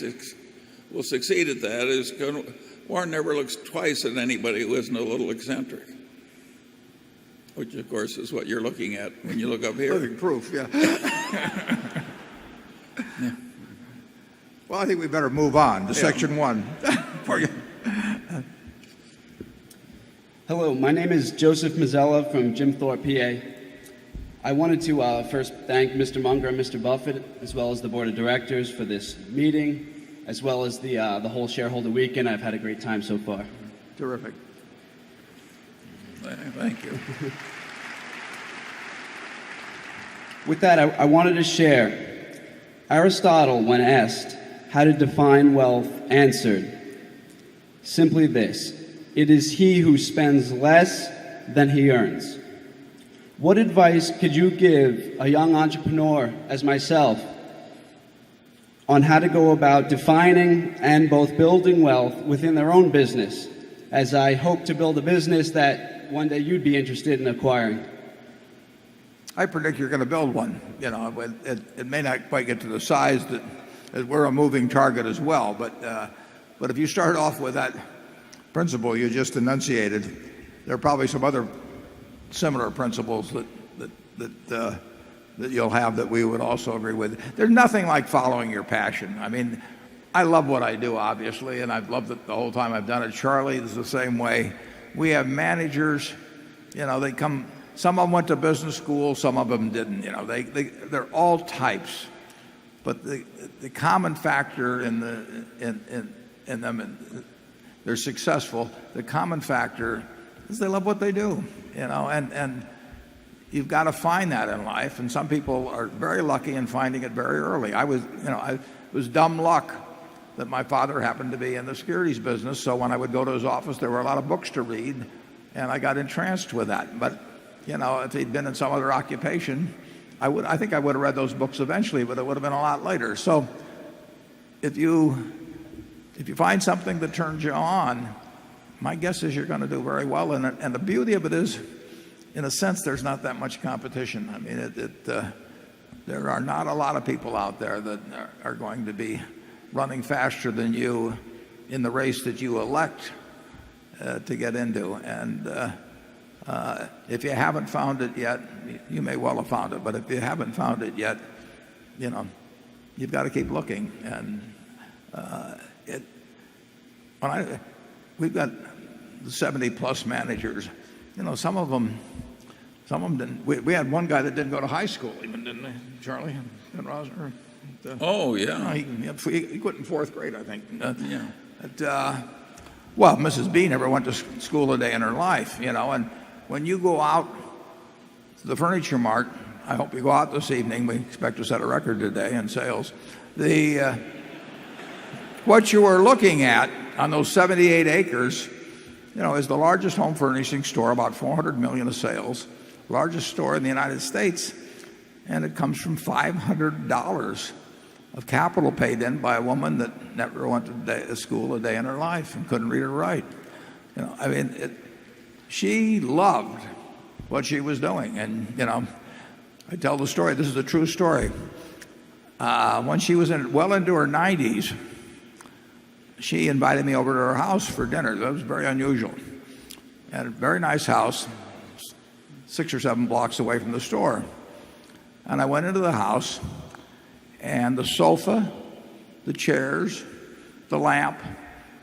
will succeed at that is Warren never looks twice at anybody who isn't a little eccentric, which of course is what you're looking at when you look up here. Living proof, yeah. Yeah. Well, I think we better move on to section one. Hello, my name is Joseph Mazzella from Jim Thorpe, PA. I wanted to first thank Mr. Munger and Mr. Buffett, as well as the board of directors, for this meeting, as well as the whole shareholder weekend. I've had a great time so far. Terrific. Thank you. With that, I wanted to share. Aristotle, when asked how to define wealth, answered simply this: it is he who spends less than he earns. What advice could you give a young entrepreneur as myself on how to go about defining and both building wealth within their own business, as I hope to build a business that one day you'd be interested in acquiring? I predict you're going to build one. You know, it may not quite get to the size that we're a moving target as well. But if you start off with that principle you just enunciated, there are probably some other similar principles that you'll have that we would also agree with. There's nothing like following your passion. I mean, I love what I do, obviously, and I've loved it the whole time I've done it. Charlie is the same way. We have managers, you know, they come. Some of them went to business school, some of them didn't. You know, they're all types, but the common factor in them, and they're successful. The common factor is they love what they do. You know, and you've got to find that in life. And some people are very lucky in finding it very early. I was dumb luck that my father happened to be in the securities business. So when I would go to his office, there were a lot of books to read, and I got entranced with that. But you know, if he'd been in some other occupation, I think I would have read those books eventually, but it would have been a lot later. So if you find something that turns you on, my guess is you're going to do very well in it. And the beauty of it is, in a sense, there's not that much competition. I mean, there are not a lot of people out there that are going to be running faster than you in the race that you elect to get into. And if you haven't found it yet, you may well have found it, but if you haven't found it yet, you know, you've got to keep looking. And we've got 70 plus managers. You know, some of them didn't. We had one guy that didn't go to high school even, didn't he, Charlie and Rosner? Oh, yeah. He quit in fourth grade, I think. Well, Mrs. B never went to school a day in her life, you know. And when you go out to the Furniture Mart, I hope you go out this evening. We expect to set a record today in sales. What you are looking at on those 78 acres, you know, is the largest home furnishing store, about 400 million of sales, largest store in the United States, and it comes from $500 of capital paid in by a woman that never went to school a day in her life and couldn't read or write. You know, I mean, she loved what she was doing. And, you know, I tell the story. This is a true story. When she was well into her 90s, she invited me over to her house for dinner. That was very unusual. At a very nice house, 6 or 7 blocks away from the store. And I went into the house, and the sofa, the chairs, the lamp,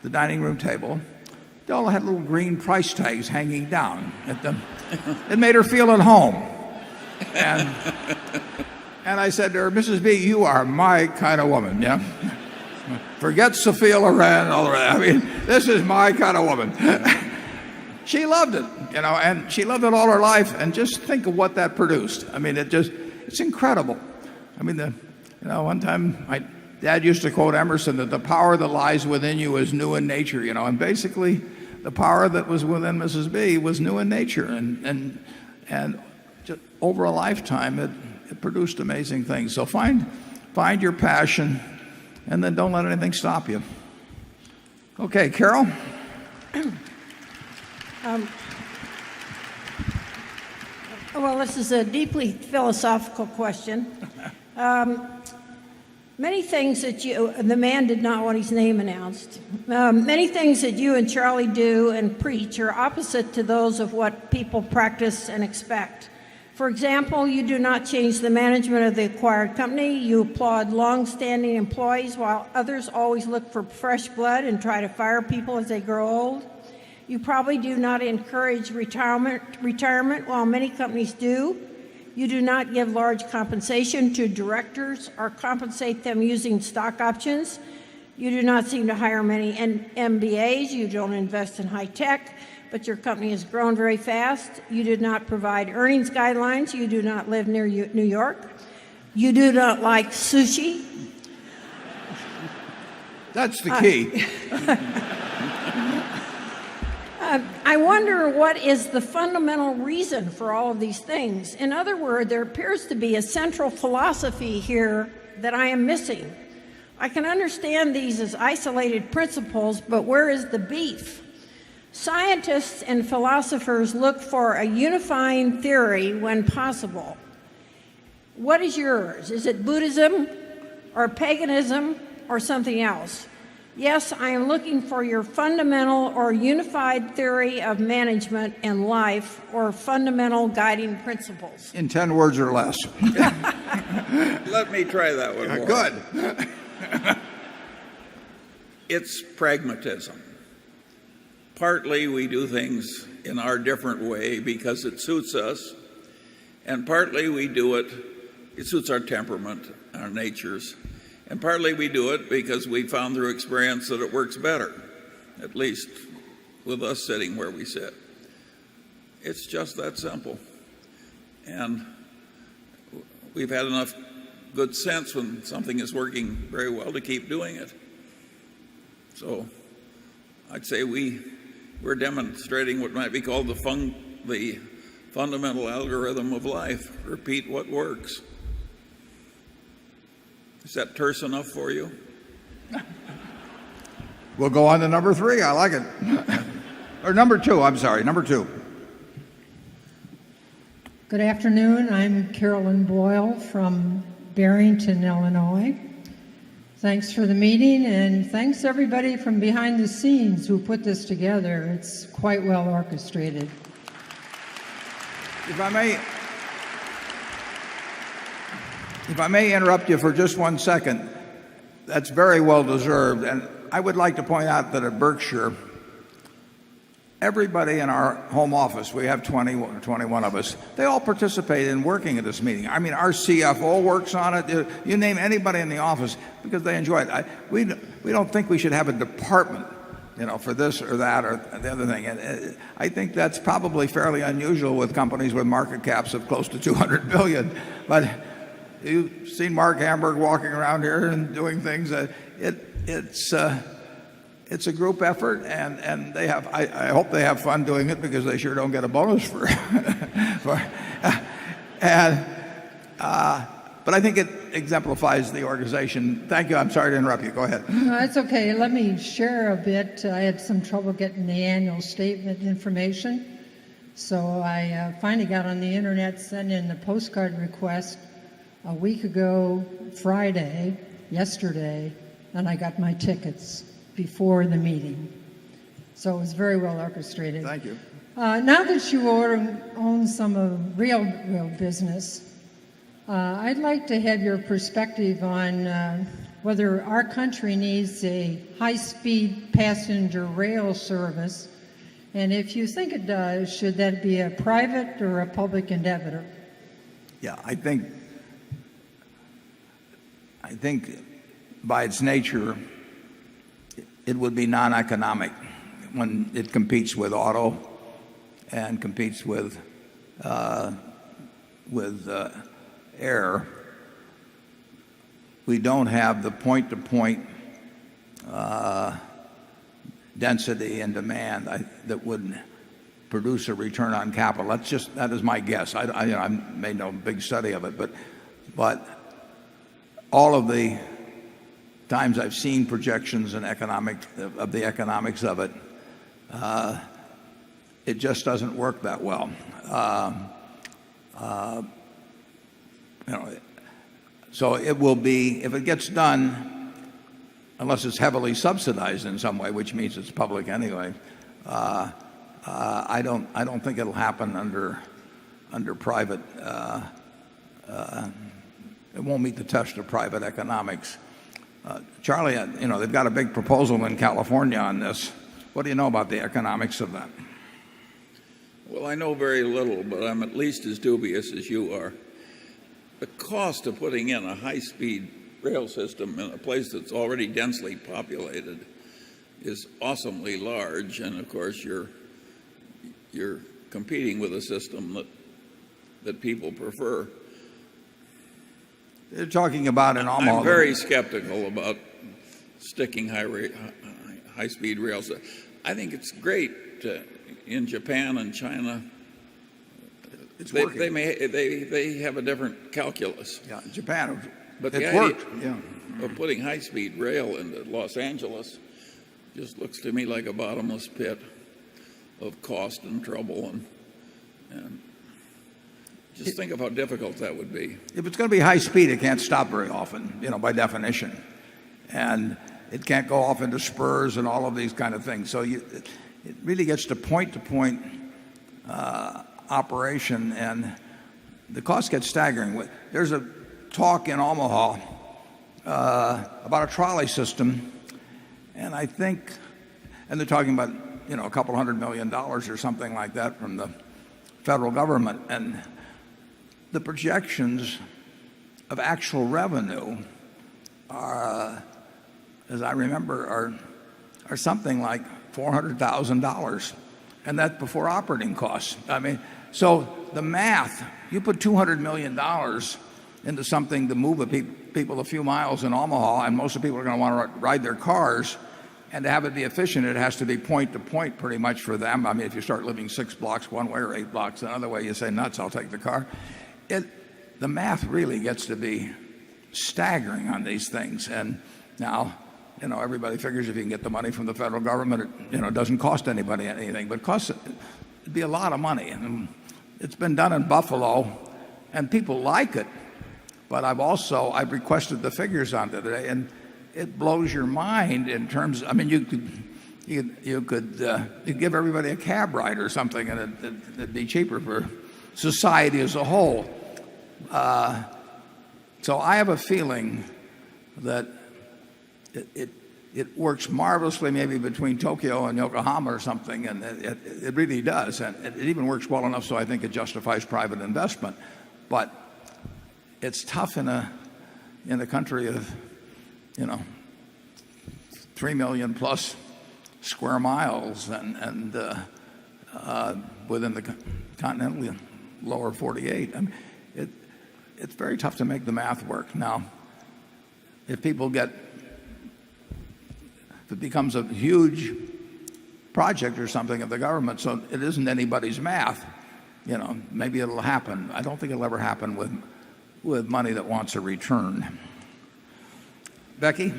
the dining room table, they all had little green price tags hanging down at them. It made her feel at home. And I said to her, Mrs. B, you are my kind of woman, yeah? Forget Sophia Loren and all the rest. I mean, this is my kind of woman. She loved it, you know, and she loved it all her life. And just think of what that produced. I mean, it's incredible. I mean, one time my dad used to quote Emerson that the power that lies within you is new in nature, you know, and basically the power that was within Mrs. B was new in nature. And just over a lifetime, it produced amazing things. So find your passion, and then don't let anything stop you. Okay, Carol? Well, this is a deeply philosophical question. Many things that the man did not want his name announced. Many things that you and Charlie do and preach are opposite to those of what people practice and expect. For example, you do not change the management of the acquired company. You applaud long-standing employees while others always look for fresh blood and try to fire people as they grow old. You probably do not encourage retirement while many companies do. You do not give large compensation to directors or compensate them using stock options. You do not seem to hire many MBAs. You don't invest in high tech. but your company has grown very fast. You do not provide earnings guidelines. You do not live near New York. You do not like sushi. That's the key. I wonder what is the fundamental reason for all of these things. In other words, there appears to be a central philosophy here that I am missing. I can understand these as isolated principles, but where is the beef? Scientists and philosophers look for a unifying theory when possible. What is yours? Is it Buddhism or paganism or something else? Yes, I am looking for your fundamental or unified theory of management and life, or fundamental guiding principles. In 10 words or less. Let me try that one more. Good. It's pragmatism. Partly we do things in our different way because it suits us, and partly we do it suits our temperament, our natures. And partly we do it because we found through experience that it works better, at least with us sitting where we sit. It's just that simple. And we've had enough good sense when something is working very well to keep doing it. So I'd say we're demonstrating what might be called the fundamental algorithm of life. Repeat what works. Is that terse enough for you? We'll go on to number 3. I like it. Or number 2, I'm sorry, number 2. Good afternoon. I'm Carolyn Boyle from Barrington, Illinois. Thanks for the meeting, and thanks everybody from behind the scenes who put this together. It's quite well orchestrated. If I may interrupt you for just 1 second, that's very well deserved. And I would like to point out that at Berkshire, everybody in our home office, we have 21 of us, they all participate in working at this meeting. I mean, our CFO works on it. You name anybody in the office because they enjoy it. We don't think we should have a department, for this or that or the other thing. And I think that's probably fairly unusual with companies with market caps of close to 200 billion. But you've seen Mark Hamburg walking around here and doing things. It's a group effort, and they have. I hope they have fun doing it because they sure don't get a bonus for. But I think it exemplifies the organization. Thank you. I'm sorry to interrupt you. Go ahead. No, it's okay. Let me share a bit. I had some trouble getting the annual statement information, so I finally got on the internet, sent in the postcard request a week ago, Friday, yesterday, and I got my tickets before the meeting. So it was very well orchestrated. Thank you. Now that you own some of real business, I'd like to have your perspective on whether our country needs a high-speed passenger rail service, and if you think it does, should that be a private or a public endeavor? Yeah, I think by its nature, it would be non-economic when it competes with auto and competes with air. We don't have the point-to-point density and demand that would produce a return on capital. That is my guess. I made no big study of it, but all of the times I've seen projections and of the economics of it, it just doesn't work that well. So it will be, if it gets done, unless it's heavily subsidized in some way, which means it's public anyway, I don't think it'll happen under private. It won't meet the test of private economics. Charlie, they've got a big proposal in California on this. What do you know about the economics of that? Well, I know very little, but I'm at least as dubious as you are. The cost of putting in a high-speed rail system in a place that's already densely populated is awesomely large, and of course your you're competing with a system that people prefer. They're talking about an Omaha. I'm very skeptical about sticking high-speed rails. I think it's great in Japan and China. They have a different calculus. Yeah, Japan. But it the worked. idea of putting high-speed rail into Los Angeles just looks to me like a bottomless pit of cost and trouble, and just think of how difficult that would be. If it's going to be high speed, it can't stop very often, by definition, and it can't go off into spurs and all of these kind of things. So it really gets to point operation, and the cost gets staggering. There's a talk in Omaha about a trolley system, and they're talking about a couple $100 million or something like that from the federal government, and the projections of actual revenue are, as I remember, are something like $400,000, and that's before operating costs. So the math, you put $200 million into something to move people a few miles in Omaha, and most of the people are going to want to ride their cars, and to have it be efficient, it has to be point to point pretty much for them. If you start living 6 blocks one way or 8 blocks another way, you say, nuts, I'll take the car. The math really gets to be staggering on these things. And now, everybody figures if you can get the money from the federal government, it doesn't cost anybody anything, but it'd be a lot of money. And it's been done in Buffalo, and people like it. But I've requested the figures on it today, and it blows your mind in terms. You could give everybody a cab ride or something, and it'd be cheaper for society as a whole. So I have a feeling that it works marvelously, maybe between Tokyo and Yokohama or something, and it really does, and it even works well enough so I think it justifies private investment. But it's tough in a country of 3 million plus square miles and within the continental lower 48. It's very tough to make the math work. Now, if it becomes a huge project or something of the government, so it isn't anybody's math, maybe it'll happen. I don't think it'll ever happen with money that wants a return. Becky?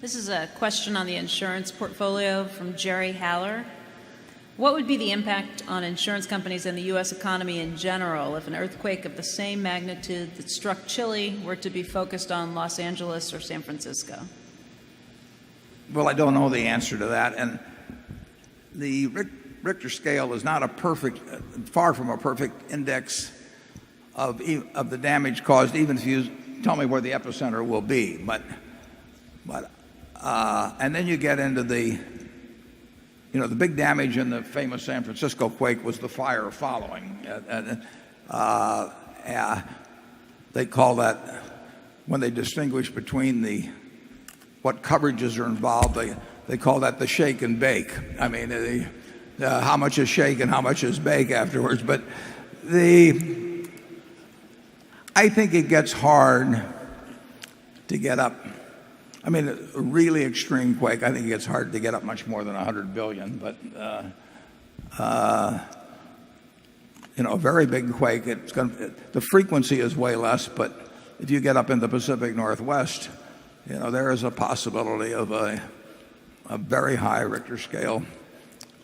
This is a question on the insurance portfolio from Jerry Haller. What would be the impact on insurance companies and the U.S. economy in general if an earthquake of the same magnitude that struck Chile were to be focused on Los Angeles or San Francisco? Well, I don't know the answer to that. And the Richter scale is not far from a perfect index of the damage caused, even if you tell me where the epicenter will be. But and then you get into the big damage in the famous San Francisco quake was the fire following. They call that, when they distinguish between what coverages are involved, they call that the shake and bake. How much is shake and how much is bake afterwards. But I think it gets hard to get up. A really extreme quake, I think it gets hard to get up much more than 100 billion. But a very big quake, the frequency is way less. But if you get up in the Pacific Northwest, there is a possibility of a very high Richter scale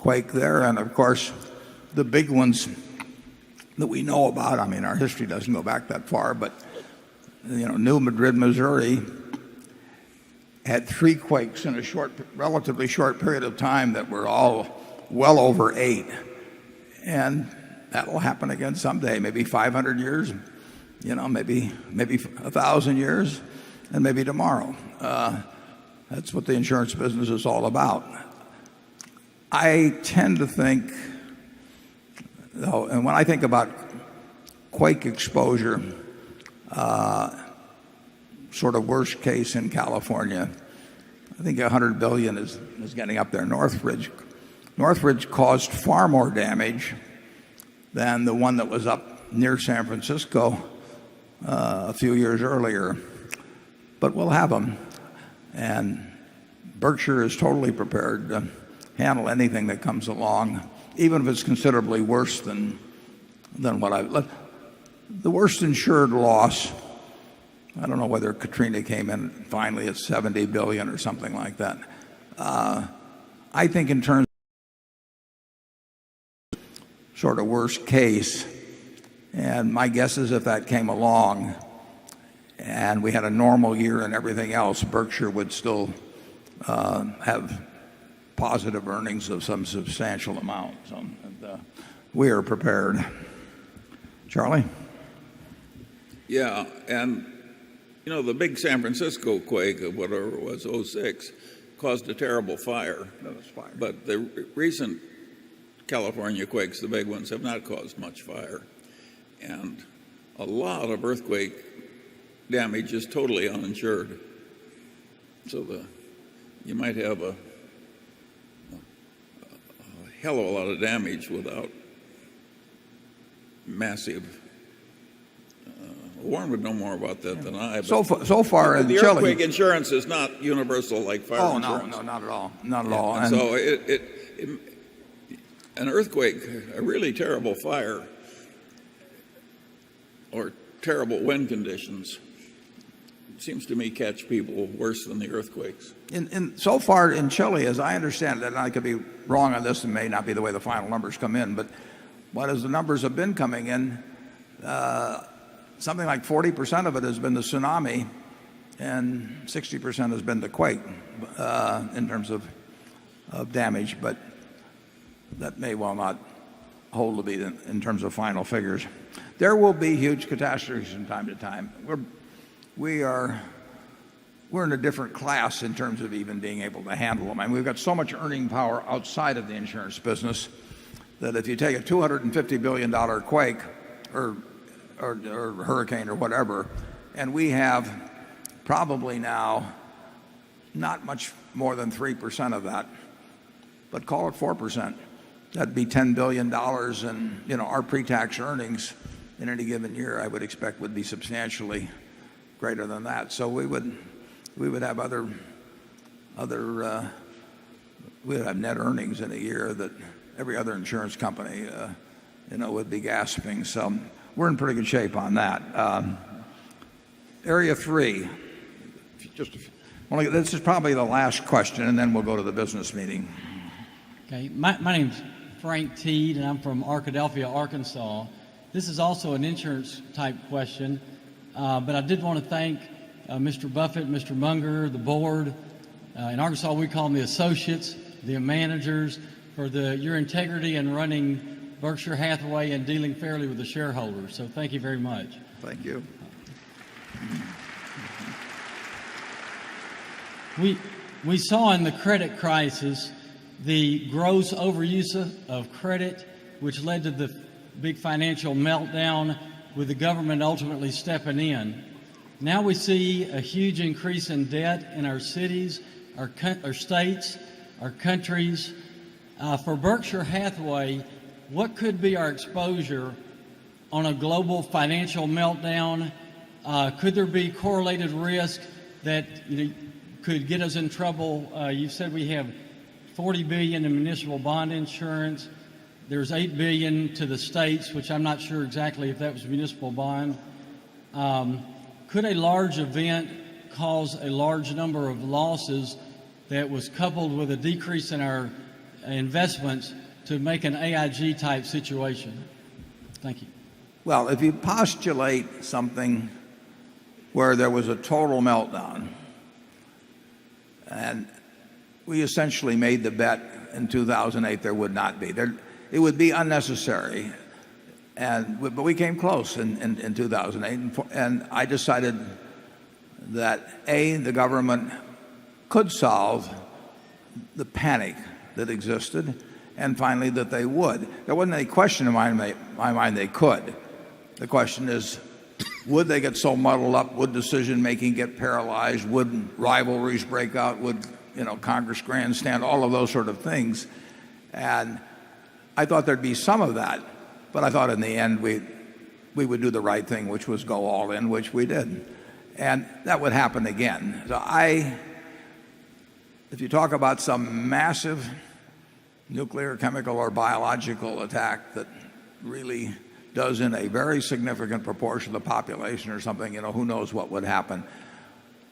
quake there. And of course, the big ones that we know about, our history doesn't go back that far, but New Madrid, Missouri had 3 quakes in a relatively short period of time that were all well over 8. And that will happen again someday, maybe 500 years, maybe 1,000 years, and maybe tomorrow. That's what the insurance business is all about. I tend to think, though, and when I think about quake exposure, sort of worst case in California, I think 100 billion is getting up there. Northridge Northridge caused far more damage than the one that was up near San Francisco a few years earlier. But we'll have them. And Berkshire is totally prepared to handle anything that comes along, even if it's considerably worse than what the worst insured loss. I don't know whether Katrina came in finally at 70 billion or something like that. I think in terms of sort of worst case, and my guess is if that came along and we had a normal year and everything else, Berkshire would still have positive earnings of some substantial amount. So we are prepared. Charlie? Yeah, and the big San Francisco quake of whatever it was, 06, caused a terrible fire. That was fire. But the recent California quakes, the big ones, have not caused much fire. And a lot of earthquake damage is totally uninsured. So you might have a hell of a lot of damage without massive. Warren would know more about that than I. So far in the Chile, earthquake insurance is not universal like fire insurance. No, not at all. Not at all. And so an earthquake, a really terrible fire, or terrible wind conditions, seems to me catch people worse than the earthquakes. So far in Chile, as I understand it, and I could be wrong on this and may not be the way the final numbers come in, but as the numbers have been coming in, something like 40% of it has been the tsunami and 60% has been the quake in terms of damage, but that may well not hold to be in terms of final figures. There will be huge catastrophes from time to time. We're in a different class in terms of even being able to handle them. I mean, we've got so much earning power outside of the insurance business that if you take a $250 billion quake or hurricane or whatever, and we have probably now not much more than 3% of that, but call it 4%. That'd be $10 billion, and our pre-tax earnings in any given year, I would expect, would be substantially greater than that. So we would have we would have net earnings in a year that every other insurance company would be gasping. So we're in pretty good shape on that. Area 3. This is probably the last question, and then we'll go to the business meeting. Okay, my name's Frank Teed, and I'm from Arkadelphia, Arkansas. This is also an insurance type question, but I did want to thank Mr. Buffett, Mr. Munger, the board. In Arkansas, we call them the associates, the managers, for your integrity in running Berkshire Hathaway and dealing fairly with the shareholders. So thank you very much. Thank you. We saw in the credit crisis the gross overuse of credit, which led to the big financial meltdown, with the government ultimately stepping in. Now we see a huge increase in debt in our cities, our states, our countries. For Berkshire Hathaway, what could be our exposure on a global financial meltdown? Could there be correlated risk that could get us in trouble? You said we have $40 billion in municipal bond insurance. There's $8 billion to the states, which I'm not sure exactly if that was municipal bond. Could a large event cause a large number of losses that was coupled with a decrease in our investments to make an AIG type situation? Thank you. Well, if you postulate something where there was a total meltdown, and we essentially made the bet in 2008 there would not be. It would be unnecessary, but we came close in 2008, and I decided that the government could solve the panic that existed, and finally that they would. There wasn't any question in my mind they could. The question is, would they get so muddled up? Would decision making get paralyzed? Would rivalries break out? Would Congress grandstand? All of those sort of things. And I thought there'd be some of that, but I thought in the end we would do the right thing, which was go all in, which we did. And that would happen again. So if you talk about some massive nuclear, chemical, or biological attack that really does in a very significant proportion of the population or something, who knows what would happen.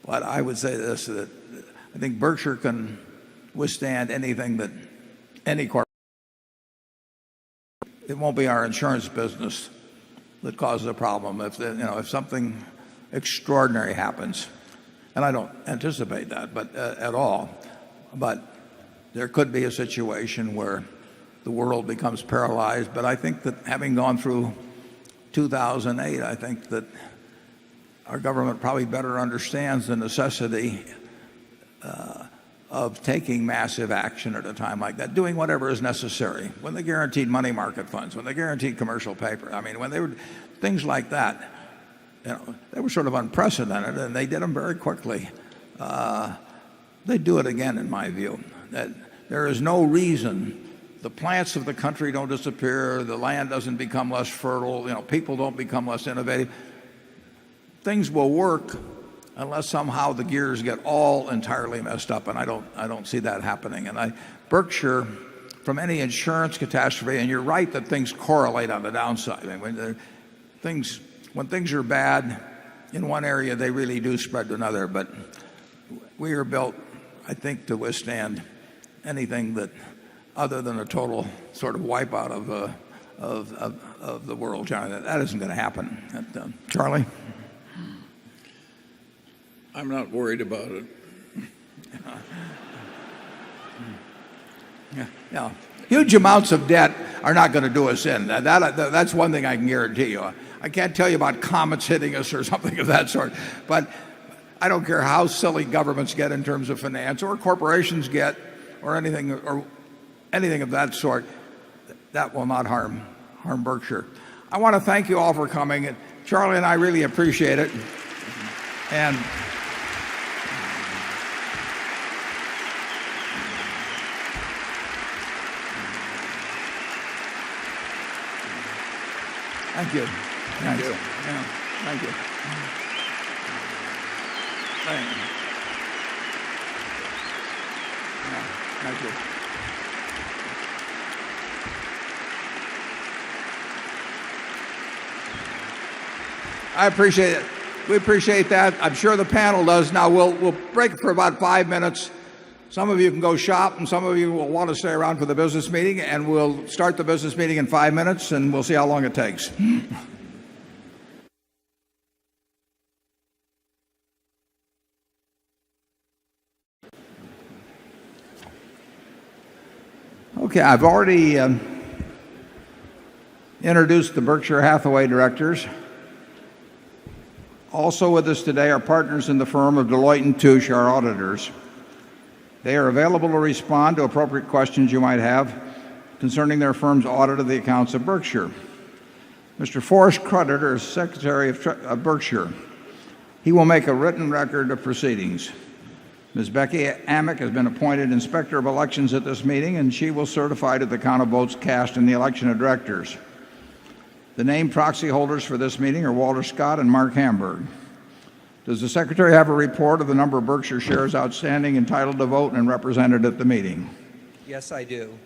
But I would say this, that I think Berkshire can withstand anything that any corporation. It won't be our insurance business that causes a problem if something extraordinary happens. And I don't anticipate that, but at all. But there could be a situation where the world becomes paralyzed. But I think that having gone through 2008, I think that our government probably better understands the necessity of taking massive action at a time like that, doing whatever is necessary. When they guaranteed money market funds, when they guaranteed commercial paper, when they were things like that, they were sort of unprecedented, and they did them very quickly. They do it again, in my view. That there is no reason the plants of the country don't disappear, the land doesn't become less fertile, people don't become less innovative. Things will work unless somehow the gears get all entirely messed up, and I don't see that happening. And Berkshire, from any insurance catastrophe, and you're right that things correlate on the downside. When things are bad in one area, they really do spread to another. But we are built, I think, to withstand anything that other than a total sort of wipeout of the world, John. That isn't going to happen. Charlie? I'm not worried about it. Yeah. Huge amounts of debt are not going to do us in. That's one thing I can guarantee you. I can't tell you about comets hitting us or something of that sort, but I don't care how silly governments get in terms of finance or corporations get or anything of that sort. That will not harm Berkshire. I want to thank you all for coming. Charlie and I really appreciate it. And thank you. Thank you. Yeah, thank you. Thank you. Yeah, thank you. I appreciate it. We appreciate that. I'm sure the panel does. Now we'll break for about 5 minutes. Some of you can go shop, and some of you will want to stay around for the business meeting, and we'll start the business meeting in 5 minutes, and we'll see how long it takes. Okay, I've already introduced the Berkshire Hathaway directors. Also with us today are partners in the firm of Deloitte & Touche, our auditors. They are available to respond to appropriate questions you might have concerning their firm's audit of the accounts of Berkshire. Mr. Forrest Creditor is Secretary of Berkshire. He will make a written record of proceedings. Ms. Becky Amick has been appointed Inspector of Elections at this meeting, and she will certify to the count of votes cast in the election of directors. The named proxy holders for this meeting are Walter Scott and Mark Hamburg. Does the Secretary have a report of the number of Berkshire shares outstanding, entitled to vote, and represented at the meeting? Yes, I do.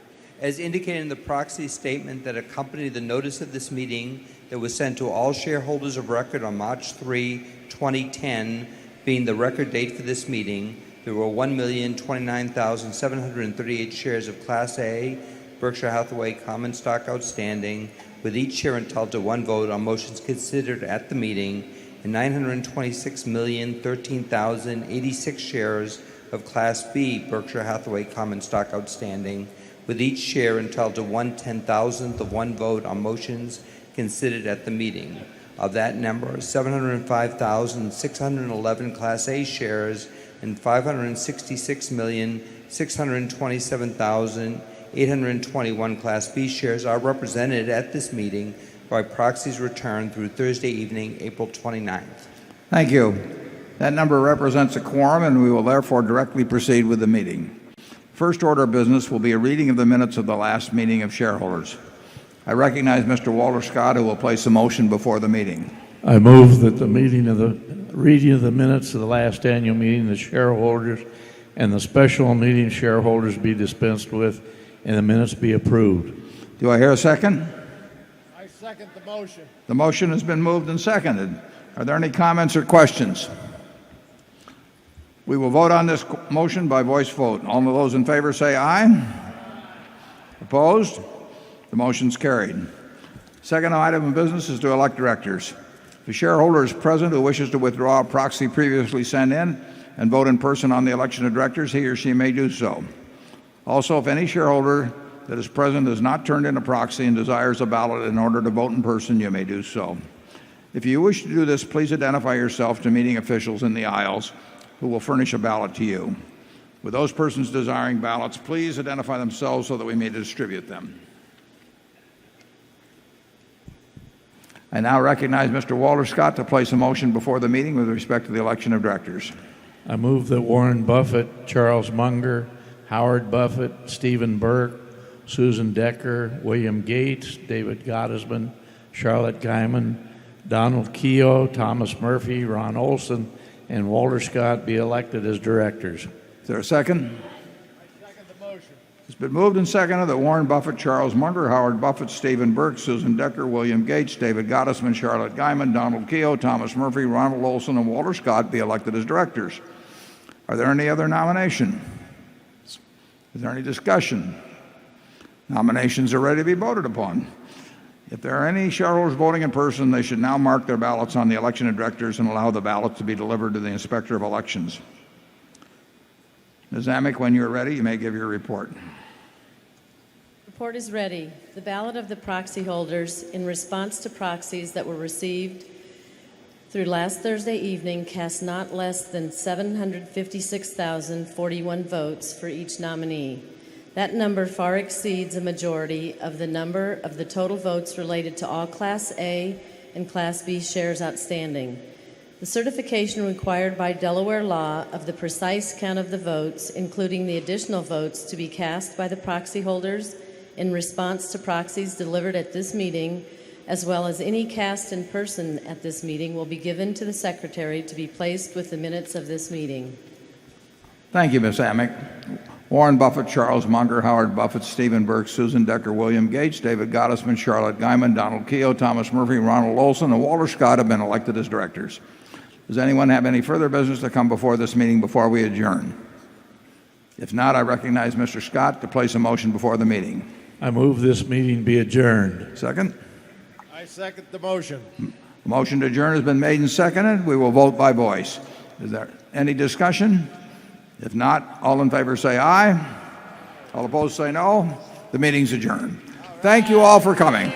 As indicated in the proxy statement that accompanied the notice of this meeting that was sent to all shareholders of record on March 3, 2010, being the record date for this meeting, there were 1,029,738 shares of Class A Berkshire Hathaway common stock outstanding, with each share entitled to one vote on motions considered at the meeting, and 926,013,086 shares of Class B Berkshire Hathaway common stock outstanding, with each share entitled to 1/10,000th of one vote on motions considered at the meeting. Of that number, 705,611 Class A shares and 566,627,821 Class B shares are represented at this meeting by proxies returned through Thursday evening, April 29th. Thank you. That number represents a quorum, and we will therefore directly proceed with the meeting. First order of business will be a reading of the minutes of the last meeting of shareholders. I recognize Mr. Walter Scott, who will place a motion before the meeting. I move that the reading of the minutes of the last annual meeting of the shareholders and the special meeting shareholders be dispensed with and the minutes be approved. Do I hear a second? I second the motion. The motion has been moved and seconded. Are there any comments or questions? We will vote on this motion by voice vote. All of those in favor say aye. Opposed? The motion's carried. Second item of business is to elect directors. If a shareholder is present who wishes to withdraw a proxy previously sent in and vote in person on the election of directors, he or she may do so. Also, if any shareholder that is present has not turned in a proxy and desires a ballot in order to vote in person, you may do so. If you wish to do this, please identify yourself to meeting officials in the aisles who will furnish a ballot to you. With those persons desiring ballots, please identify themselves so that we may distribute them. I now recognize Mr. Walter Scott to place a motion before the meeting with respect to the election of directors. I move that Warren Buffett, Charles Munger, Howard Buffett, Stephen Burke, Susan Decker, William Gates, David Gottesman, Charlotte Guyman, Donald Keogh, Thomas Murphy, Ron Olson, and Walter Scott be elected as directors. Is there a second? I second the motion. It's been moved and seconded that Warren Buffett, Charles Munger, Howard Buffett, Stephen Burke, Susan Decker, William Gates, David Gottesman, Charlotte Guyman, Donald Keogh, Thomas Murphy, Ronald Olson, and Walter Scott be elected as directors. Are there any other nominations? Is there any discussion? Nominations are ready to be voted upon. If there are any shareholders voting in person, they should now mark their ballots on the election of directors and allow the ballots to be delivered to the Inspector of Elections. Ms. Amick, when you're ready, you may give your report. Report is ready. The ballot of the proxy holders in response to proxies that were received through last Thursday evening cast not less than 756,041 votes for each nominee. That number far exceeds a majority of the number of the total votes related to all Class A and Class B shares outstanding. The certification required by Delaware law of the precise count of the votes, including the additional votes to be cast by the proxy holders in response to proxies delivered at this meeting, as well as any cast in person at this meeting, will be given to the Secretary to be placed with the minutes of this meeting. Thank you, Ms. Amick. Warren Buffett, Charles Munger, Howard Buffett, Stephen Burke, Susan Decker, William Gates, David Gottesman, Charlotte Guyman, Donald Keogh, Thomas Murphy, Ronald Olson, and Walter Scott have been elected as directors. Does anyone have any further business to come before this meeting before we adjourn? If not, I recognize Mr. Scott to place a motion before the meeting. I move this meeting be adjourned. Second? I second the motion. The motion to adjourn has been made and seconded. We will vote by voice. Is there any discussion? If not, all in favor say aye. All opposed say no. The meeting's adjourned. Thank you all for coming.